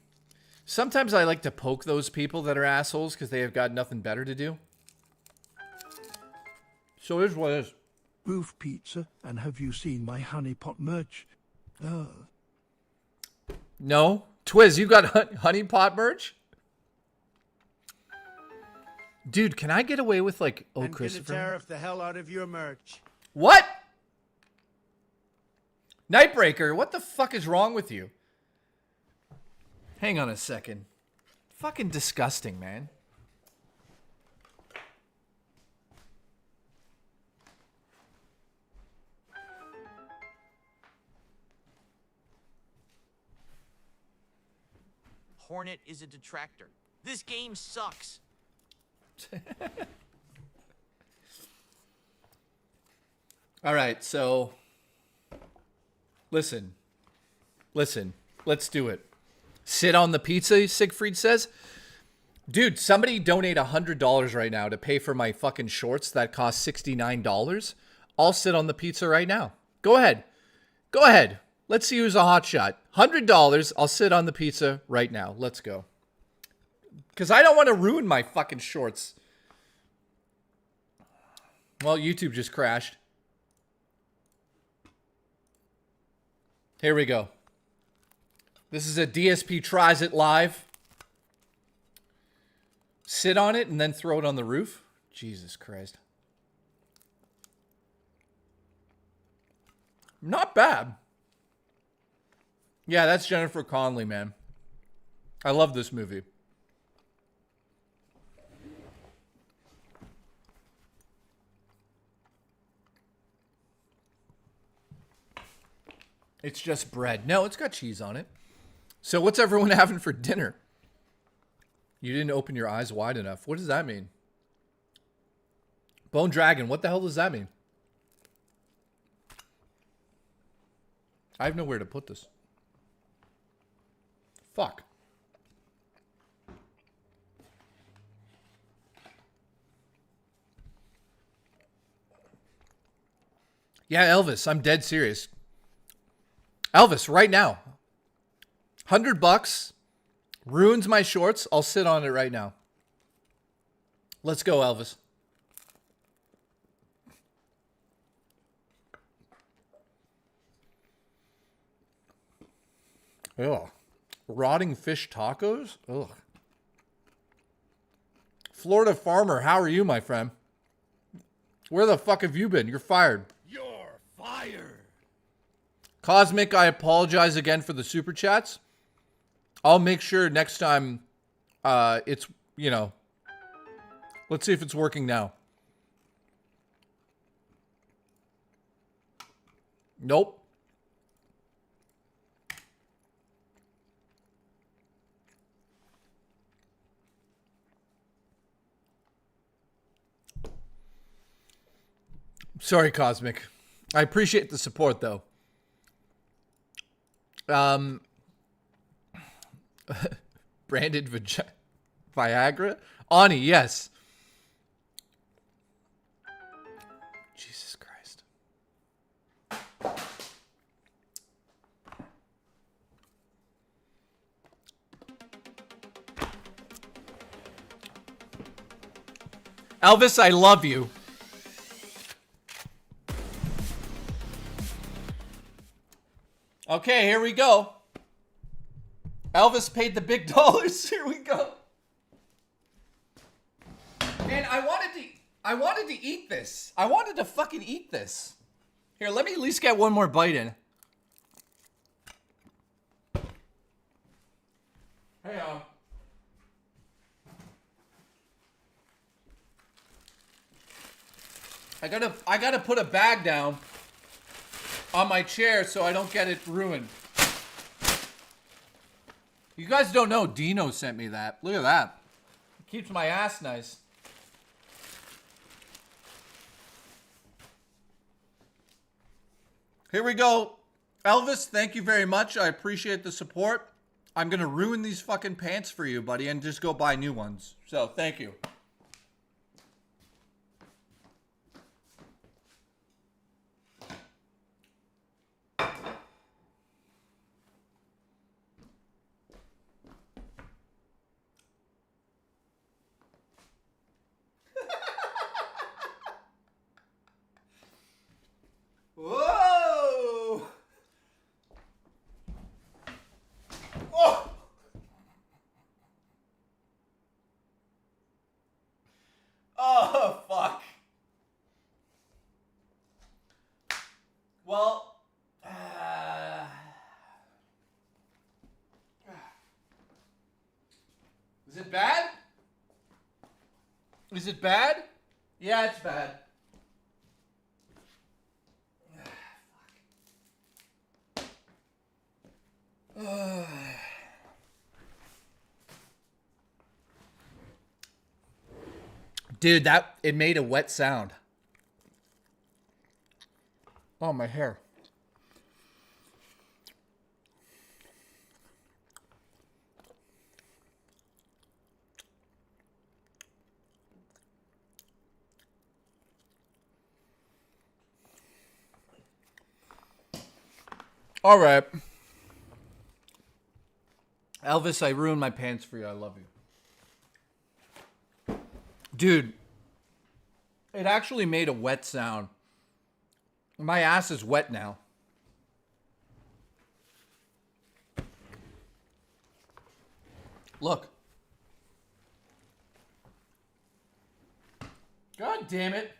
Sometimes I like to poke those people that are assholes because they have got nothing better to do. So here's what it is. Roof pizza, and have you seen my honey pot merch? No. Twiz, you got honey pot merch? Dude, can I get away with like, oh, I'm Christopher? gonna tariff the hell out of your merch. What? Nightbreaker, what the fuck is wrong with you? Hang on a second. Fucking disgusting, man. Hornet is a detractor. This game sucks. All right, so listen, let's do it. Sit on the pizza, Siegfried says. Dude, somebody donate $100 right now to pay for my fucking shorts that cost $69. I'll sit on the pizza right now. Go ahead. Go ahead. Let's see who's a hot shot. $100, I'll sit on the pizza right now. Let's go. Because I don't want to ruin my fucking shorts. Well, YouTube just crashed. Here we go. This is a DSP tries it live. Sit on it and then throw it on the roof. Jesus Christ. Not bad. Yeah, that's Jennifer Connelly, man. I love this movie. It's just bread. No, it's got cheese on it. So what's everyone having for dinner? You didn't open your eyes wide enough. What does that mean? Bone Dragon, what the hell does that mean? I have nowhere to put this. Fuck. Yeah, Elvis, I'm dead serious. Elvis, right now. $100 ruins my shorts. I'll sit on it right now. Let's go, Elvis. Ugh. Rotting fish tacos? Ugh. Florida Farmer, how are you, my friend? Where the fuck have you been? You're fired. You're fired. Cosmic, I apologize again for the super chats. I'll make sure next time it's, you know, let's see if it's working now. Nope. Sorry, Cosmic. I appreciate the support, though. Branded Viagra? Ani, yes. Jesus Christ. Elvis, I love you. Okay, here we go. Elvis paid the big dollars. Here we go. And I wanted to eat this. I wanted to fucking eat this. Here, let me at least get one more bite in. Hey, I gotta put a bag down on my chair so I don't get it ruined. You guys don't know, Dino sent me that. Look at that. It keeps my ass nice. Here we go. Elvis, thank you very much. I appreciate the support. I'm going to ruin these fucking pants for you, buddy, and just go buy new ones. So, thank you. Is it bad? Yeah, it's bad. Dude, it made a wet sound. Oh, my hair. All right. Elvis, I ruined my pants for you. I love you. Dude, it actually made a wet sound. My ass is wet now. Look. God damn it.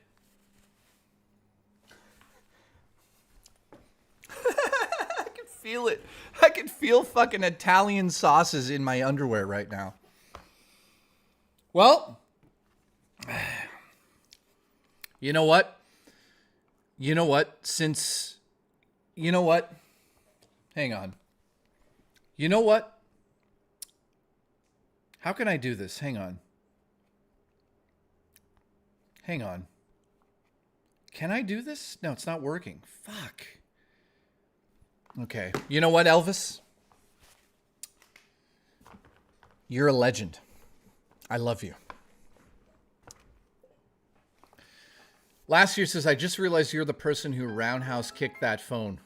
I can feel it. I can feel fucking Italian sauces in my underwear right now. Well, you know what? You know what? You know what? Hang on. You know what? How can I do this? Hang on. Hang on. Can I do this? No, it's not working. Fuck. Okay. You know what, Elvis? You're a legend. I love you. Last year says, I just realized you're the person who roundhouse kicked that phone.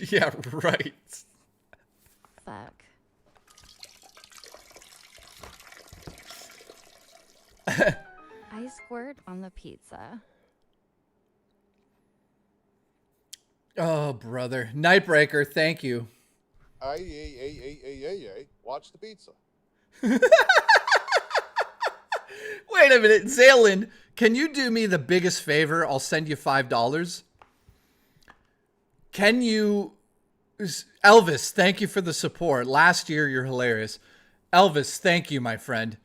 Yeah, right. Fuck. I squirt on the pizza. Oh, brother. Nightbreaker, thank you. Watch the pizza. Wait a minute. Zaylin, can you do me the biggest favor? I'll send you $5. Can you... Elvis, thank you for the support. Last year, you're hilarious. Elvis, thank you, my friend.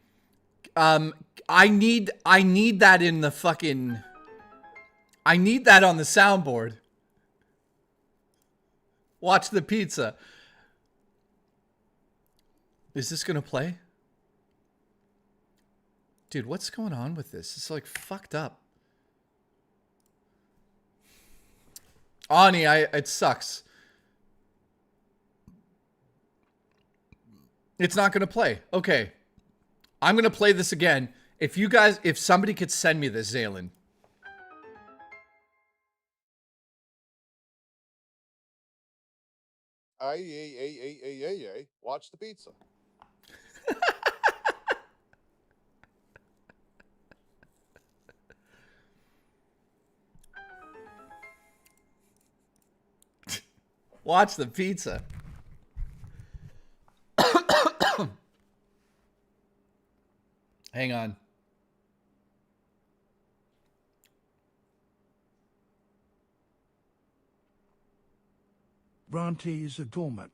I need that in the fucking... I need that on the soundboard. Watch the pizza. Is this gonna play? Dude, what's going on with this? It's like fucked up. Ani, it sucks. It's not gonna play. Okay. I'm gonna play this again. If somebody could send me this, Zaylin. Watch the pizza. Watch the pizza. Hang on. Bronte is a doormat.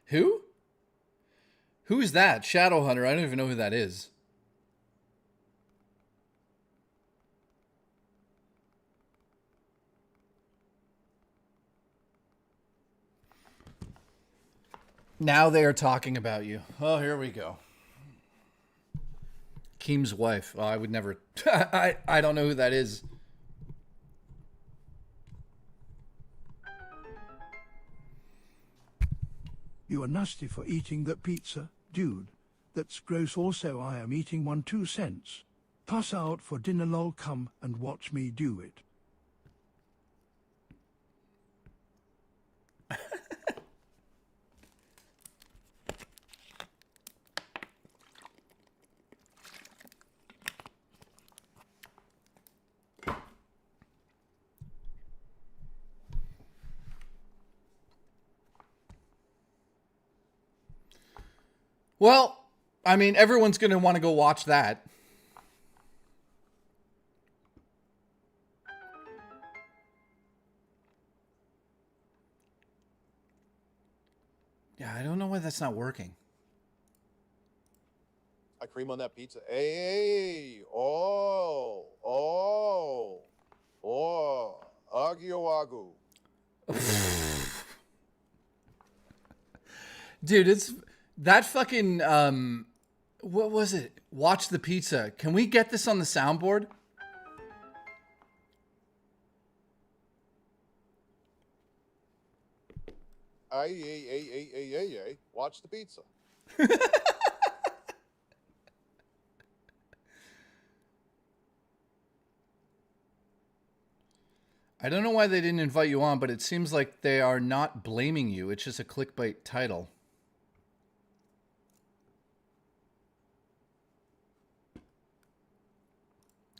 Who? Who is that? Shadowhunter. I don't even know who that is. Now they are talking about you. Oh, here we go. Keem's wife. Oh, I would never... I don't know who that is. You are nasty for eating that pizza, dude. That's gross. Also, I am eating 2 cents. Pass out for dinner, lol. Come and watch me do it. Well, I mean, everyone's going to want to go watch that. Yeah, I don't know why that's not working. I cream on that pizza. Hey, oh, agio agu. Dude, it's that fucking what was it? Watch the pizza. Can we get this on the soundboard? Ay. Watch the pizza. I don't know why they didn't invite you on, but it seems like they are not blaming you. It's just a clickbait title.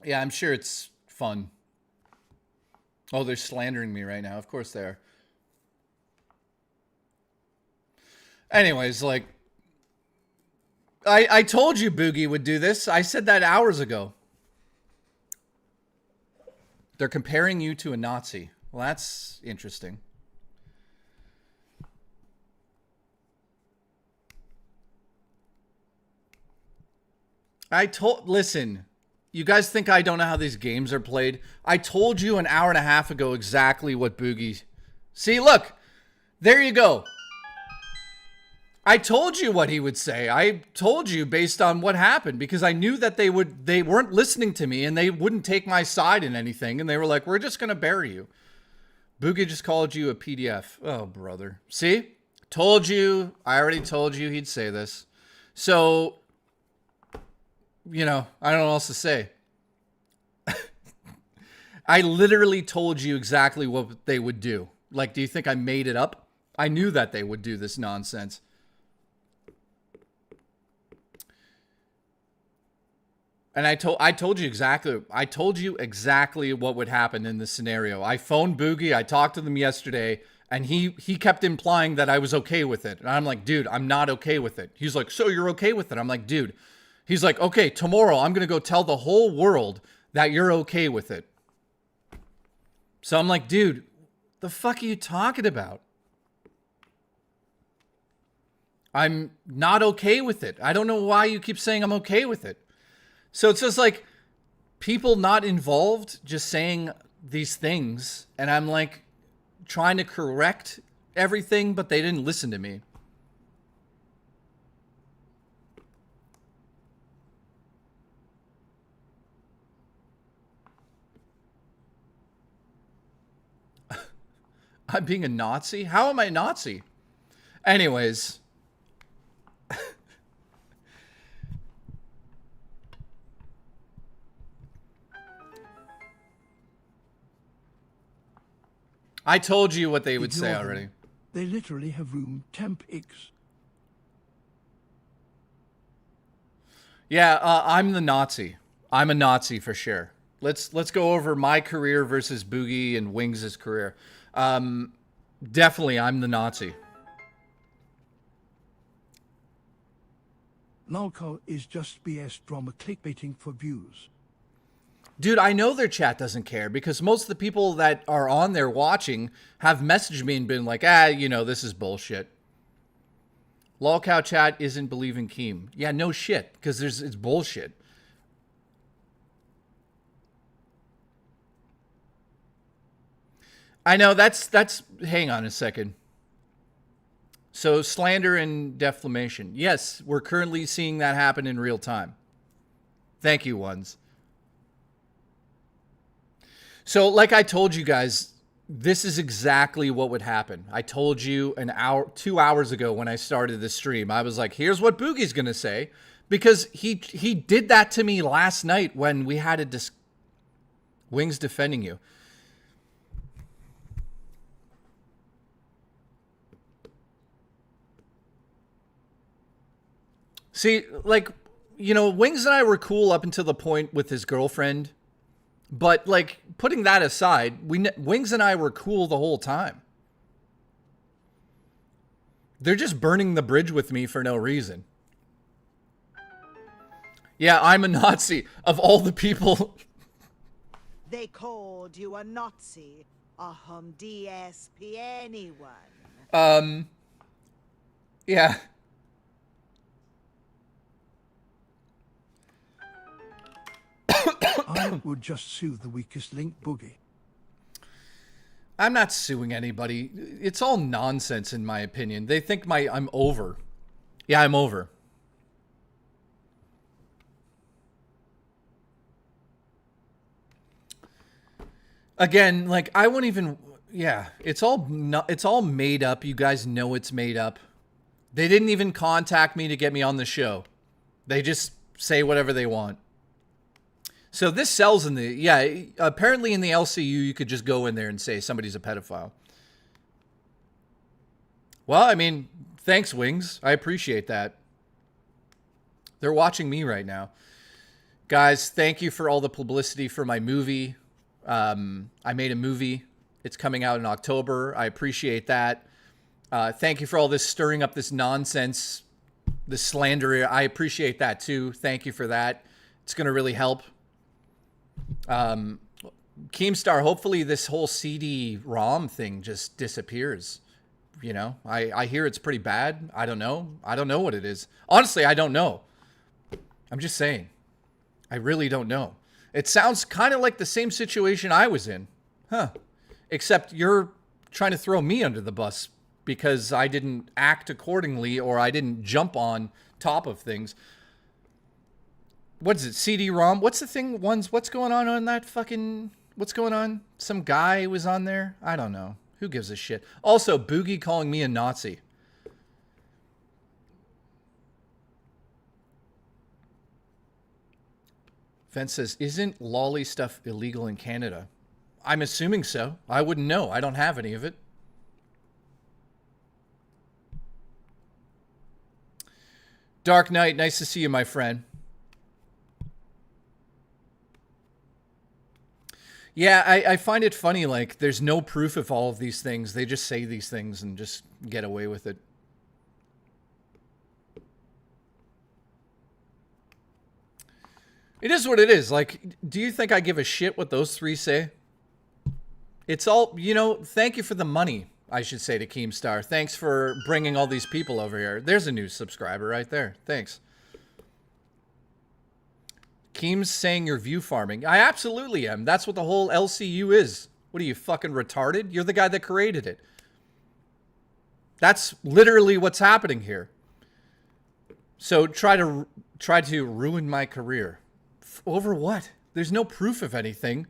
Yeah, I'm sure it's fun. Oh, they're slandering me right now. Of course they are. Anyways, like, I told you Boogie would do this. I said that hours ago. They're comparing you to a Nazi. Well, that's interesting. Listen, you guys think I don't know how these games are played? I told you an hour and a half ago exactly what Boogie... See, look, there you go. I told you what he would say. I told you based on what happened because I knew that they weren't listening to me and they wouldn't take my side in anything. And they were like, we're just going to bury you. Boogie just called you a PDF. Oh, brother. See? Told you. I already told you he'd say this. So, you know, I don't know what else to say. I literally told you exactly what they would do. Like, do you think I made it up? I knew that they would do this nonsense. And I told you exactly what would happen in this scenario. I phoned Boogie. I talked to them yesterday, and he kept implying that I was okay with it. And I'm like, dude, I'm not okay with it. He's like, so you're okay with it? I'm like, dude. He's like, okay, tomorrow I'm going to go tell the whole world that you're okay with it. So I'm like, dude, the fuck are you talking about? I'm not okay with it. I don't know why you keep saying I'm okay with it. So it's just like people not involved just saying these things. And I'm like trying to correct everything, but they didn't listen to me. I'm being a Nazi? How am I a Nazi? Anyways. I told you what they would say already. They literally have room temp X. Yeah, I'm the Nazi. I'm a Nazi for sure. Let's go over my career versus Boogie and Wings' career. Definitely, I'm the Nazi. Nalco is just BS drama clickbaiting for views. Dude, I know their chat doesn't care because most of the people that are on there watching have messaged me and been like, you know, this is bullshit. Lolcow chat isn't believing Keem. Yeah, no shit, because it's bullshit. I know that's hang on a second. So slander and defamation. Yes, we're currently seeing that happen in real time. Thank you, ones. So like I told you guys, this is exactly what would happen. I told you 2 hours ago when I started the stream. I was like, here's what Boogie's going to say. Because he did that to me last night when we had a Wings defending you. See, like, you know, Wings and I were cool up until the point with his girlfriend. But, like, putting that aside, Wings and I were cool the whole time. They're just burning the bridge with me for no reason. Yeah, I'm a Nazi. Of all the people... They called you a Nazi. DSP anyone. Yeah. I would just sue the weakest link, Boogie. I'm not suing anybody. It's all nonsense in my opinion. They think I'm over. Yeah, I'm over. Again, like I won't even. Yeah, it's all made up. You guys know it's made up. They didn't even contact me to get me on the show. They just say whatever they want. So this sells in the, yeah, apparently in the LCU, you could just go in there and say somebody's a pedophile. Well, I mean, thanks, Wings. I appreciate that. They're watching me right now. Guys, thank you for all the publicity for my movie. I made a movie. It's coming out in October. I appreciate that. Thank you for all this stirring up this nonsense, this slander. I appreciate that too. Thank you for that. It's going to really help. Keemstar, hopefully this whole CD-ROM thing just disappears. You know, I hear it's pretty bad. I don't know. I don't know what it is. Honestly, I don't know. I'm just saying. I really don't know. It sounds kind of like the same situation I was in. Huh. Except you're trying to throw me under the bus because I didn't act accordingly or I didn't jump on top of things. What is it? CD-ROM? What's the thing? What's going on that fucking... What's going on? Some guy was on there? I don't know. Who gives a shit? Also, Boogie calling me a Nazi. Fence says, isn't lolly stuff illegal in Canada? I'm assuming so. I wouldn't know. I don't have any of it. Dark Knight, nice to see you, my friend. Yeah, I find it funny, like, there's no proof of all of these things. They just say these things and just get away with it. It is what it is. Like, do you think I give a shit what those three say? It's all, you know, thank you for the money, I should say to Keemstar. Thanks for bringing all these people over here. There's a new subscriber right there. Thanks. Keem's saying you're view farming. I absolutely am. That's what the whole LCU is. What are you, fucking retarded? You're the guy that created it. That's literally what's happening here. So try to ruin my career. Over what? There's no proof of anything.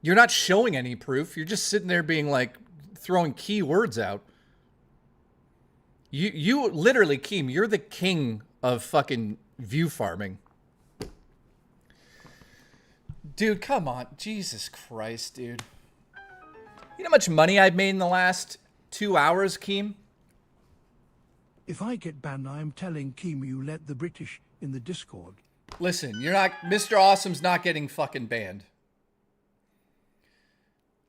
You're not showing any proof. You're just sitting there being like, throwing key words out. You literally, Keem, you're the king of fucking view farming. Dude, come on. Jesus Christ, dude. You know how much money I've made in the last 2 hours, Keem? If I get banned, I am telling Keem you let the British in the Discord. Listen, you're not... Mr. Awesome's not getting fucking banned.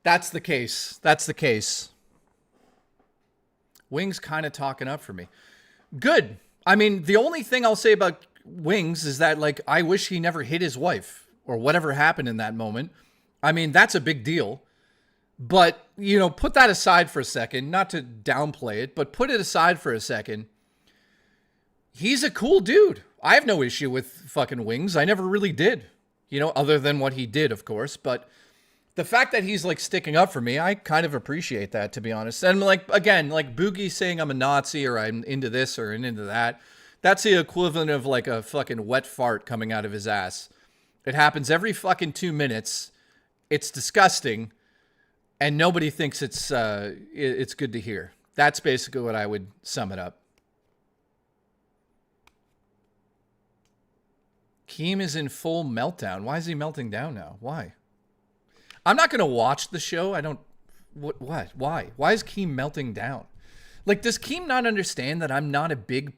That's the case. That's the case. Wings kind of talking up for me. Good. I mean, the only thing I'll say about Wings is that, like, I wish he never hit his wife or whatever happened in that moment. I mean, that's a big deal. But, you know, put that aside for a second. Not to downplay it, but put it aside for a second. He's a cool dude. I have no issue with fucking Wings. I never really did. You know, other than what he did, of course. But the fact that he's, like, sticking up for me, I kind of appreciate that, to be honest. And, like, again, like, Boogie saying I'm a Nazi or I'm into this or into that, that's the equivalent of, like, a fucking wet fart coming out of his ass. It happens every fucking 2 minutes. It's disgusting. And nobody thinks it's good to hear. That's basically what I would sum it up. Keem is in full meltdown. Why is he melting down now? Why? I'm not going to watch the show. I don't... What? Why? Why is Keem melting down? Like, does Keem not understand that I'm not a big,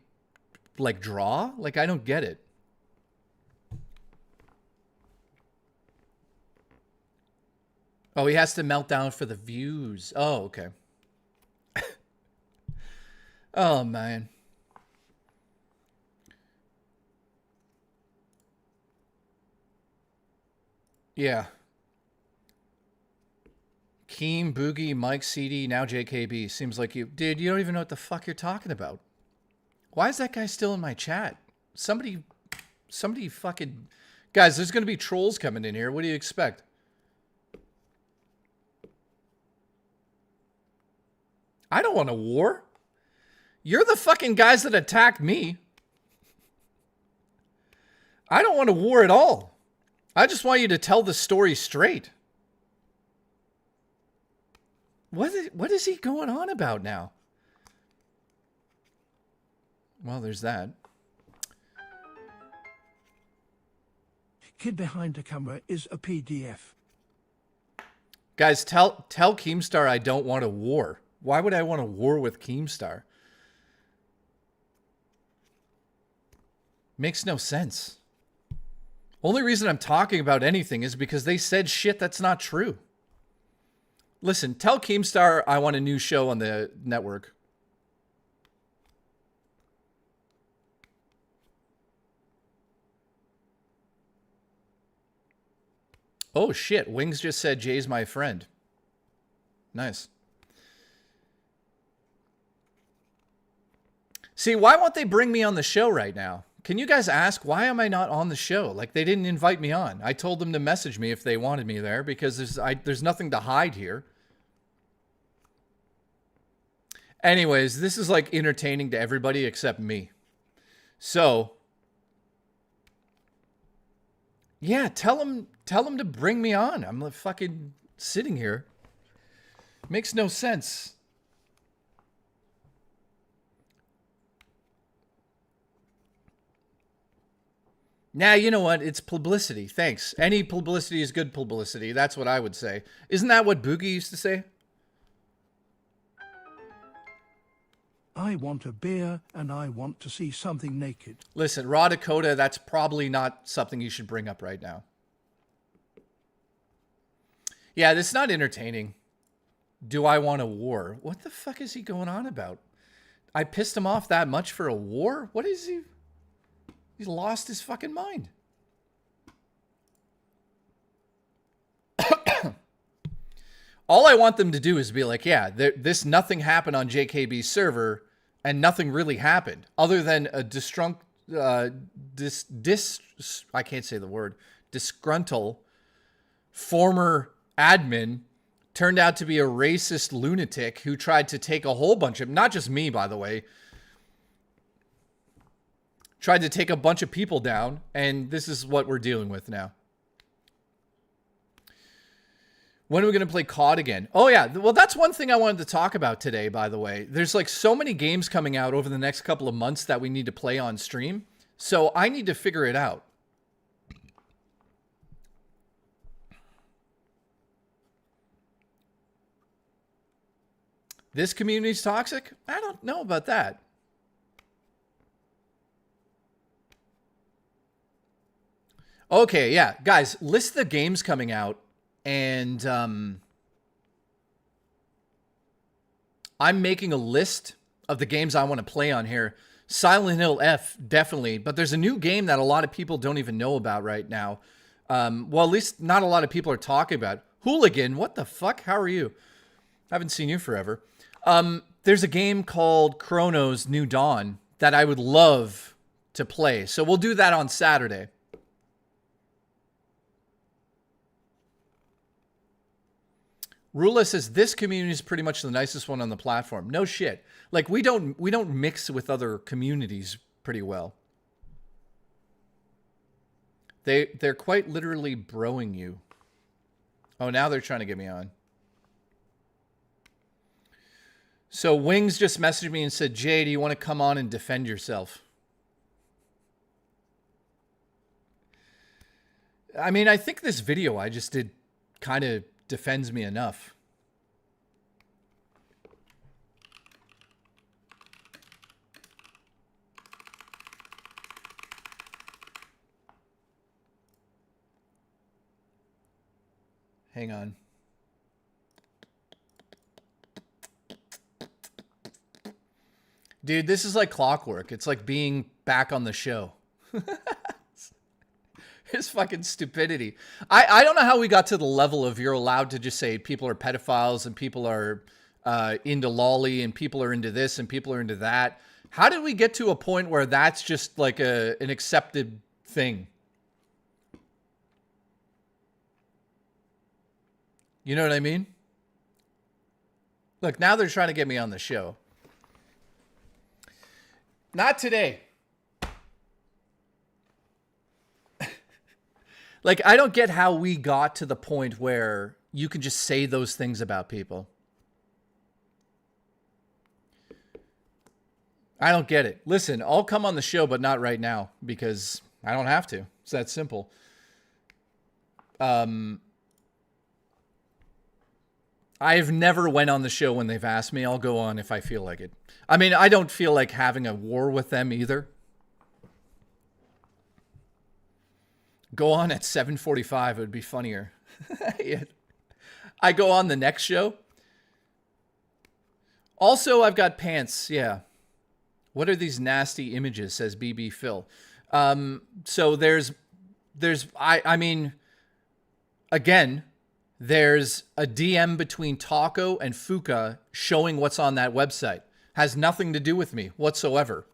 like, draw? Like, I don't get it. Oh, he has to melt down for the views. Oh, okay. Oh, man. Yeah. Keem, Boogie, Mike, CD, now JKB. Seems like you... Dude, you don't even know what the fuck you're talking about. Why is that guy still in my chat? Somebody fucking... Guys, there's going to be trolls coming in here. What do you expect? I don't want a war. You're the fucking guys that attacked me. I don't want a war at all. I just want you to tell the story straight. What is he going on about now? Well, there's that. Kid behind the camera is a PDF. Guys, tell Keemstar I don't want a war. Why would I want a war with Keemstar? Makes no sense. Only reason I'm talking about anything is because they said shit that's not true. Listen, tell Keemstar I want a new show on the network. Oh shit, Wings just said Jay's my friend. Nice. See, why won't they bring me on the show right now? Can you guys ask, why am I not on the show? Like, they didn't invite me on. I told them to message me if they wanted me there because there's nothing to hide here. Anyways, this is like entertaining to everybody except me. So, yeah, tell them to bring me on. I'm like fucking sitting here. Makes no sense. Nah, you know what? It's publicity. Thanks. Any publicity is good publicity. That's what I would say. Isn't that what Boogie used to say? I want a beer and I want to see something naked. Listen, Raw Dakota, that's probably not something you should bring up right now. Yeah, this is not entertaining. Do I want a war? What the fuck is he going on about? I pissed him off that much for a war? What is he? He's lost his fucking mind. All I want them to do is be like, yeah, this nothing happened on JKB's server and nothing really happened other than a I can't say the word, disgruntled former admin turned out to be a racist lunatic who tried to take a whole bunch of, not just me, by the way, tried to take a bunch of people down, and this is what we're dealing with now. When are we going to play COD again? Oh, yeah. Well, that's one thing I wanted to talk about today, by the way. There's like so many games coming out over the next couple of months that we need to play on stream. So I need to figure it out. This community's toxic? I don't know about that. Okay, yeah. Guys, list the games coming out. And I'm making a list of the games I want to play on here. Silent Hill F, definitely. But there's a new game that a lot of people don't even know about right now. Well, at least not a lot of people are talking about. Hooligan, what the fuck? How are you? I haven't seen you forever. There's a game called Chronos New Dawn that I would love to play. So we'll do that on Saturday. Rula says this community is pretty much the nicest one on the platform. No shit. Like we don't mix with other communities pretty well. They're quite literally broing you. Oh, now they're trying to get me on. So Wings just messaged me and said, "Jay, do you want to come on and defend yourself?" I mean, I think this video I just did kind of defends me enough. Hang on. Dude, this is like clockwork. It's like being back on the show. His fucking stupidity. I don't know how we got to the level of you're allowed to just say people are pedophiles and people are into lolly and people are into this and people are into that. How did we get to a point where that's just like an accepted thing? You know what I mean? Look, now they're trying to get me on the show. Not today. Like, I don't get how we got to the point where you can just say those things about people. I don't get it. Listen, I'll come on the show, but not right now because I don't have to. It's that simple. I've never went on the show when they've asked me. I'll go on if I feel like it. I mean, I don't feel like having a war with them either. Go on at 7:45. It would be funnier. I go on the next show. Also, I've got pants. Yeah. What are these nasty images? Says BB Phil. So I mean, again, there's a DM between Taco and Fuka showing what's on that website. Has nothing to do with me whatsoever.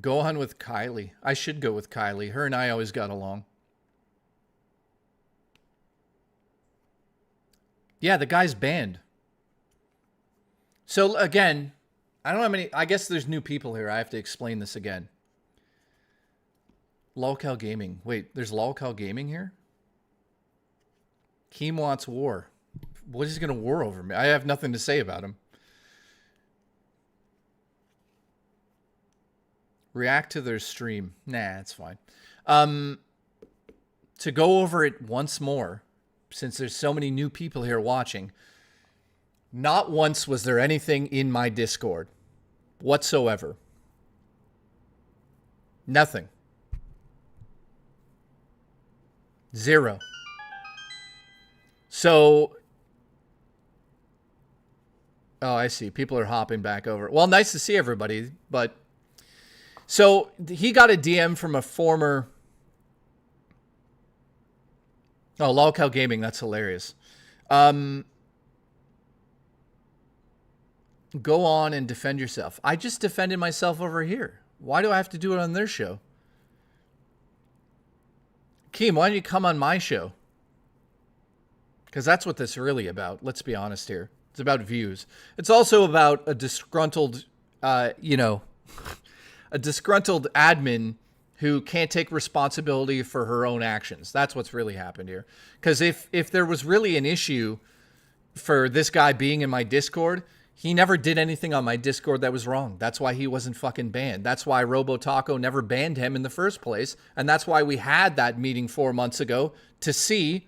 Go on with Kylie. I should go with Kylie. Her and I always got along. Yeah, the guy's banned. So again, I don't know how many. I guess there's new people here. I have to explain this again. Lolcow Gaming. Wait, there's Lolcow Gaming here? Keem wants war. What is he going to war over me? I have nothing to say about him. React to their stream. Nah, it's fine. To go over it once more, since there's so many new people here watching, not once was there anything in my Discord whatsoever. Nothing. Zero. So, oh, I see. People are hopping back over. Well, nice to see everybody, but so he got a DM from a former. Oh, Lolcow Gaming. That's hilarious. Go on and defend yourself. I just defended myself over here. Why do I have to do it on their show? Keem, why don't you come on my show? Because that's what this is really about. Let's be honest here. It's about views. It's also about a disgruntled, a disgruntled admin who can't take responsibility for her own actions. That's what's really happened here. Because if there was really an issue for this guy being in my Discord, he never did anything on my Discord that was wrong. That's why he wasn't fucking banned. That's why RoboTaco never banned him in the first place. And that's why we had that meeting 4 months ago to see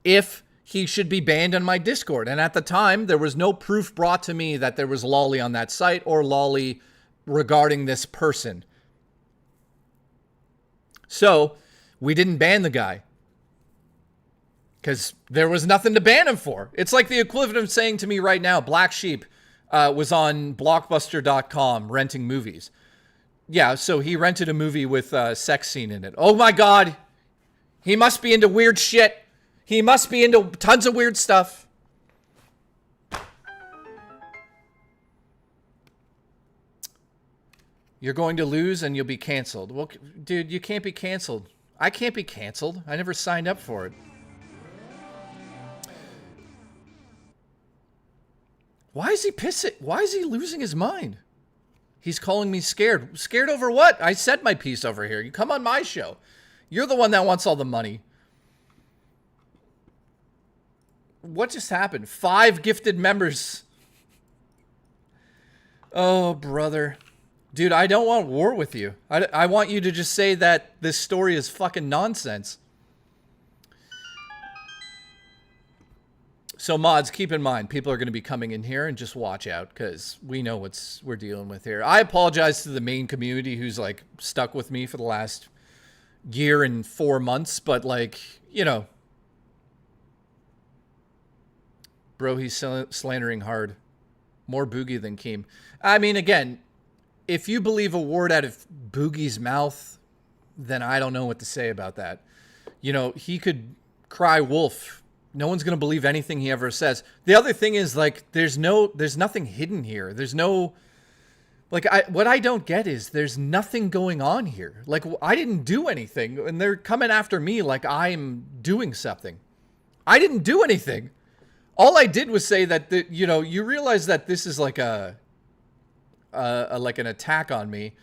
if he should be banned on my Discord. And at the time, there was no proof brought to me that there was lolly on that site or lolly regarding this person. So we didn't ban the guy because there was nothing to ban him for. It's like the equivalent of saying to me right now, Black Sheep was on Blockbuster.com renting movies. Yeah, so he rented a movie with a sex scene in it. Oh my God. He must be into weird shit. He must be into tons of weird stuff. You're going to lose and you'll be canceled. Well, dude, you can't be canceled. I can't be canceled. I never signed up for it. Why is he pissing? Why is he losing his mind? He's calling me scared. Scared over what? I said my piece over here. You come on my show. You're the one that wants all the money. What just happened? 5 gifted members. Oh, brother. Dude, I don't want war with you. I want you to just say that this story is fucking nonsense. So mods, keep in mind, people are going to be coming in here and just watch out because we know what we're dealing with here. I apologize to the main community who's like stuck with me for the last year and 4 months, but like, you know, bro, he's slandering hard. More Boogie than Keem. I mean, again, if you believe a word out of Boogie's mouth, then I don't know what to say about that. You know, he could cry wolf. No one's going to believe anything he ever says. The other thing is, like, there's nothing hidden here. There's no, Like, what I don't get is there's nothing going on here. Like, I didn't do anything, and they're coming after me like I'm doing something. I didn't do anything. All I did was say that, you know, you realize that this is like like an attack on me.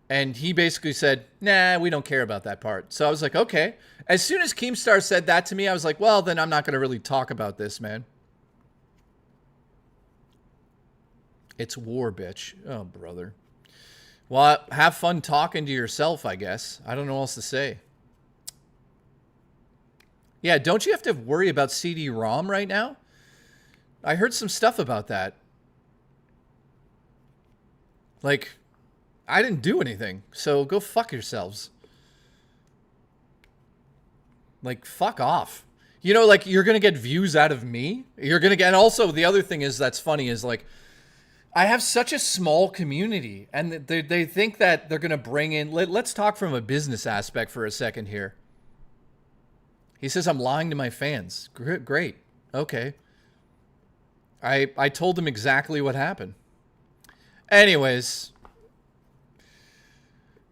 And he basically said, nah, we don't care about that part. So I was like, okay. As soon as Keemstar said that to me, I was like, well, then I'm not going to really talk about this, man. It's war, bitch. Oh, brother. Well, have fun talking to yourself, I guess. I don't know what else to say. Yeah, don't you have to worry about CD-ROM right now? I heard some stuff about that. Like, I didn't do anything, so go fuck yourselves. Like, fuck off. You know, like, you're gonna get views out of me. You're gonna get, and also, the other thing is that's funny is, like, I have such a small community, and they think that they're gonna bring in, let's talk from a business aspect for a second here. He says I'm lying to my fans. Great. Okay. I told them exactly what happened. Anyways,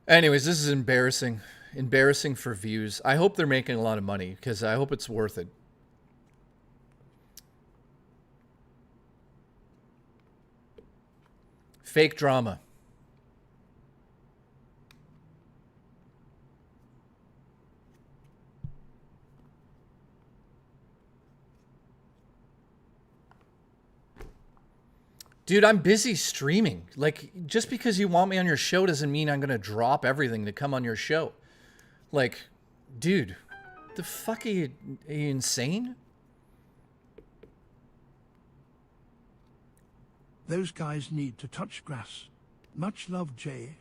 this is embarrassing. Embarrassing for views. I hope they're making a lot of money, because I hope it's worth it. Fake drama. Dude, I'm busy streaming. Like, just because you want me on your show doesn't mean I'm going to drop everything to come on your show. Like, dude, the fuck are you insane? Those guys need to touch grass. Much love, Jay.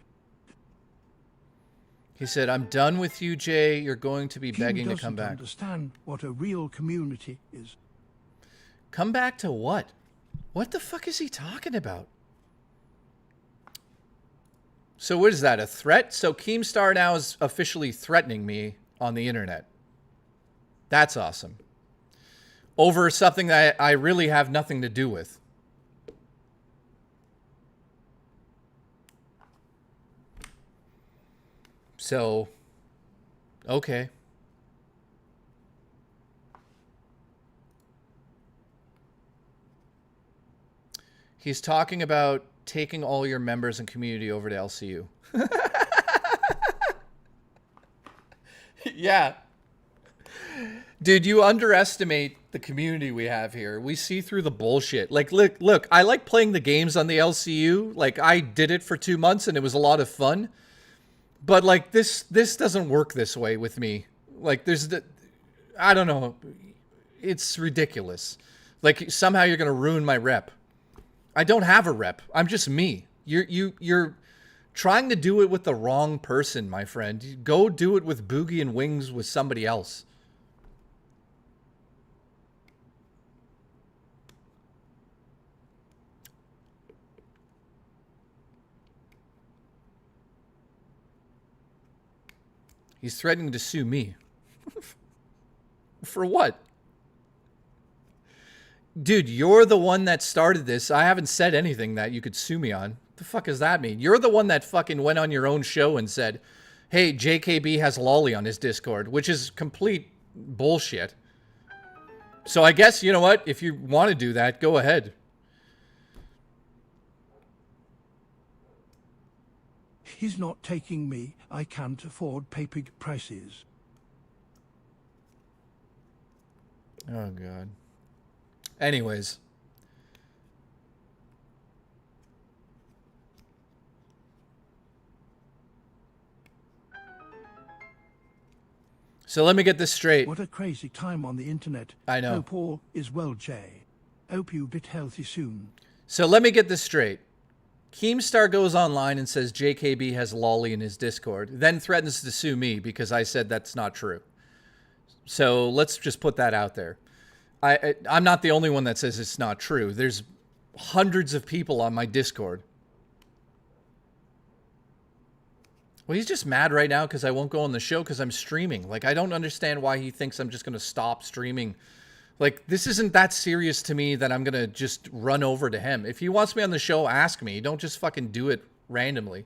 He said, I'm done with you, Jay. You're going to be Keem begging to come back. Understand what a real community is. Come back to what? What the fuck is he talking about? So what is that, a threat? So Keemstar now is officially threatening me on the internet. That's awesome. Over something that I really have nothing to do with. So, okay. He's talking about taking all your members and community over to LCU. Yeah. Dude, you underestimate the community we have here. We see through the bullshit. Like, look, I like playing the games on the LCU. Like, I did it for 2 months and it was a lot of fun. But, like, this doesn't work this way with me. Like, I don't know. It's ridiculous. Like, somehow you're going to ruin my rep. I don't have a rep. I'm just me. You're trying to do it with the wrong person, my friend. Go do it with Boogie and Wings with somebody else. He's threatening to sue me. For what? Dude, you're the one that started this. I haven't said anything that you could sue me on. The fuck does that mean? You're the one that fucking went on your own show and said, hey, JKB has Lolly on his Discord, which is complete bullshit. So I guess, you know what? If you want to do that, go ahead. He's not taking me. I can't afford paper prices. Oh, God. Anyways. So let me get this straight. What a crazy time on the internet. I know. Hope all is well, Jay. Hope you get healthy soon. So let me get this straight. Keemstar goes online and says JKB has Lolly in his Discord, then threatens to sue me because I said that's not true. So let's just put that out there. I'm not the only one that says it's not true. There's hundreds of people on my Discord. Well, he's just mad right now because I won't go on the show because I'm streaming. Like, I don't understand why he thinks I'm just going to stop streaming. Like, this isn't that serious to me that I'm going to just run over to him. If he wants me on the show, ask me. Don't just fucking do it randomly.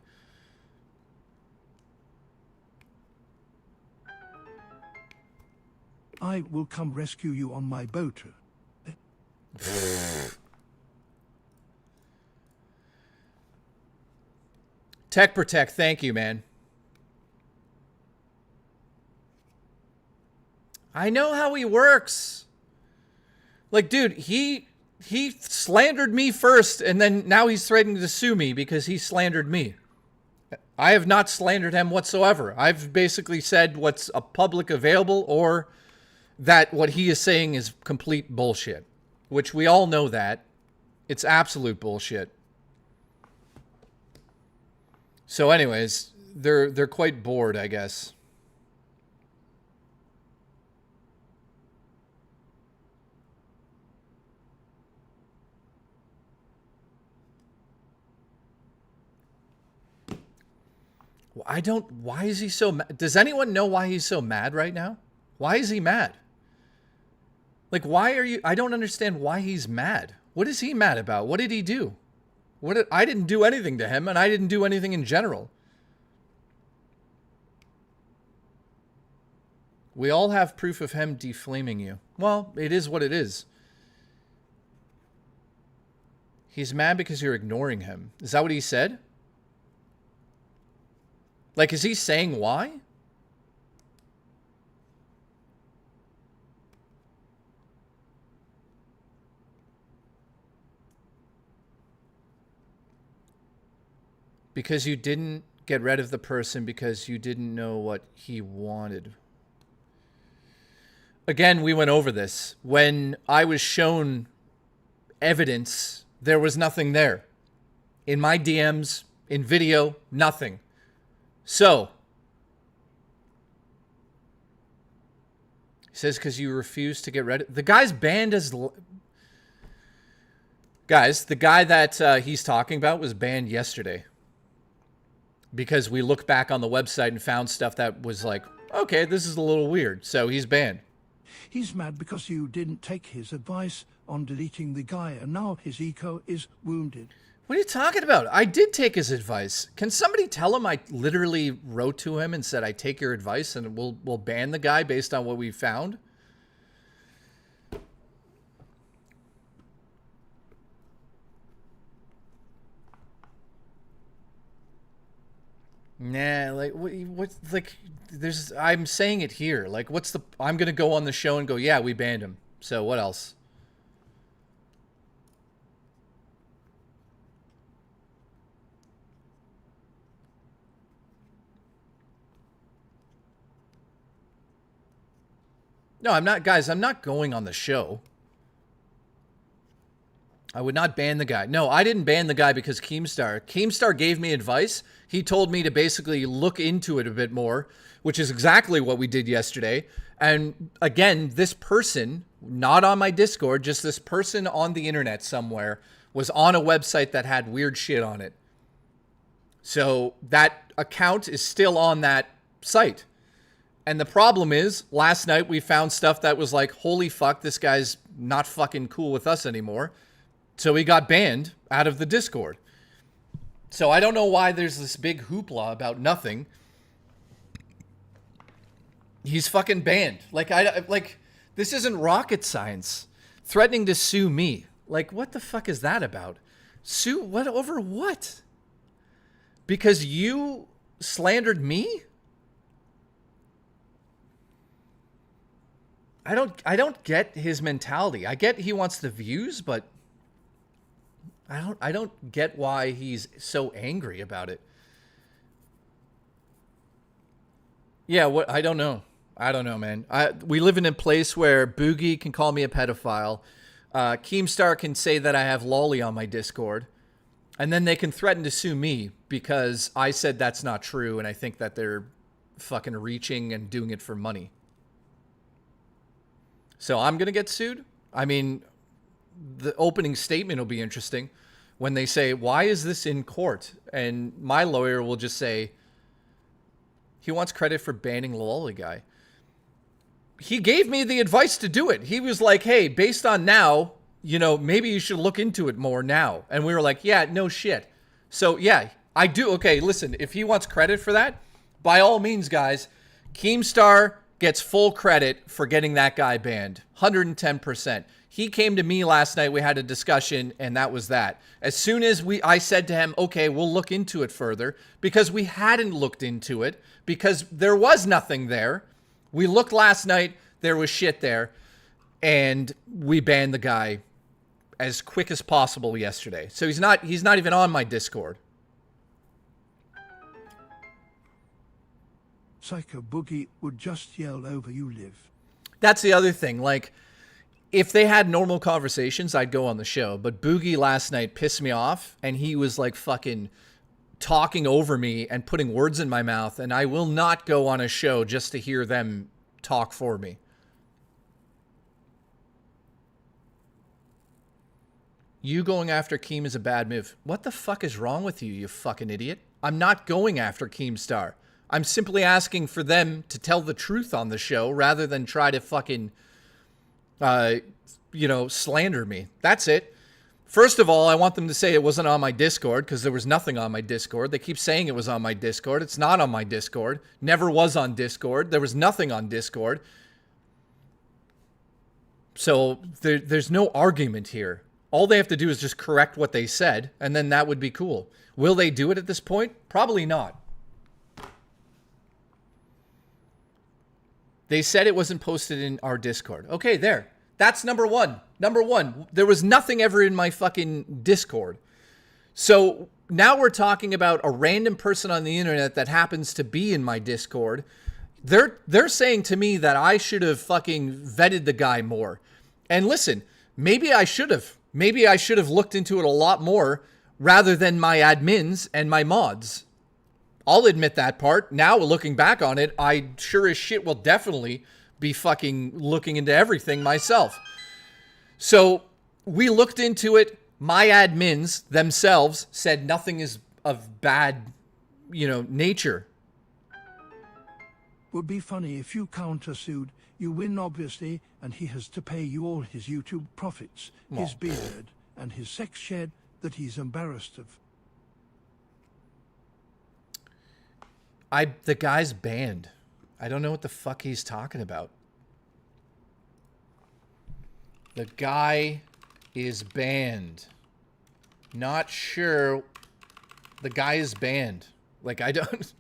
I will come rescue you on my boat. Tech Protect, thank you, man. I know how he works. Like, dude, he slandered me first, and then now he's threatening to sue me because he slandered me. I have not slandered him whatsoever. I've basically said what's a public available, or that what he is saying is complete bullshit, which we all know that. It's absolute bullshit. So anyways, they're quite bored, I guess. Why is he so mad? Does anyone know why he's so mad right now? Why is he mad? Like, why are you, I don't understand why he's mad. What is he mad about? What did he do? I didn't do anything to him, and I didn't do anything in general. We all have proof of him defaming you. Well, it is what it is. He's mad because you're ignoring him. Is that what he said? Like, is he saying why? Because you didn't get rid of the person because you didn't know what he wanted. Again, we went over this. When I was shown evidence, there was nothing there. In my DMs, in video, nothing. So, he says because you refuse to get rid of... The guy's banned as... Guys, the guy that he's talking about was banned yesterday. Because we looked back on the website and found stuff that was like, okay, this is a little weird. So he's banned. He's mad because you didn't take his advice on deleting the guy, and now his ego is wounded. What are you talking about? I did take his advice. Can somebody tell him I literally wrote to him and said, I take your advice and we'll ban the guy based on what we found? Nah, like, what's, like, there's, I'm saying it here. Like, what's the, I'm going to go on the show and go, yeah, we banned him. So what else? No, I'm not, guys, I'm not going on the show. I would not ban the guy. No, I didn't ban the guy because Keemstar gave me advice. He told me to basically look into it a bit more, which is exactly what we did yesterday. And again, this person, not on my Discord, just this person on the internet somewhere, was on a website that had weird shit on it. So that account is still on that site. And the problem is, last night we found stuff that was like, holy fuck, this guy's not fucking cool with us anymore. So he got banned out of the Discord. So I don't know why there's this big hoopla about nothing. He's fucking banned. Like, this isn't rocket science. Threatening to sue me. Like, what the fuck is that about? Sue what over what? Because you slandered me? I don't get his mentality. I get he wants the views, but I don't get why he's so angry about it. Yeah, what, I don't know. I don't know, man. We live in a place where Boogie can call me a pedophile. Keemstar can say that I have lolly on my Discord. And then they can threaten to sue me because I said that's not true and I think that they're fucking reaching and doing it for money. So I'm going to get sued? I mean, the opening statement will be interesting when they say, why is this in court? And my lawyer will just say, he wants credit for banning Lolly Guy. He gave me the advice to do it. He was like, hey, based on now, you know, maybe you should look into it more now. And we were like, yeah, no shit. So yeah, I do. Okay, listen, if he wants credit for that, by all means, guys, Keemstar gets full credit for getting that guy banned. 110%. He came to me last night. We had a discussion, and that was that. As soon as I said to him, okay, we'll look into it further, because we hadn't looked into it, because there was nothing there. We looked last night, there was shit there, and we banned the guy as quick as possible yesterday. So he's not even on my Discord. Psycho Boogie would just yell over you live. That's the other thing. Like, if they had normal conversations, I'd go on the show. But Boogie last night pissed me off, and he was like fucking talking over me and putting words in my mouth, and I will not go on a show just to hear them talk for me. You going after Keem is a bad move. What the fuck is wrong with you, you fucking idiot? I'm not going after Keemstar. I'm simply asking for them to tell the truth on the show rather than try to fucking, slander me. That's it. First of all, I want them to say it wasn't on my Discord, because there was nothing on my Discord. They keep saying it was on my Discord. It's not on my Discord. Never was on Discord. There was nothing on Discord. So there's no argument here. All they have to do is just correct what they said, and then that would be cool. Will they do it at this point? Probably not. They said it wasn't posted in our Discord. Okay, there. That's number one. Number one, there was nothing ever in my fucking Discord. So now we're talking about a random person on the internet that happens to be in my Discord. They're saying to me that I should have fucking vetted the guy more. And listen, maybe I should have. Maybe I should have looked into it a lot more rather than my admins and my mods. I'll admit that part. Now, looking back on it, I sure as shit will definitely be fucking looking into everything myself. So we looked into it. My admins themselves said nothing is of bad, nature. Would be funny if you countersued. You win, obviously, and he has to pay you all his YouTube profits, his beard, and his sex shed that he's embarrassed of. The guy's banned. I don't know what the fuck he's talking about. The guy is banned. Not sure. The guy is banned. Like, I don't...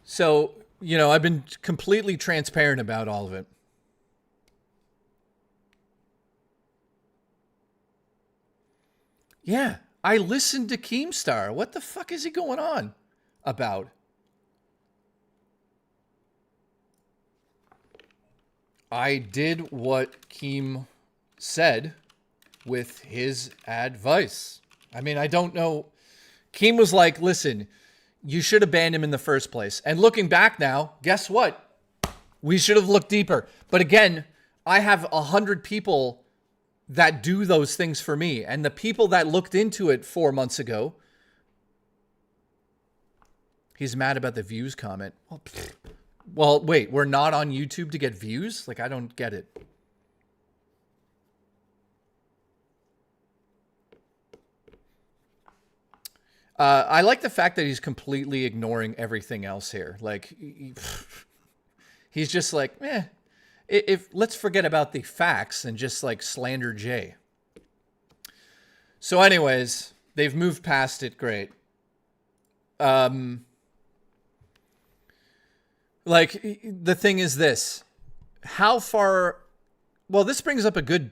So, I've been completely transparent about all of it. Yeah, I listened to Keemstar. What the fuck is he going on about? I did what Keem said with his advice. I mean, I don't know. Keem was like, listen, you should have banned him in the first place. And looking back now, guess what? We should have looked deeper. But again, I have 100 people that do those things for me. And the people that looked into it 4 months ago, he's mad about the views comment. Well, wait, we're not on YouTube to get views? Like, I don't get it. I like the fact that he's completely ignoring everything else here. Like, he's just like, let's forget about the facts and just like slander Jay. So anyways, they've moved past it. Great. Like, the thing is this, how far, well, this brings up a good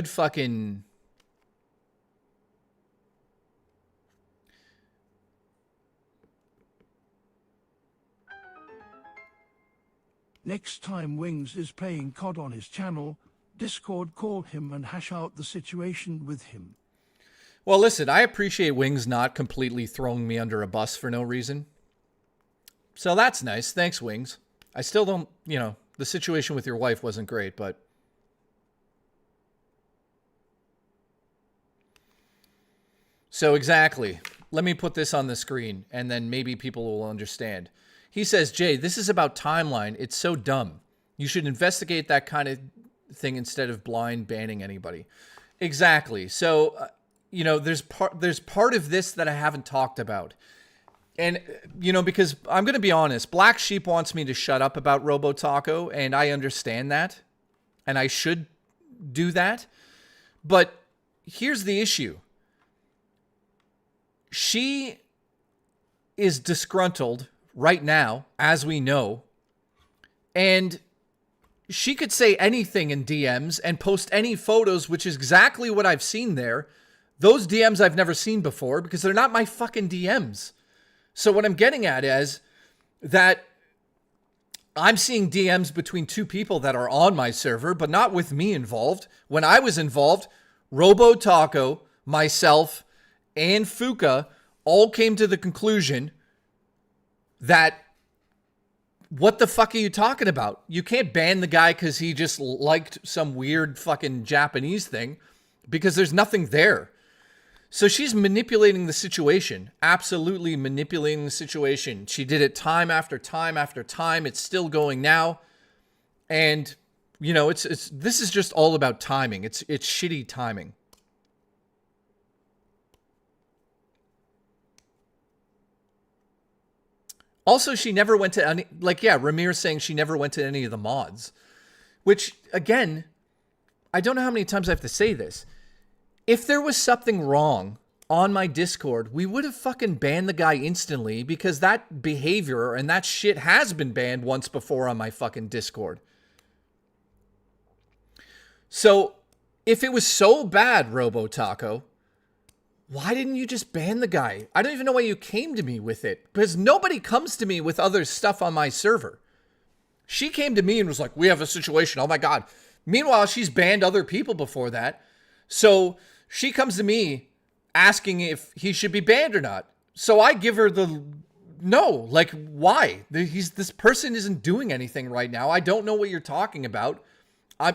fucking, next time Wings is playing COD on his channel, Discord, call him and hash out the situation with him. Well, listen, I appreciate Wings not completely throwing me under a bus for no reason. So that's nice. Thanks, Wings. I still don't, the situation with your wife wasn't great, but... So exactly. Let me put this on the screen, and then maybe people will understand. He says, Jay, this is about timeline. It's so dumb. You should investigate that kind of thing instead of blind banning anybody. Exactly. So, there's part of this that I haven't talked about. And, because I'm going to be honest, Black Sheep wants me to shut up about Robo Taco, and I understand that. And I should do that. But here's the issue. She is disgruntled right now, as we know. And she could say anything in DMs and post any photos, which is exactly what I've seen there. Those DMs I've never seen before because they're not my fucking DMs. So what I'm getting at is that I'm seeing DMs between two people that are on my server, but not with me involved. When I was involved, Robo Taco, myself, and Fuka all came to the conclusion that what the fuck are you talking about? You can't ban the guy because he just liked some weird fucking Japanese thing because there's nothing there. So she's manipulating the situation, absolutely manipulating the situation. She did it time after time after time. It's still going now. And, this is just all about timing. It's shitty timing. Also, she never went to any, Ramir's saying she never went to any of the mods. Which, again, I don't know how many times I have to say this. If there was something wrong on my Discord, we would have fucking banned the guy instantly because that behavior and that shit has been banned once before on my fucking Discord. So, if it was so bad, Robo Taco, why didn't you just ban the guy? I don't even know why you came to me with it. Because nobody comes to me with other stuff on my server. She came to me and was like, we have a situation. Oh my God. Meanwhile, she's banned other people before that. So she comes to me asking if he should be banned or not. So I give her the no. Like, why? This person isn't doing anything right now. I don't know what you're talking about.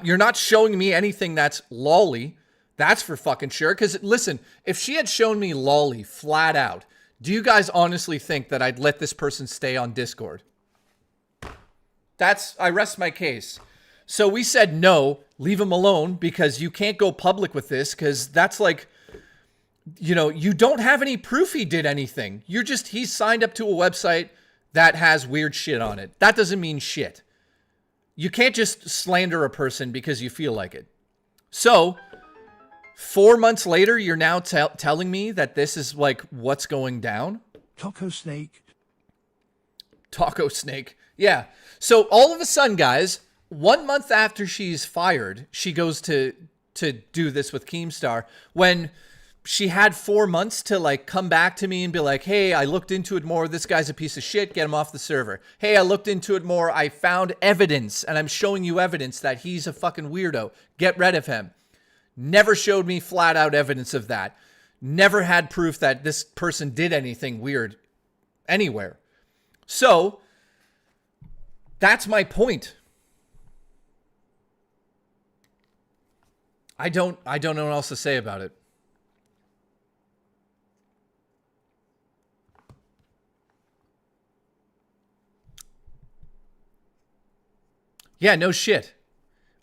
You're not showing me anything that's lolly. That's for fucking sure. Because, listen, if she had shown me lolly flat out, do you guys honestly think that I'd let this person stay on Discord? I rest my case. So we said no, leave him alone because you can't go public with this because that's like, you don't have any proof he did anything. He's signed up to a website that has weird shit on it. That doesn't mean shit. You can't just slander a person because you feel like it. So 4 months later, you're now telling me that this is like what's going down? Taco Snake. Yeah. So all of a sudden, guys, 1 month after she's fired, she goes to do this with Keemstar when she had 4 months to like come back to me and be like, hey, I looked into it more. This guy's a piece of shit. Get him off the server. Hey, I looked into it more. I found evidence and I'm showing you evidence that he's a fucking weirdo. Get rid of him. Never showed me flat out evidence of that. Never had proof that this person did anything weird anywhere. So that's my point. I don't know what else to say about it. Yeah, no shit.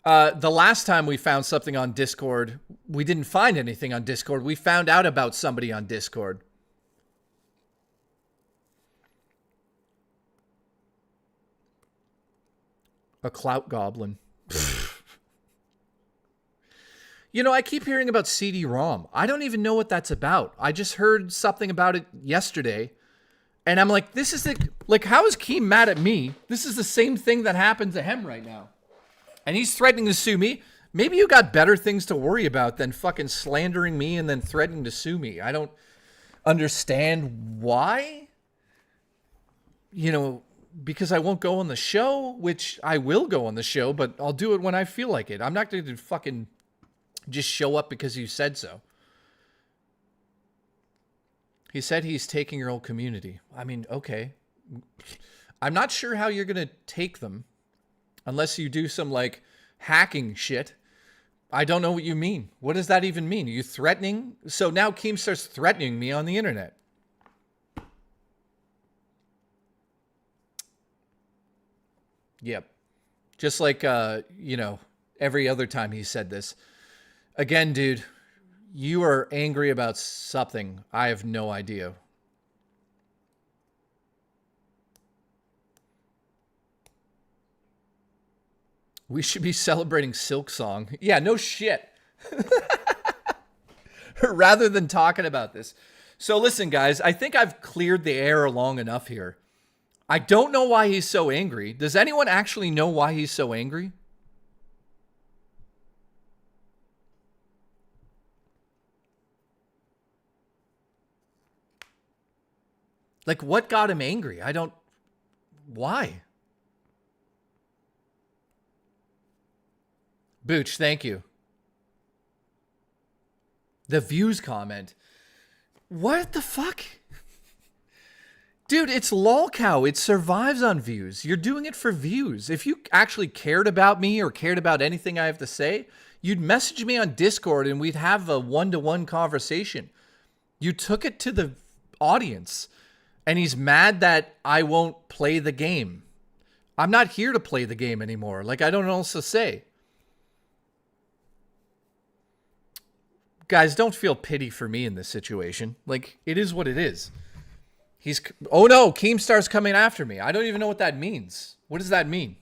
The last time we found something on Discord, we didn't find anything on Discord. We found out about somebody on Discord. A clout goblin. I keep hearing about CD-ROM. I don't even know what that's about. I just heard something about it yesterday. And I'm like, this is how is Keem mad at me? This is the same thing that happened to him right now. And he's threatening to sue me. Maybe you got better things to worry about than fucking slandering me and then threatening to sue me. I don't understand why. Because I won't go on the show, which I will go on the show, but I'll do it when I feel like it. I'm not going to fucking just show up because you said so. He said he's taking your old community. I mean, okay. I'm not sure how you're going to take them unless you do some like hacking shit. I don't know what you mean. What does that even mean? Are you threatening? So now Keemstar's threatening me on the internet. Yep. Just like, every other time he said this. Again, dude, you are angry about something. I have no idea. We should be celebrating Silk Song. Yeah, no shit. Rather than talking about this. So listen, guys, I think I've cleared the air long enough here. I don't know why he's so angry. Does anyone actually know why he's so angry? Like, what got him angry? I don't... Why? Booch, thank you. The views comment. What the fuck? Dude, it's lolcow. It survives on views. You're doing it for views. If you actually cared about me or cared about anything I have to say, you'd message me on Discord and we'd have a one-to-one conversation. You took it to the audience, and he's mad that I won't play the game. I'm not here to play the game anymore. Like, I don't know what else to say. Guys, don't feel pity for me in this situation. Like, it is what it is. Oh no, Keemstar's coming after me. I don't even know what that means. What does that mean?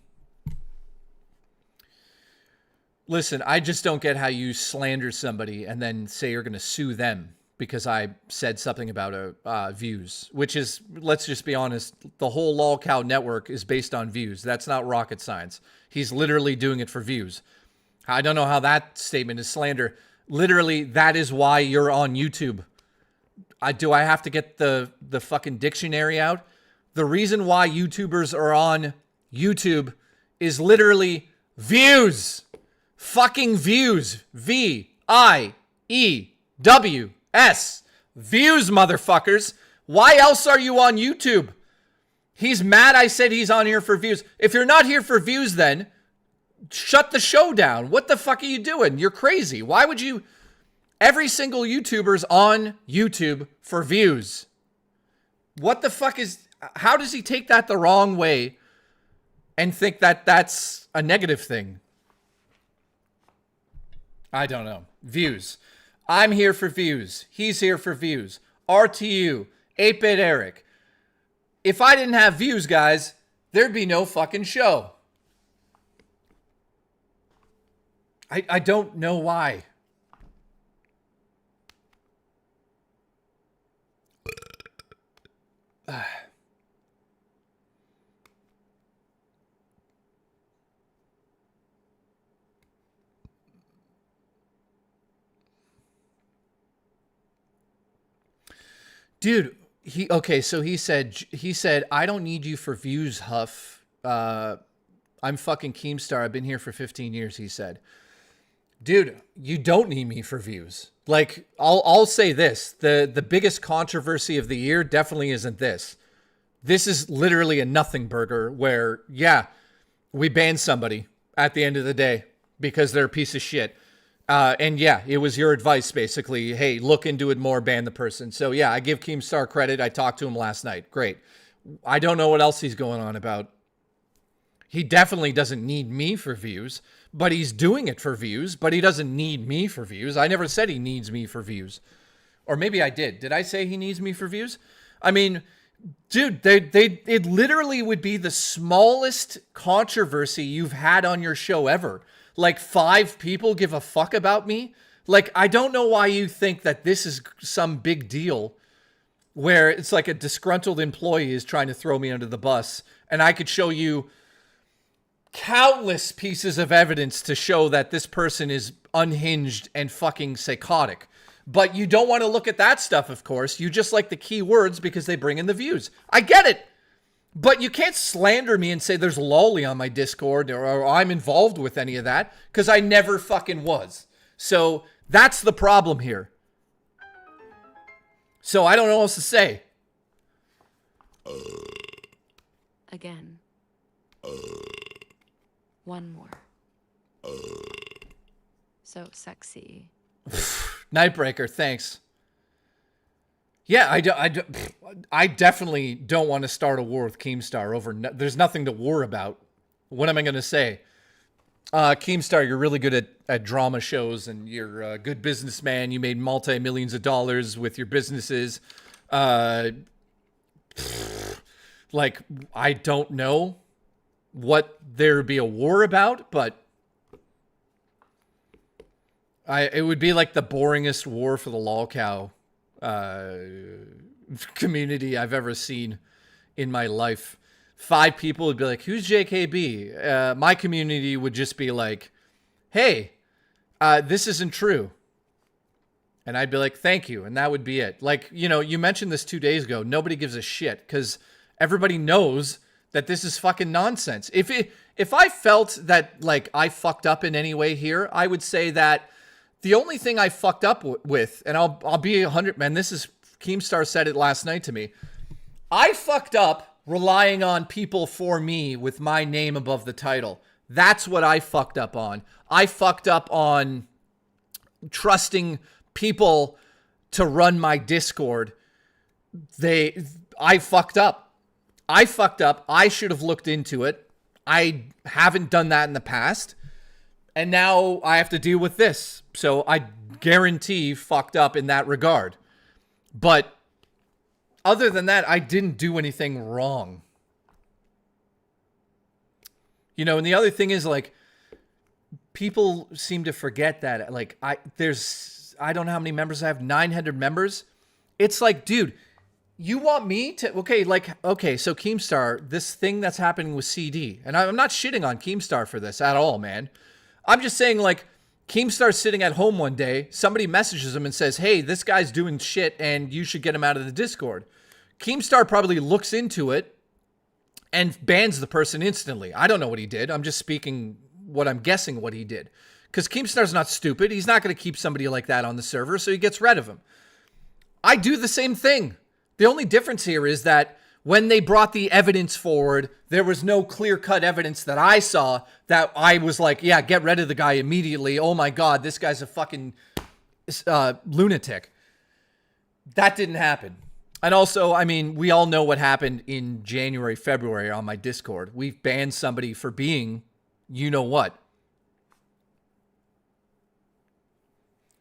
Listen, I just don't get how you slander somebody and then say you're going to sue them because I said something about views, which is, let's just be honest, the whole lolcow network is based on views. That's not rocket science. He's literally doing it for views. I don't know how that statement is slander. Literally, that is why you're on YouTube. Do I have to get the fucking dictionary out? The reason why YouTubers are on YouTube is literally views. Fucking views. V-I-E-W-S. Views, motherfuckers. Why else are you on YouTube? He's mad I said he's on here for views. If you're not here for views, then shut the show down. What the fuck are you doing? You're crazy. Why would you... Every single YouTuber's on YouTube for views. What the fuck is... How does he take that the wrong way and think that that's a negative thing? I don't know. Views. I'm here for views. He's here for views. RTU. 8-Bit Eric. If I didn't have views, guys, there'd be no fucking show. I don't know why. Dude, so he said, I don't need you for views, Huff. I'm fucking Keemstar. I've been here for 15 years, he said. Dude, you don't need me for views. Like, I'll say this. The biggest controversy of the year definitely isn't this. This is literally a nothing burger where, yeah, we banned somebody at the end of the day because they're a piece of shit. And yeah, it was your advice, basically. Hey, look into it more, ban the person. So yeah, I give Keemstar credit. I talked to him last night. Great. I don't know what else he's going on about. He definitely doesn't need me for views, but he's doing it for views, but he doesn't need me for views. I never said he needs me for views. Or maybe I did. Did I say he needs me for views? I mean, dude, it literally would be the smallest controversy you've had on your show ever. Like 5 people give a fuck about me. Like, I don't know why you think that this is some big deal where it's like a disgruntled employee is trying to throw me under the bus. And I could show you countless pieces of evidence to show that this person is unhinged and fucking psychotic. But you don't want to look at that stuff, of course. You just like the keywords because they bring in the views. I get it. But you can't slander me and say there's lolly on my Discord or I'm involved with any of that because I never fucking was. So that's the problem here. So I don't know what else to say. Again. One more. So sexy. Nightbreaker, thanks. Yeah, I definitely don't want to start a war with Keemstar over... There's nothing to war about. What am I going to say? Keemstar, you're really good at drama shows, and you're a good businessman. You made multi-millions of dollars with your businesses. Like, I don't know what there would be a war about, but it would be like the boringest war for the lolcow community I've ever seen in my life. 5 people would be like, who's JKB? My community would just be like, hey, this isn't true. And I'd be like, thank you. And that would be it. Like, you know, you mentioned this 2 days ago. Nobody gives a shit because everybody knows that this is fucking nonsense. If I felt that, like, I fucked up in any way here, I would say that the only thing I fucked up with, and I'll be 100, man, this is, Keemstar said it last night to me. I fucked up relying on people for me with my name above the title. That's what I fucked up on. I fucked up on trusting people to run my Discord. I fucked up. I should have looked into it. I haven't done that in the past. And now I have to deal with this. So I guarantee fucked up in that regard. But other than that, I didn't do anything wrong. You know, and the other thing is, like, people seem to forget that, like, I don't know how many members I have, 900 members. It's like, dude, you want me to, okay, so Keemstar, this thing that's happening with CD, and I'm not shitting on Keemstar for this at all, man. I'm just saying, like, Keemstar's sitting at home one day, somebody messages him and says, hey, this guy's doing shit and you should get him out of the Discord. Keemstar probably looks into it and bans the person instantly. I don't know what he did. I'm just speaking what I'm guessing what he did. Because Keemstar's not stupid. He's not going to keep somebody like that on the server, so he gets rid of him. I do the same thing. The only difference here is that when they brought the evidence forward, there was no clear-cut evidence that I saw that I was like, yeah, get rid of the guy immediately. Oh my God, this guy's a fucking lunatic. That didn't happen. And also, I mean, we all know what happened in January, February on my Discord. We've banned somebody for being you know what.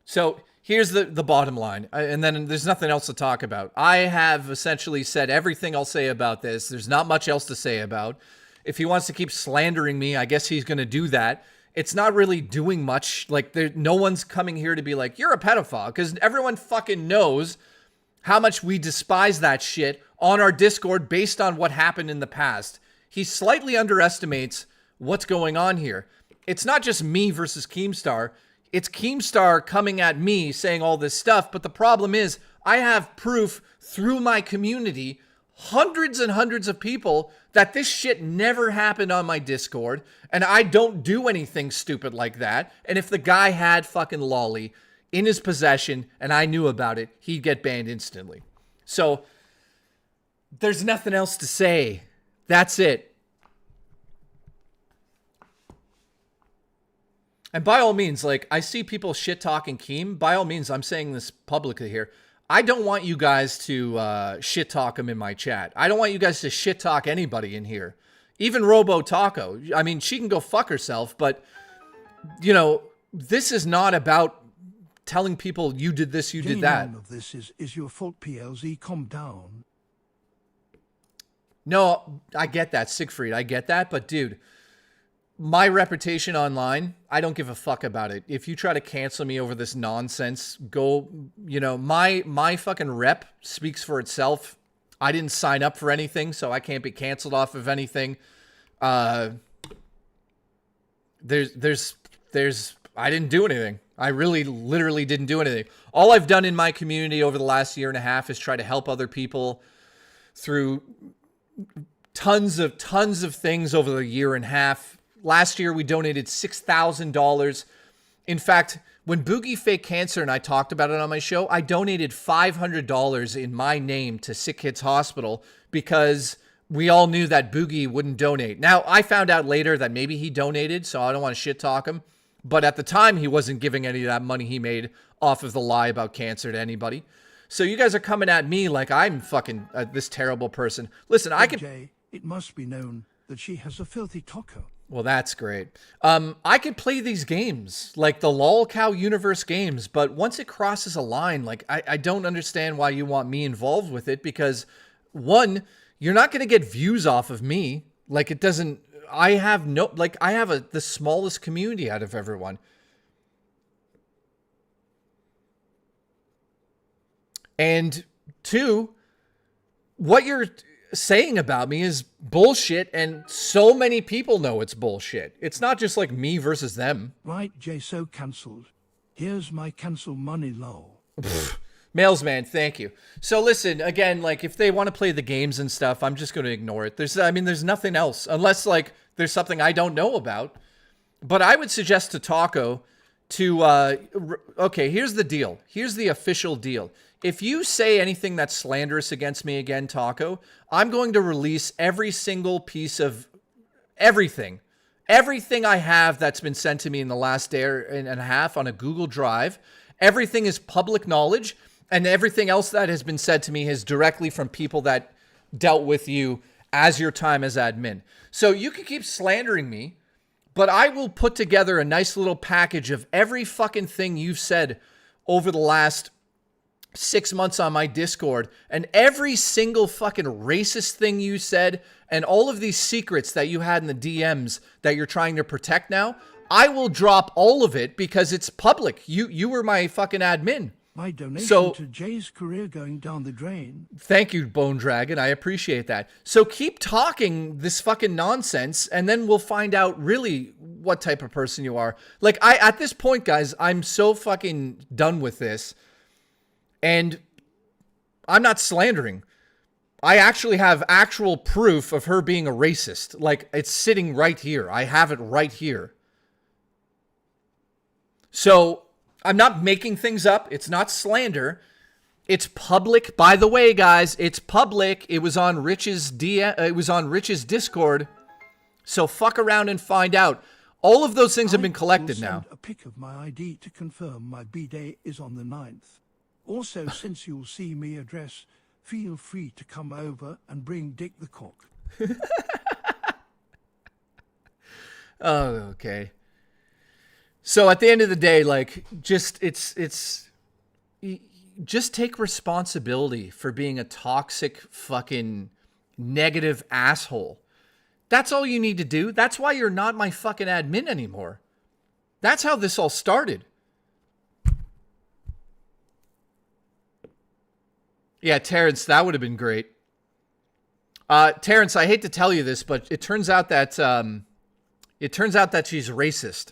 So here's the bottom line, and then there's nothing else to talk about. I have essentially said everything I'll say about this. There's not much else to say about. If he wants to keep slandering me, I guess he's going to do that. It's not really doing much. Like, no one's coming here to be like, you're a pedophile, because everyone fucking knows how much we despise that shit on our Discord based on what happened in the past. He slightly underestimates what's going on here. It's not just me versus Keemstar. It's Keemstar coming at me saying all this stuff, but the problem is I have proof through my community, hundreds and hundreds of people, that this shit never happened on my Discord, and I don't do anything stupid like that. And if the guy had fucking Lolly in his possession and I knew about it, he'd get banned instantly. So there's nothing else to say. That's it. And by all means, like, I see people shit-talking Keem. By all means, I'm saying this publicly here. I don't want you guys to shit-talk him in my chat. I don't want you guys to shit-talk anybody in here. Even Robo Taco. I mean, she can go fuck herself, but, you know, this is not about telling people you did this, you did that. None of this is your fault, PLZ. Calm down. No, I get that, Siegfried. I get that, but, dude, my reputation online, I don't give a fuck about it. If you try to cancel me over this nonsense, go, you know, my fucking rep speaks for itself. I didn't sign up for anything, so I can't be canceled off of anything. I didn't do anything. I really, literally didn't do anything. All I've done in my community over the last year and a half is try to help other people through tons of things over the year and a half. Last year, we donated $6,000. In fact, when Boogie Fake Cancer and I talked about it on my show, I donated $500 in my name to Sickids Hospital because we all knew that Boogie wouldn't donate. Now, I found out later that maybe he donated, so I don't want to shit talk him. But at the time, he wasn't giving any of that money he made off of the lie about cancer to anybody. So you guys are coming at me like I'm fucking this terrible person. Listen, I can... Jay, it must be known that she has a filthy taco. Well, that's great. I could play these games, like the LOLcow universe games, but once it crosses a line, like I don't understand why you want me involved with it, because one, you're not going to get views off of me. Like it doesn't, I have the smallest community out of everyone. And two, what you're saying about me is bullshit, and so many people know it's bullshit. It's not just like me versus them. Right, Jay, so cancelled. Here's my cancel money, lol. Mailsman, thank you. So listen, again, like if they want to play the games and stuff, I'm just going to ignore it. There's nothing else, unless like there's something I don't know about. But I would suggest to Taco to, okay, here's the deal. Here's the official deal. If you say anything that's slanderous against me again, Taco, I'm going to release every single piece of everything I have that's been sent to me in the last day and a half on a Google Drive. Everything is public knowledge, and everything else that has been said to me is directly from people that dealt with you as your time as admin. So you can keep slandering me, but I will put together a nice little package of every fucking thing you've said over the last 6 months on my Discord, and every single fucking racist thing you said, and all of these secrets that you had in the DMs that you're trying to protect now, I will drop all of it because it's public. You were my fucking admin. My donation to Jay's career going down the drain. Thank you, Bone Dragon. I appreciate that. So keep talking this fucking nonsense, and then we'll find out really what type of person you are. Like, at this point, guys, I'm so fucking done with this. And I'm not slandering. I actually have actual proof of her being a racist. Like, it's sitting right here. I have it right here. So, I'm not making things up. It's not slander. It's public. By the way, guys, it's public. It was on Rich's Discord. So, fuck around and find out. All of those things have been collected now. Send a pic of my ID to confirm my B-day is on the 9th. Also, since you'll see me address, feel free to come over and bring Dick the cock. Oh, okay. So at the end of the day, like, just take responsibility for being a toxic fucking negative asshole. That's all you need to do. That's why you're not my fucking admin anymore. That's how this all started. Yeah, Terrence, that would have been great. Terrence, I hate to tell you this, but it turns out that she's racist.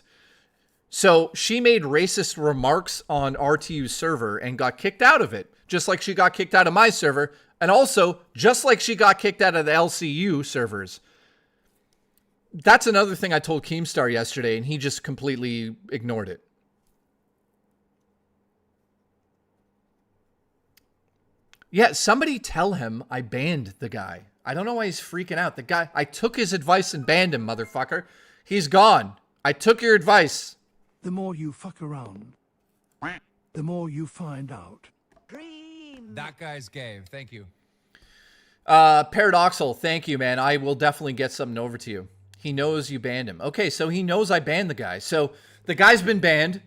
So she made racist remarks on RTU's server and got kicked out of it, just like she got kicked out of my server, and also just like she got kicked out of the LCU servers. That's another thing I told Keemstar yesterday, and he just completely ignored it. Yeah, somebody tell him I banned the guy. I don't know why he's freaking out. The guy, I took his advice and banned him, motherfucker. He's gone. I took your advice. The more you fuck around, the more you find out. That guy's gay. Thank you. Paradoxal, thank you, man. I will definitely get something over to you. He knows you banned him. Okay, so he knows I banned the guy. So the guy's been banned.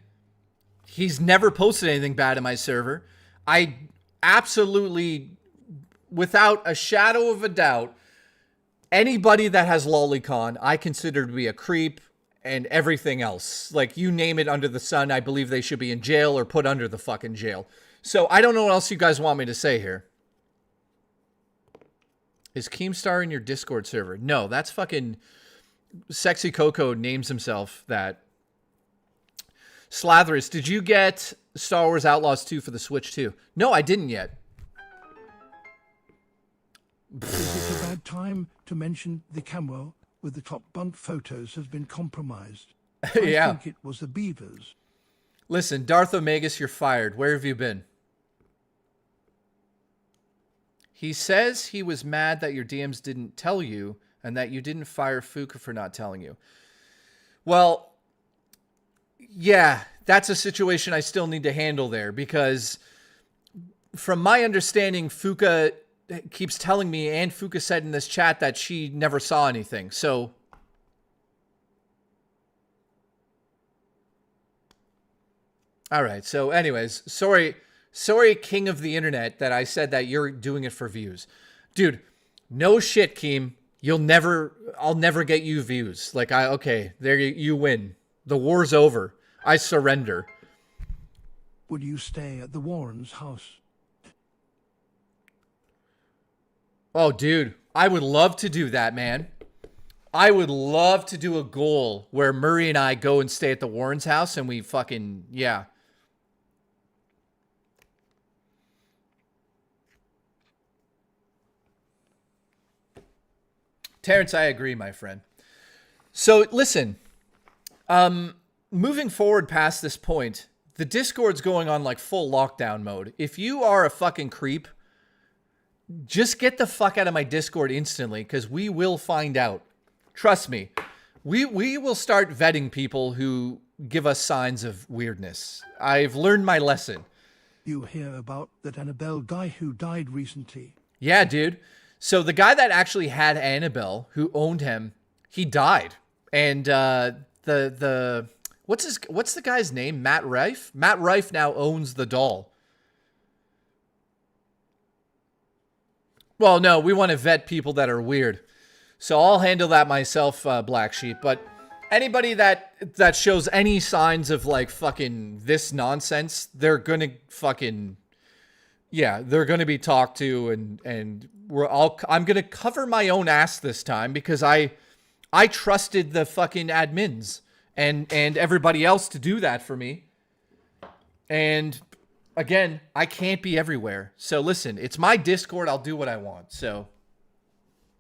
He's never posted anything bad in my server. I absolutely, without a shadow of a doubt, anybody that has lolicon, I consider to be a creep and everything else. Like, you name it under the sun, I believe they should be in jail or put under the fucking jail. So I don't know what else you guys want me to say here. Is Keemstar in your Discord server? No, that's fucking Sexy Coco names himself that. Slatherus, did you get Star Wars Outlaws 2 for the Switch too? No, I didn't yet. Is it a bad time to mention the camera with the top bunk photos has been compromised? Yeah. I think it was the beavers. Listen, Darth Omegas, you're fired. Where have you been? He says he was mad that your DMs didn't tell you and that you didn't fire Fuka for not telling you. Well, yeah, that's a situation I still need to handle there, because from my understanding, Fuka keeps telling me, and Fuka said in this chat, that she never saw anything. So All right. So anyways, sorry, king of the internet, that I said that you're doing it for views. Dude, no shit, Keem. I'll never get you views. Like, okay, there you win. The war's over. I surrender. Would you stay at the Warrens' house? Oh, dude, I would love to do that, man. I would love to do a goal where Murray and I go and stay at the Warrens' house and we fucking, yeah. Terrence, I agree, my friend. So listen, moving forward past this point, the Discord's going on like full lockdown mode. If you are a fucking creep, just get the fuck out of my Discord instantly, because we will find out. Trust me. We will start vetting people who give us signs of weirdness. I've learned my lesson. You hear about that Annabelle guy who died recently? Yeah, dude. So the guy that actually had Annabelle, who owned him, he died. And what's the guy's name? Matt Rife? Matt Rife now owns the doll. Well, no, we want to vet people that are weird. So I'll handle that myself, Black Sheep. But anybody that shows any signs of like fucking this nonsense, they're gonna fucking, yeah, they're gonna be talked to, and I'm gonna cover my own ass this time, because I trusted the fucking admins and everybody else to do that for me. And again, I can't be everywhere. So listen, it's my Discord. I'll do what I want. So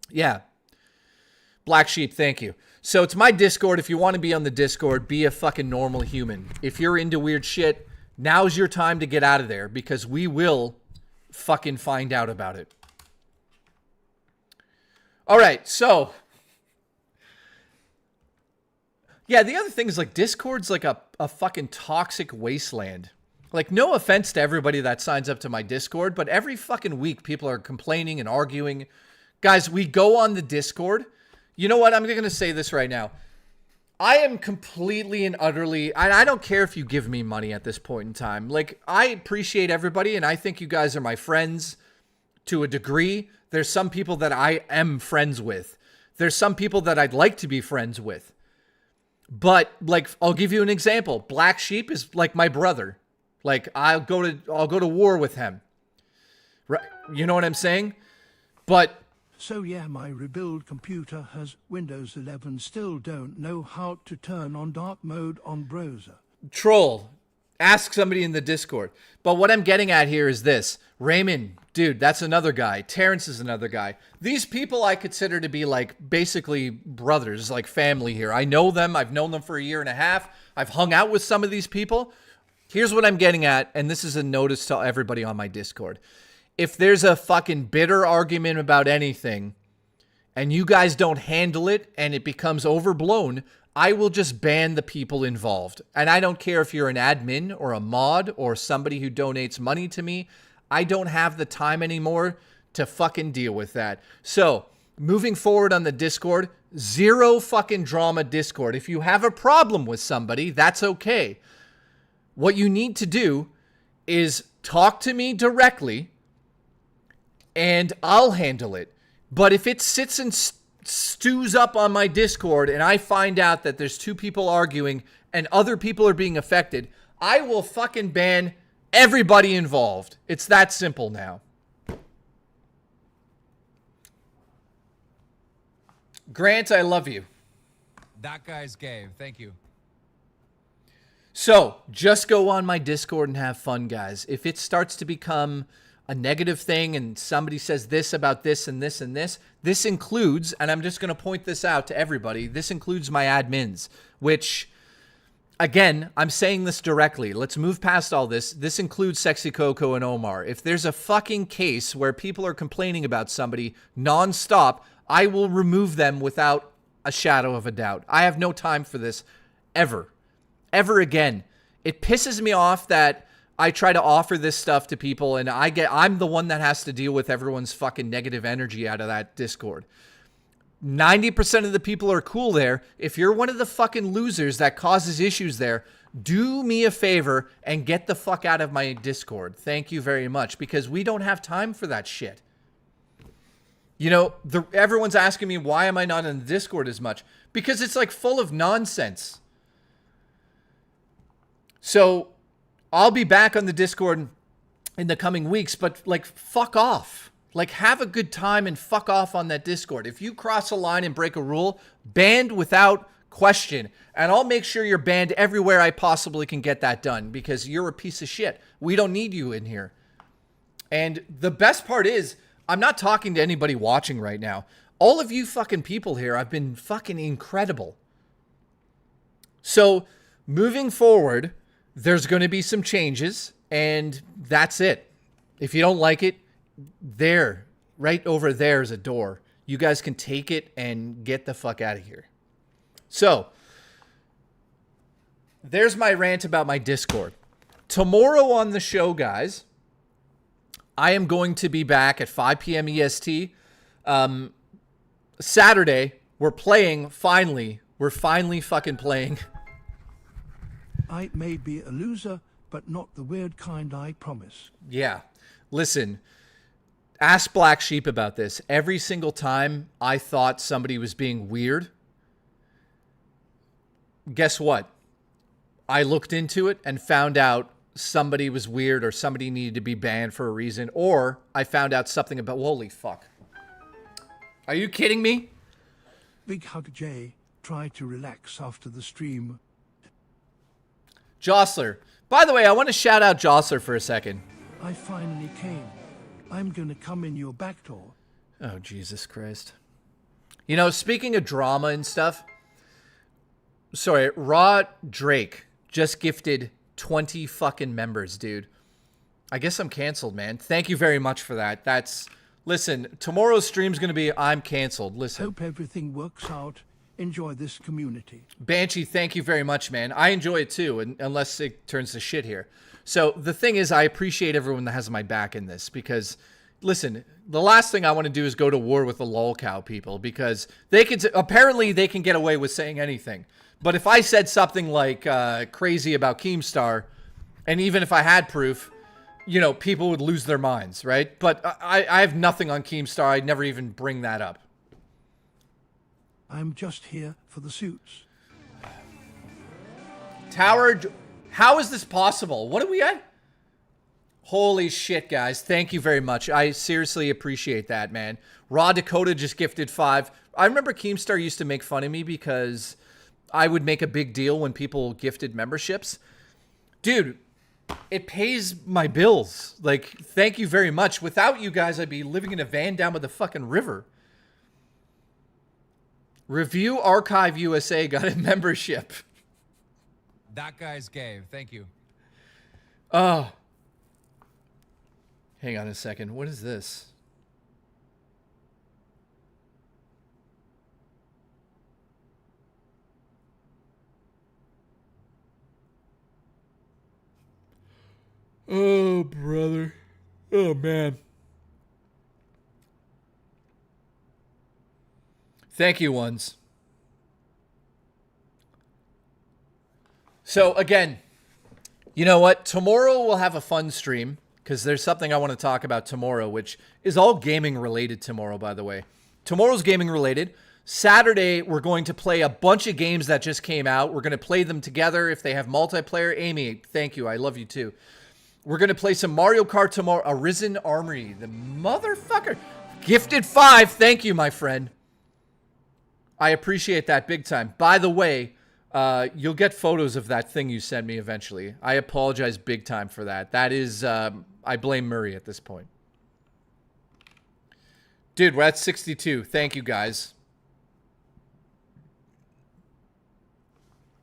yeah. Black Sheep, thank you. So it's my Discord. If you want to be on the Discord, be a fucking normal human. If you're into weird shit, now's your time to get out of there, because we will fucking find out about it. All right, so yeah, the other thing is like Discord's like a fucking toxic wasteland. Like, no offense to everybody that signs up to my Discord, but every fucking week people are complaining and arguing. Guys, we go on the Discord. You know what? I'm going to say this right now. I am completely and utterly, I don't care if you give me money at this point in time. Like, I appreciate everybody, and I think you guys are my friends to a degree. There's some people that I am friends with. There's some people that I'd like to be friends with. But, like, I'll give you an example. Black Sheep is like my brother. Like, I'll go to war with him. Right? You know what I'm saying? But So yeah, my rebuild computer has Windows 11. Still don't know how to turn on dark mode on browser. Troll, ask somebody in the Discord. But what I'm getting at here is this. Raymond, dude, that's another guy. Terrence is another guy. These people I consider to be like basically brothers, like family here. I know them. I've known them for a year and a half. I've hung out with some of these people. Here's what I'm getting at, and this is a notice to everybody on my Discord. If there's a fucking bitter argument about anything and you guys don't handle it and it becomes overblown, I will just ban the people involved. And I don't care if you're an admin or a mod or somebody who donates money to me. I don't have the time anymore to fucking deal with that. So, moving forward on the Discord, zero fucking drama Discord. If you have a problem with somebody, that's okay. What you need to do is talk to me directly, and I'll handle it. But if it sits and stews up on my Discord and I find out that there's two people arguing and other people are being affected, I will fucking ban everybody involved. It's that simple now. Grant, I love you. That guy's gay. Thank you. So, just go on my Discord and have fun, guys. If it starts to become a negative thing and somebody says this about this and this and this includes, and I'm just going to point this out to everybody, this includes my admins, which, again, I'm saying this directly. Let's move past all this. This includes Sexy Coco and Omar. If there's a fucking case where people are complaining about somebody nonstop, I will remove them without a shadow of a doubt. I have no time for this ever again. It pisses me off that I try to offer this stuff to people and I'm the one that has to deal with everyone's fucking negative energy out of that Discord. 90% of the people are cool there. If you're one of the fucking losers that causes issues there, do me a favor and get the fuck out of my Discord. Thank you very much, because we don't have time for that shit. You know, everyone's asking me, why am I not in the Discord as much? Because it's like full of nonsense. So I'll be back on the Discord in the coming weeks, but like, fuck off. Like, have a good time and fuck off on that Discord. If you cross a line and break a rule, banned without question. And I'll make sure you're banned everywhere I possibly can get that done, because you're a piece of shit. We don't need you in here. And the best part is, I'm not talking to anybody watching right now. All of you fucking people here have been fucking incredible. So, moving forward, there's going to be some changes, and that's it. If you don't like it, there, right over there is a door. You guys can take it and get the fuck out of here. So, there's my rant about my Discord. Tomorrow on the show, guys, I am going to be back at 5 p.m. EST. Saturday, we're playing, finally. We're finally fucking playing. I may be a loser, but not the weird kind, I promise. Yeah. Listen, ask Black Sheep about this. Every single time I thought somebody was being weird, guess what? I looked into it and found out somebody was weird, or somebody needed to be banned for a reason, or I found out something about, holy fuck. Are you kidding me? Big hug, Jay. Try to relax after the stream. Jostler. By the way, I want to shout out Jostler for a second. I finally came. I'm going to come in your back door. Oh, Jesus Christ. You know, speaking of drama and stuff, sorry, Raw Drake just gifted 20 fucking members, dude. I guess I'm canceled, man. Thank you very much for that. Listen, tomorrow's stream's going to be, I'm canceled. Listen. Hope everything works out. Enjoy this community. Banshee, thank you very much, man. I enjoy it too, unless it turns to shit here. So the thing is, I appreciate everyone that has my back in this, because, listen, the last thing I want to do is go to war with the lolcow people, because apparently they can get away with saying anything. But if I said something like crazy about Keemstar, and even if I had proof, you know, people would lose their minds, right? But I have nothing on Keemstar. I'd never even bring that up. I'm just here for the suits. Tower, how is this possible? What are we at? Holy shit, guys. Thank you very much. I seriously appreciate that, man. Raw Dakota just gifted 5. I remember Keemstar used to make fun of me because I would make a big deal when people gifted memberships. Dude, it pays my bills. Like, thank you very much. Without you guys, I'd be living in a van down by the fucking river. Review Archive USA got a membership. That guy's gay. Thank you. Oh. Hang on a second. What is this? Oh, brother. Oh, man. Thank you, ones. So, again, you know what? Tomorrow we'll have a fun stream, because there's something I want to talk about tomorrow, which is all gaming related tomorrow, by the way. Tomorrow's gaming related. Saturday, we're going to play a bunch of games that just came out. We're going to play them together if they have multiplayer. Amy, thank you. I love you too. We're going to play some Mario Kart tomorrow. Arisen Armory. The motherfucker. Gifted 5. Thank you, my friend. I appreciate that big time. By the way, you'll get photos of that thing you sent me eventually. I apologize big time for that. That is, I blame Murray at this point. Dude, we're at 62. Thank you, guys.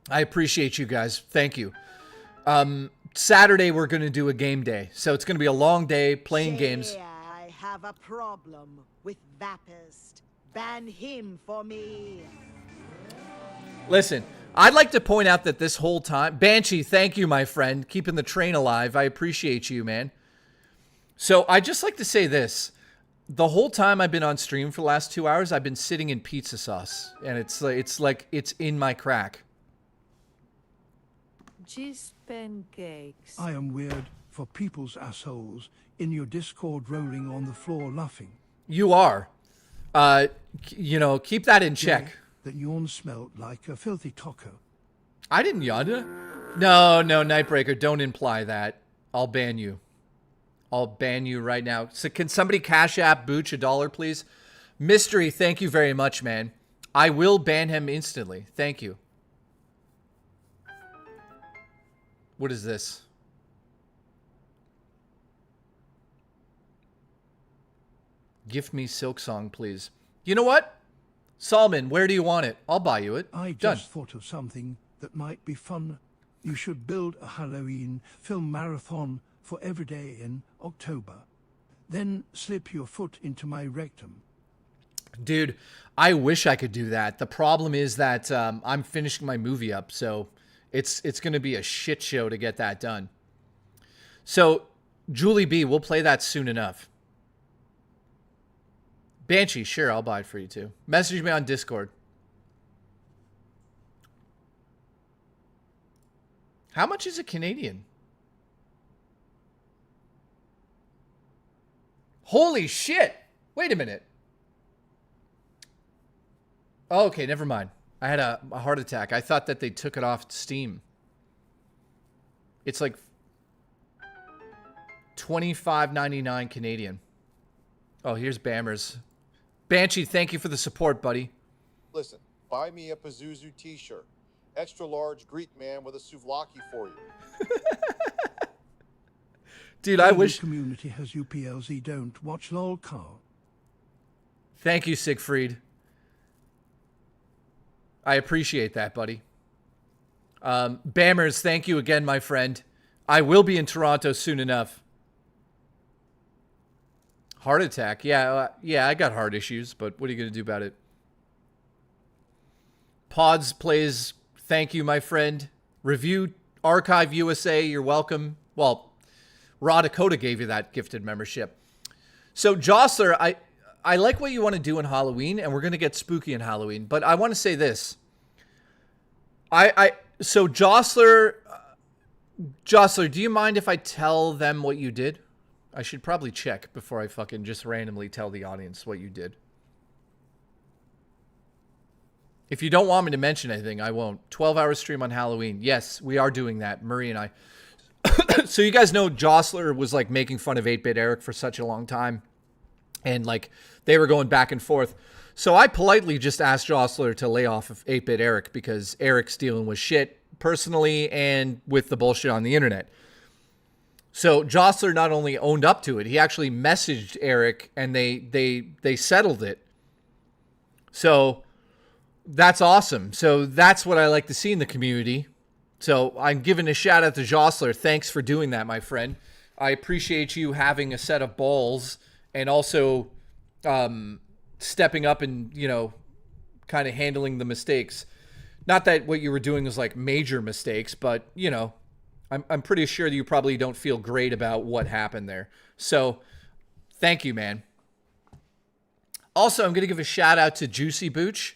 I appreciate you guys. Thank you. Saturday, we're going to do a game day. So it's going to be a long day playing games. I have a problem with Vapist. Ban him for me. Listen, I'd like to point out that this whole time... Banshee, thank you, my friend. Keeping the train alive. I appreciate you, man. So I'd just like to say this. The whole time I've been on stream for the last 2 hours, I've been sitting in pizza sauce. And it's like it's in my crack. Cheese pancakes. I am weird for people's assholes in your Discord rolling on the floor laughing. You are. You know, keep that in check. That yawn smelled like a filthy taco. I didn't yawn. No, Nightbreaker, don't imply that. I'll ban you. I'll ban you right now. So can somebody Cash App Booch $1, please? Mystery, thank you very much, man. I will ban him instantly. Thank you. What is this? Gift me Silk Song, please. You know what? Solomon, where do you want it? I'll buy you it. I Done. just thought of something that might be fun. You should build a Halloween film marathon for every day in October. Then slip your foot into my rectum. Dude, I wish I could do that. The problem is that I'm finishing my movie up, so it's going to be a shit show to get that done. So, Julie B, we'll play that soon enough. Banshee, sure, I'll buy it for you too. Message me on Discord. How much is a Canadian? Holy shit! Wait a minute. Oh, okay, never mind. I had a heart attack. I thought that they took it off Steam. It's like $25.99 Canadian. Oh, here's Bammers. Banshee, thank you for the support, buddy. Listen, buy me a Pazuzu t-shirt. Extra large Greek man with a souvlaki for you. Dude, I wish... The community has UPLZ, don't watch lol car. Thank you, Siegfried. I appreciate that, buddy. Bammers, thank you again, my friend. I will be in Toronto soon enough. Heart attack. Yeah, I got heart issues, but what are you going to do about it? Pods plays, thank you, my friend. Review Archive USA, you're welcome. Well, Raw Dakota gave you that gifted membership. So, Jostler, I like what you want to do in Halloween, and we're going to get spooky in Halloween, but I want to say this. So, Jostler, do you mind if I tell them what you did? I should probably check before I fucking just randomly tell the audience what you did. If you don't want me to mention anything, I won't. 12-hour stream on Halloween. Yes, we are doing that, Murray and I. So you guys know Jostler was like making fun of 8-Bit Eric for such a long time. And like they were going back and forth. So I politely just asked Jostler to lay off of 8-Bit Eric because Eric's dealing with shit personally and with the bullshit on the internet. So Jostler not only owned up to it, he actually messaged Eric and they settled it. So that's awesome. So that's what I like to see in the community. So I'm giving a shout out to Jostler. Thanks for doing that, my friend. I appreciate you having a set of balls and also stepping up and, you know, kind of handling the mistakes. Not that what you were doing was like major mistakes, but, you know, I'm pretty sure that you probably don't feel great about what happened there. So, thank you, man. Also, I'm going to give a shout out to Juicy Booch.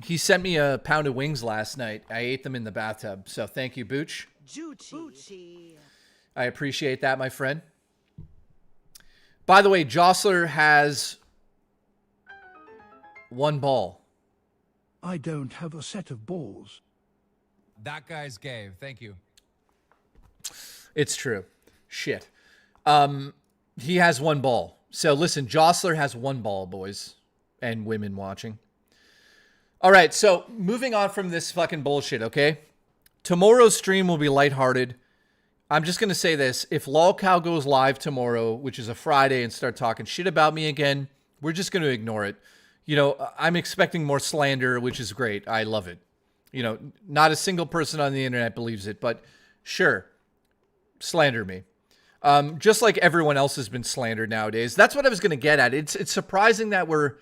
He sent me a pound of wings last night. I ate them in the bathtub. So, thank you, Booch. Juicy. I appreciate that, my friend. By the way, Jostler has one ball. I don't have a set of balls. That guy's gay. Thank you. It's true. Shit. He has one ball. So listen, Jostler has one ball, boys and women watching. All right, so moving on from this fucking bullshit, okay? Tomorrow's stream will be lighthearted. I'm just going to say this. If LolCow goes live tomorrow, which is a Friday, and start talking shit about me again, we're just going to ignore it. You know, I'm expecting more slander, which is great. I love it. You know, not a single person on the internet believes it, but sure, slander me. Just like everyone else has been slandered nowadays. That's what I was going to get at. It's surprising that we're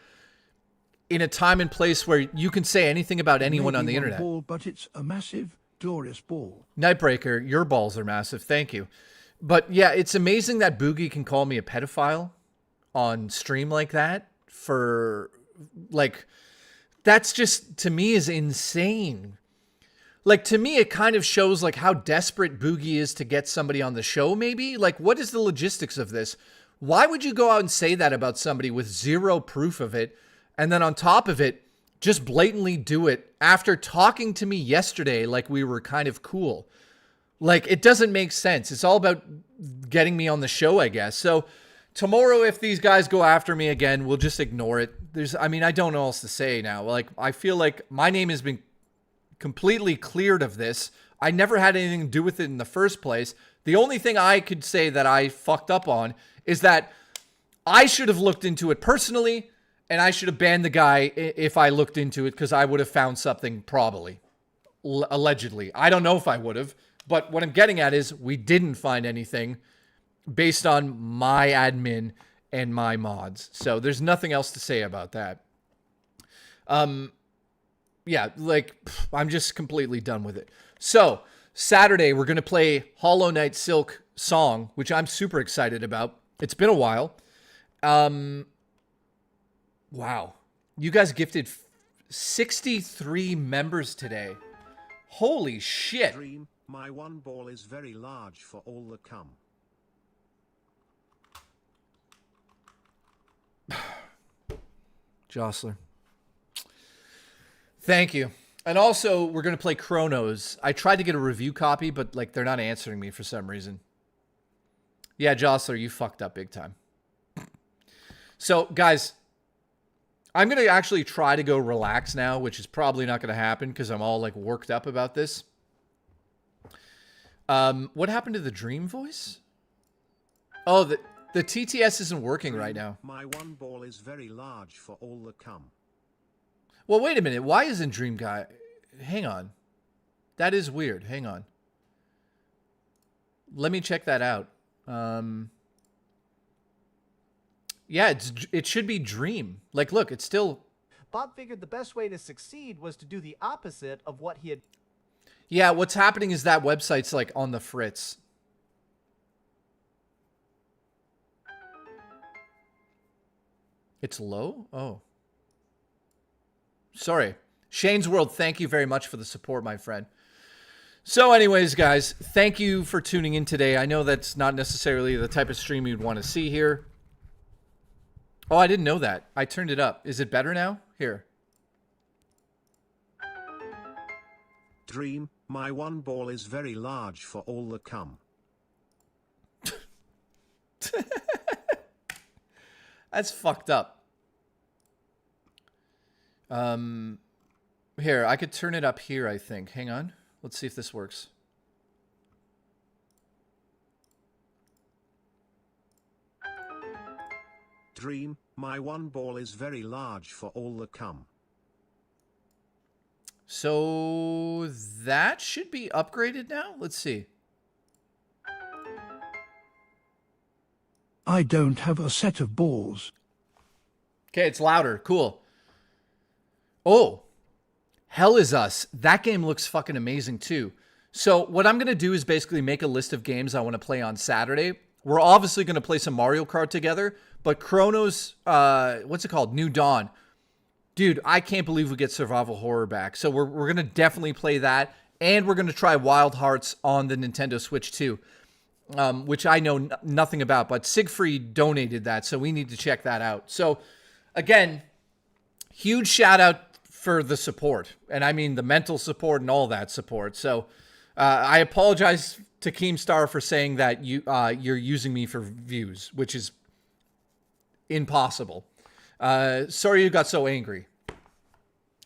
in a time and place where you can say anything about anyone on the internet. Ball, but it's a massive, glorious ball. Nightbreaker, your balls are massive. Thank you. But yeah, it's amazing that Boogie can call me a pedophile on stream like that for like... That's just, to me, is insane. like, to me, it kind of shows like how desperate Boogie is to get somebody on the show, maybe. Like, what is the logistics of this? Why would you go out and say that about somebody with zero proof of it? And then on top of it, just blatantly do it after talking to me yesterday like we were kind of cool. Like, it doesn't make sense. It's all about getting me on the show, I guess. So tomorrow, if these guys go after me again, we'll just ignore it. I don't know what else to say now. Like, I feel like my name has been completely cleared of this. I never had anything to do with it in the first place. The only thing I could say that I fucked up on is that I should have looked into it personally, and I should have banned the guy if I looked into it, because I would have found something, probably. Allegedly. I don't know if I would have, but what I'm getting at is we didn't find anything based on my admin and my mods. So there's nothing else to say about that. Yeah, like, I'm just completely done with it. So, Saturday, we're going to play Hollow Knight Silk Song, which I'm super excited about. It's been a while. Wow. You guys gifted 63 members today. Holy shit. Dream, my one ball is very large for all the cum. Jostler. Thank you. And also, we're going to play Chronos. I tried to get a review copy, but like they're not answering me for some reason. Yeah, Jostler, you fucked up big time. So, guys, I'm going to actually try to go relax now, which is probably not going to happen because I'm all like worked up about this. What happened to the dream voice? Oh, the TTS isn't working right now. My one ball is very large for all the cum. Well, wait a minute. Why isn't Dream Guy? Hang on. That is weird. Hang on. Let me check that out. Yeah, it should be Dream. Like, look, it's still... Bob figured the best way to succeed was to do the opposite of what he had... Yeah, what's happening is that website's, like, on the fritz. It's low? Oh. Sorry. Shane's World, thank you very much for the support, my friend. So anyways, guys, thank you for tuning in today. I know that's not necessarily the type of stream you'd want to see here. Oh, I didn't know that. I turned it up. Is it better now? Here. Dream, my one ball is very large for all the cum. That's fucked up. Here, I could turn it up here, I think. Hang on. Let's see if this works. Dream, my one ball is very large for all the cum. So that should be upgraded now. Let's see. I don't have a set of balls. Okay, it's louder. Cool. Oh, Hell Is Us. That game looks fucking amazing too. So what I'm going to do is basically make a list of games I want to play on Saturday. We're obviously going to play some Mario Kart together, but Chronos, what's it called? New Dawn. Dude, I can't believe we get survival horror back. So we're going to definitely play that. And we're going to try Wild Hearts on the Nintendo Switch too, which I know nothing about. But Siegfried donated that, so we need to check that out. So again, huge shout out for the support. And I mean the mental support and all that support. So I apologize to Keemstar for saying that you're using me for views, which is impossible. Sorry you got so angry.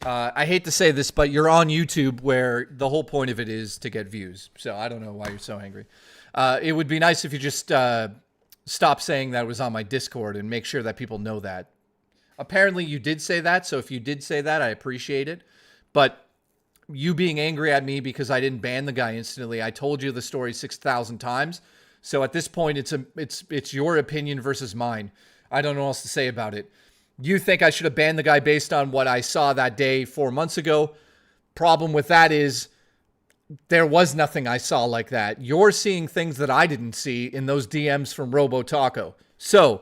I hate to say this, but you're on YouTube where the whole point of it is to get views. So I don't know why you're so angry. It would be nice if you just stop saying that it was on my Discord and make sure that people know that. Apparently you did say that, so if you did say that, I appreciate it. But you being angry at me because I didn't ban the guy instantly, I told you the story 6,000 times. So at this point, it's your opinion versus mine. I don't know what else to say about it. You think I should have banned the guy based on what I saw that day 4 months ago. Problem with that is there was nothing I saw like that. You're seeing things that I didn't see in those DMs from Robo Taco. So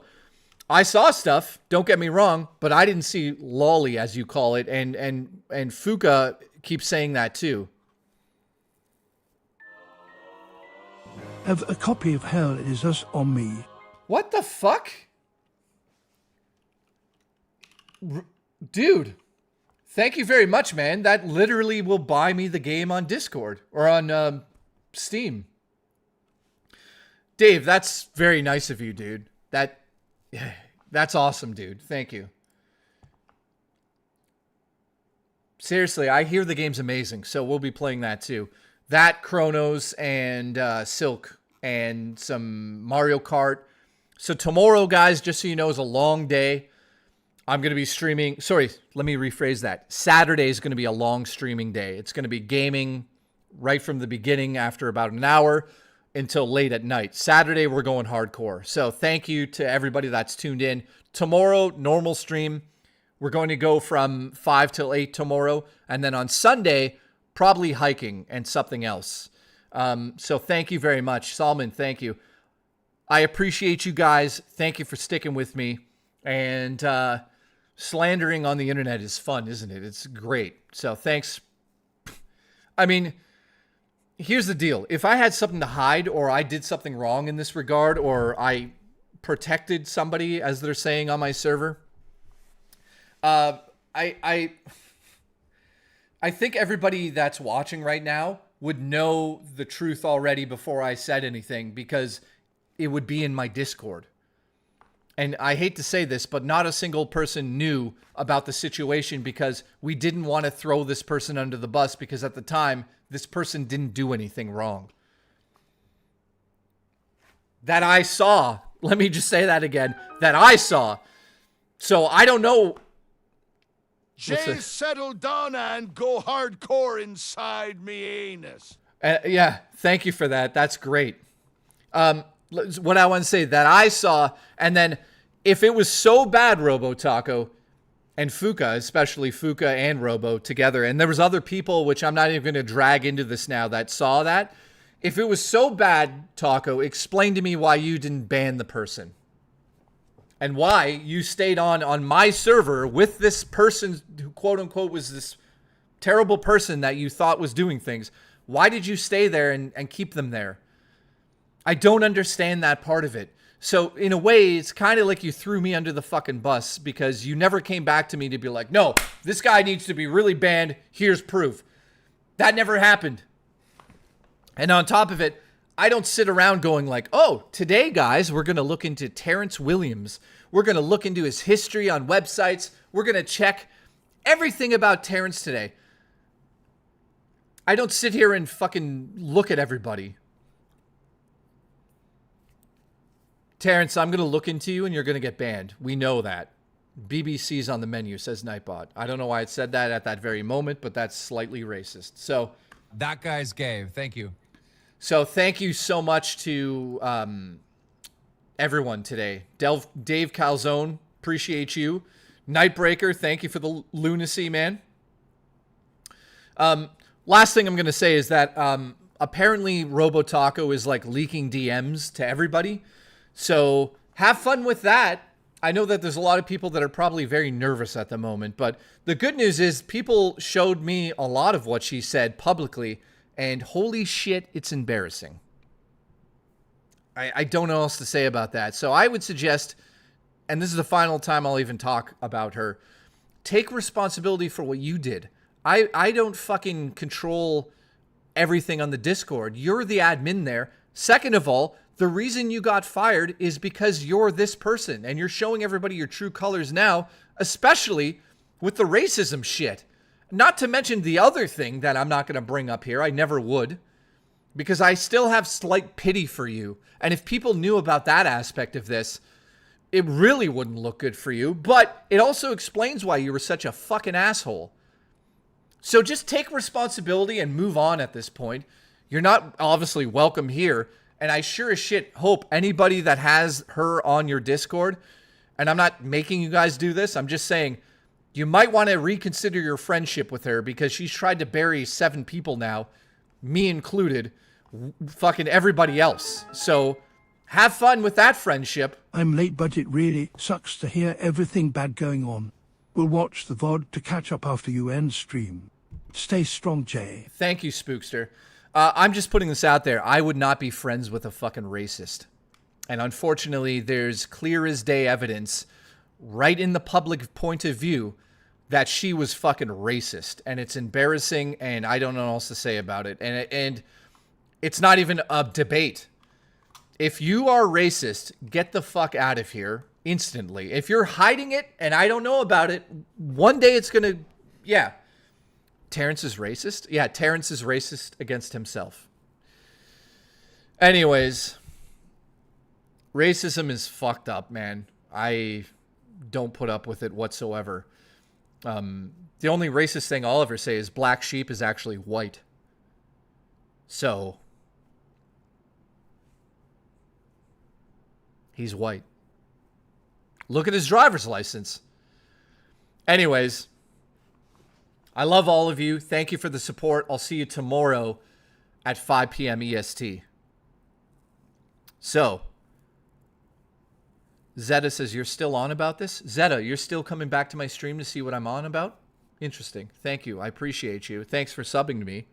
I saw stuff, don't get me wrong, but I didn't see lolly, as you call it, and Fuka keeps saying that too. Have a copy of Hell Is Us on me. What the fuck? Dude, thank you very much, man. That literally will buy me the game on Discord or on Steam. Dave, that's very nice of you, dude. That's awesome, dude. Thank you. Seriously, I hear the game's amazing, so we'll be playing that too. That, Chronos, and Silk, and some Mario Kart. So tomorrow, guys, just so you know, is a long day. I'm going to be streaming. Sorry, let me rephrase that. Saturday is going to be a long streaming day. It's going to be gaming right from the beginning after about an hour until late at night. Saturday, we're going hardcore. So thank you to everybody that's tuned in. Tomorrow, normal stream. We're going to go from 5 till 8 tomorrow. And then on Sunday, probably hiking and something else. So thank you very much. Salman, thank you. I appreciate you guys. Thank you for sticking with me. And slandering on the internet is fun, isn't it? It's great. So thanks. I mean, here's the deal. If I had something to hide or I did something wrong in this regard or I protected somebody, as they're saying on my server, I think everybody that's watching right now would know the truth already before I said anything because it would be in my Discord. And I hate to say this, but not a single person knew about the situation because we didn't want to throw this person under the bus because at the time, this person didn't do anything wrong. That I saw. Let me just say that again. That I saw. So I don't know. Jay, settle down and go hardcore inside me anus. Yeah, thank you for that. That's great. What I want to say that I saw, and then if it was so bad, Robo Taco and Fuka, especially Fuka and Robo together, and there was other people, which I'm not even going to drag into this now, that saw that. If it was so bad, Taco, explain to me why you didn't ban the person. And why you stayed on my server with this person who, quote unquote, was this terrible person that you thought was doing things. Why did you stay there and keep them there? I don't understand that part of it. So in a way, it's kind of like you threw me under the fucking bus because you never came back to me to be like, no, this guy needs to be really banned. Here's proof. That never happened. And on top of it, I don't sit around going like, oh, today, guys, we're going to look into Terrence Williams. We're going to look into his history on websites. We're going to check everything about Terrence today. I don't sit here and fucking look at everybody. Terrence, I'm going to look into you and you're going to get banned. We know that. BBC's on the menu, says Nightbot. I don't know why it said that at that very moment, but that's slightly racist. So that guy's gay. Thank you. So thank you so much to everyone today. Dave Calzone, appreciate you. Nightbreaker, thank you for the lunacy, man. Last thing I'm going to say is that apparently Robotaco is like leaking DMs to everybody. So have fun with that. I know that there's a lot of people that are probably very nervous at the moment, but the good news is people showed me a lot of what she said publicly, and holy shit, it's embarrassing. I don't know what else to say about that. So I would suggest, and this is the final time I'll even talk about her, take responsibility for what you did. I don't fucking control everything on the Discord. You're the admin there. Second of all, the reason you got fired is because you're this person and you're showing everybody your true colors now, especially with the racism shit. Not to mention the other thing that I'm not going to bring up here. I never would, because I still have slight pity for you. And if people knew about that aspect of this, it really wouldn't look good for you. But it also explains why you were such a fucking asshole. So just take responsibility and move on at this point. You're not obviously welcome here. And I sure as shit hope anybody that has her on your Discord, and I'm not making you guys do this, I'm just saying you might want to reconsider your friendship with her because she's tried to bury 7 people now, me included, fucking everybody else. So have fun with that friendship. I'm late, but it really sucks to hear everything bad going on. We'll watch the VOD to catch up after you end stream. Stay strong, Jay. Thank you, Spookster. I'm just putting this out there. I would not be friends with a fucking racist. And unfortunately, there's clear as day evidence right in the public point of view that she was fucking racist. And it's embarrassing, and I don't know what else to say about it. And it's not even a debate. If you are racist, get the fuck out of here instantly. If you're hiding it and I don't know about it, one day it's going to... Yeah. Terrence is racist? Yeah, Terrence is racist against himself. Anyways, racism is fucked up, man. I don't put up with it whatsoever. The only racist thing I'll ever say is black sheep is actually white. So, he's white. Look at his driver's license. Anyways, I love all of you. Thank you for the support. I'll see you tomorrow at 5 p.m. EST. So, Zeta says, you're still on about this? Zeta, you're still coming back to my stream to see what I'm on about? Interesting. Thank you. I appreciate you. Thanks for subbing to me.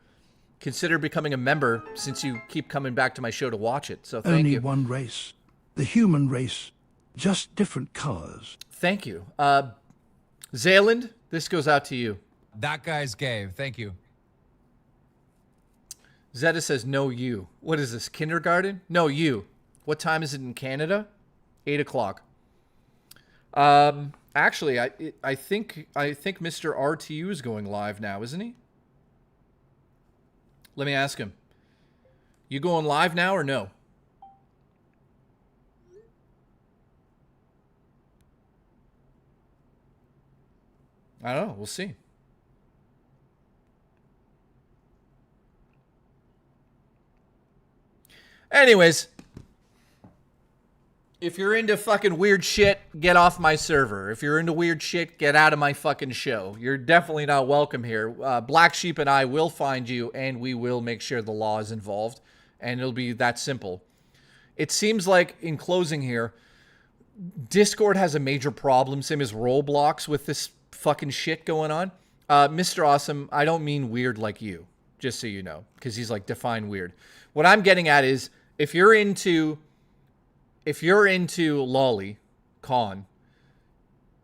Consider becoming a member since you keep coming back to my show to watch it. So thank you. Only one race. The human race. Just different colors. Thank you. Zayland, this goes out to you. That guy's gay. Thank you. Zeta says, no, you. What is this, kindergarten? No, you. What time is it in Canada? 8 o'clock. Actually, I think Mr. RTU is going live now, isn't he? Let me ask him. You going live now or no? I don't know. We'll see. Anyways, if you're into fucking weird shit, get off my server. If you're into weird shit, get out of my fucking show. You're definitely not welcome here. Black Sheep and I will find you, and we will make sure the law is involved, and it'll be that simple. It seems like, in closing here, Discord has a major problem, same as Roblox, with this fucking shit going on. Mr. Awesome, I don't mean weird like you, just so you know, because he's like, define weird. What I'm getting at is, if you're into Lolly Con,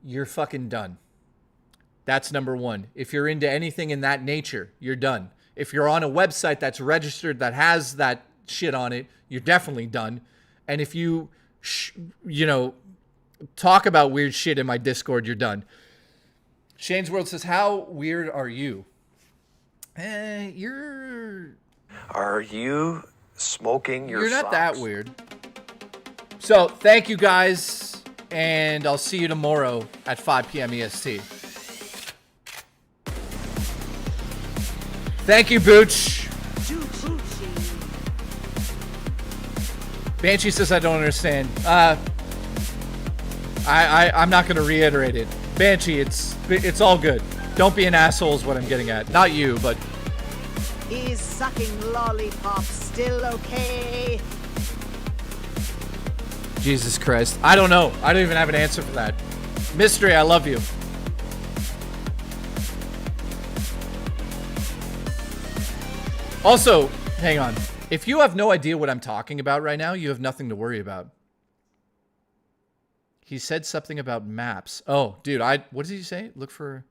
you're fucking done. That's number one. If you're into anything in that nature, you're done. If you're on a website that's registered that has that shit on it, you're definitely done. And if you, talk about weird shit in my Discord, you're done. Shane's World says, how weird are you? Are you smoking your You're not socks? that weird. So, thank you guys, and I'll see you tomorrow at 5 p.m. EST. Thank you, Booch. Banshee says I don't understand. I'm not going to reiterate it. Banshee, it's all good. Don't be an asshole is what I'm getting at. Not you, but... Is sucking lollipops still okay? Jesus Christ. I don't know. I don't even have an answer for that. Mystery, I love you. Also, hang on. If you have no idea what I'm talking about right now, you have nothing to worry about. He said something about maps. Oh, dude, what did he say? Look for...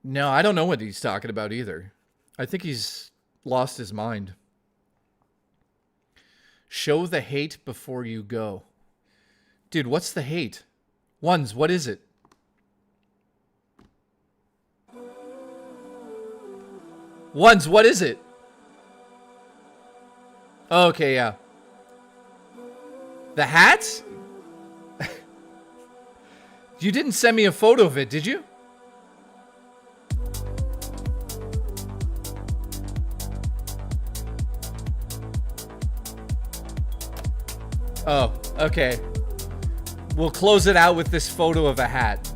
No, I don't know what he's talking about either. I think he's lost his mind. Show the hate before you go. Dude, what's the hate? Ones, what is it? Ones, what is it? Okay, yeah. The hats? You didn't send me a photo of it, did you? Oh, okay. We'll close it out with this photo of a hat.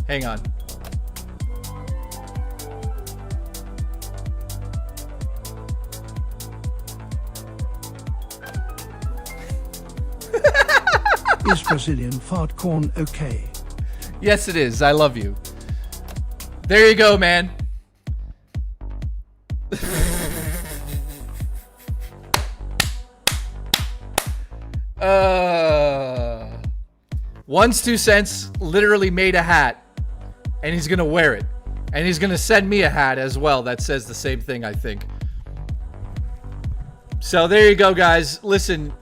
Hang on. Is Brazilian fart corn okay? Yes, it is. I love you. There you go, man. One's 2 cents literally made a hat, and he's gonna wear it, and he's gonna send me a hat as well that says the same thing, I think. So there you go, guys. Listen,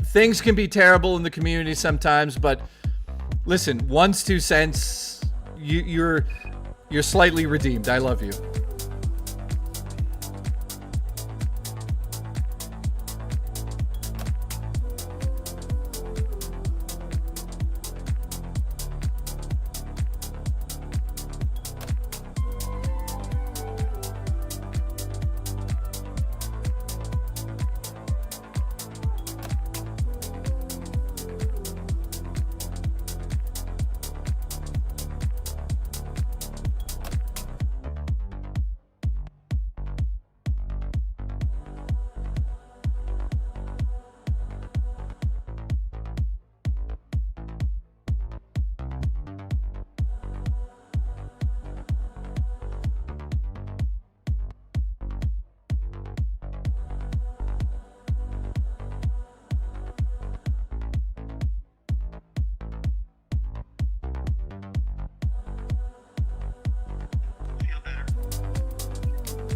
things can be terrible in the community sometimes, but listen, one's 2 cents. You're slightly redeemed. I love you.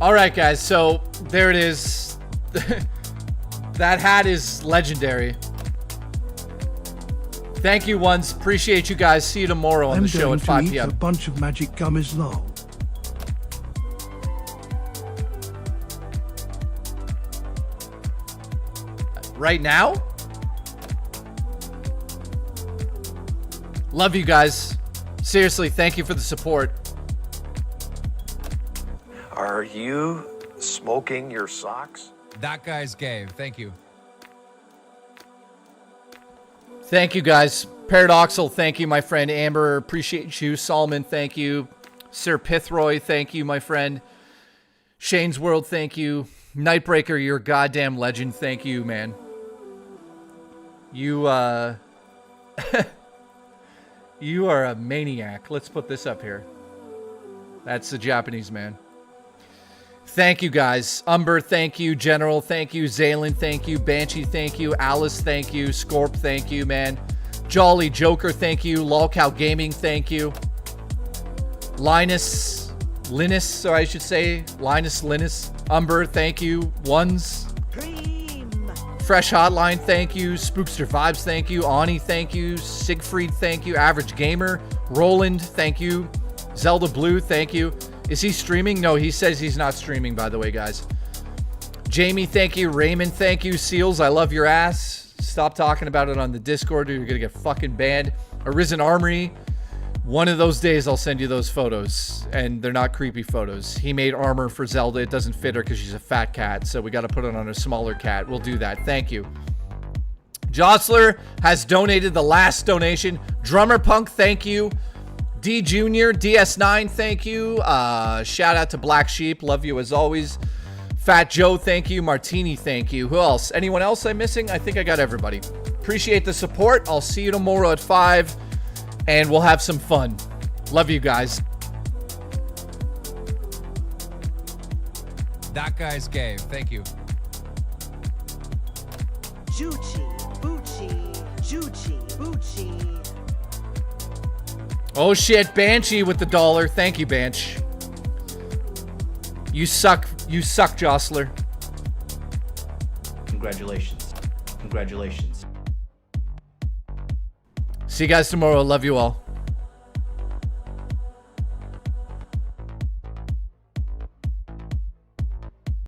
All right, guys, so there it is. That hat is legendary. Thank you, ones. Appreciate you guys. See you tomorrow on the show at 5 p.m. A bunch of magic gummies lol. Right now? Love you guys. Seriously, thank you for the support. Are you smoking your socks? That guy's gay. Thank you. Thank you, guys. Paradoxal, thank you, my friend. Amber, appreciate you. Solomon, thank you. Sir Pithroy, thank you, my friend. Shane's World, thank you. Nightbreaker, you're a goddamn legend. Thank you, man. You, you are a maniac. Let's put this up here. That's the Japanese man. Thank you, guys. Umber, thank you. General, thank you. Zaylen, thank you. Banshee, thank you. Alice, thank you. Scorp, thank you, man. Jolly Joker, thank you. Lolcow Gaming, thank you. Linus, so I should say. Linus. Umber, thank you. Ones. Fresh Hotline, thank you. Spookster Vibes, thank you. Ani, thank you. Siegfried, thank you. Average Gamer. Roland, thank you. Zelda Blue, thank you. Is he streaming? No, he says he's not streaming, by the way, guys. Jamie, thank you. Raymond, thank you. Seals, I love your ass. Stop talking about it on the Discord or you're going to get fucking banned. Arisen Armory, one of those days I'll send you those photos. And they're not creepy photos. He made armor for Zelda. It doesn't fit her because she's a fat cat. So we got to put it on a smaller cat. We'll do that. Thank you. Jostler has donated the last donation. Drummer Punk, thank you. D Junior, DS9, thank you. Shout out to Black Sheep, love you as always. Fat Joe, thank you. Martini, thank you. Who else? Anyone else I'm missing? I think I got everybody. Appreciate the support. I'll see you tomorrow at 5, and we'll have some fun. Love you guys. That guy's gay. Thank you. Juchi, Bucci, Juchi, Bucci. Oh shit, Banshee with the $1. Thank you, Bansh. You suck, Jostler. Congratulations. See you guys tomorrow. Love you all.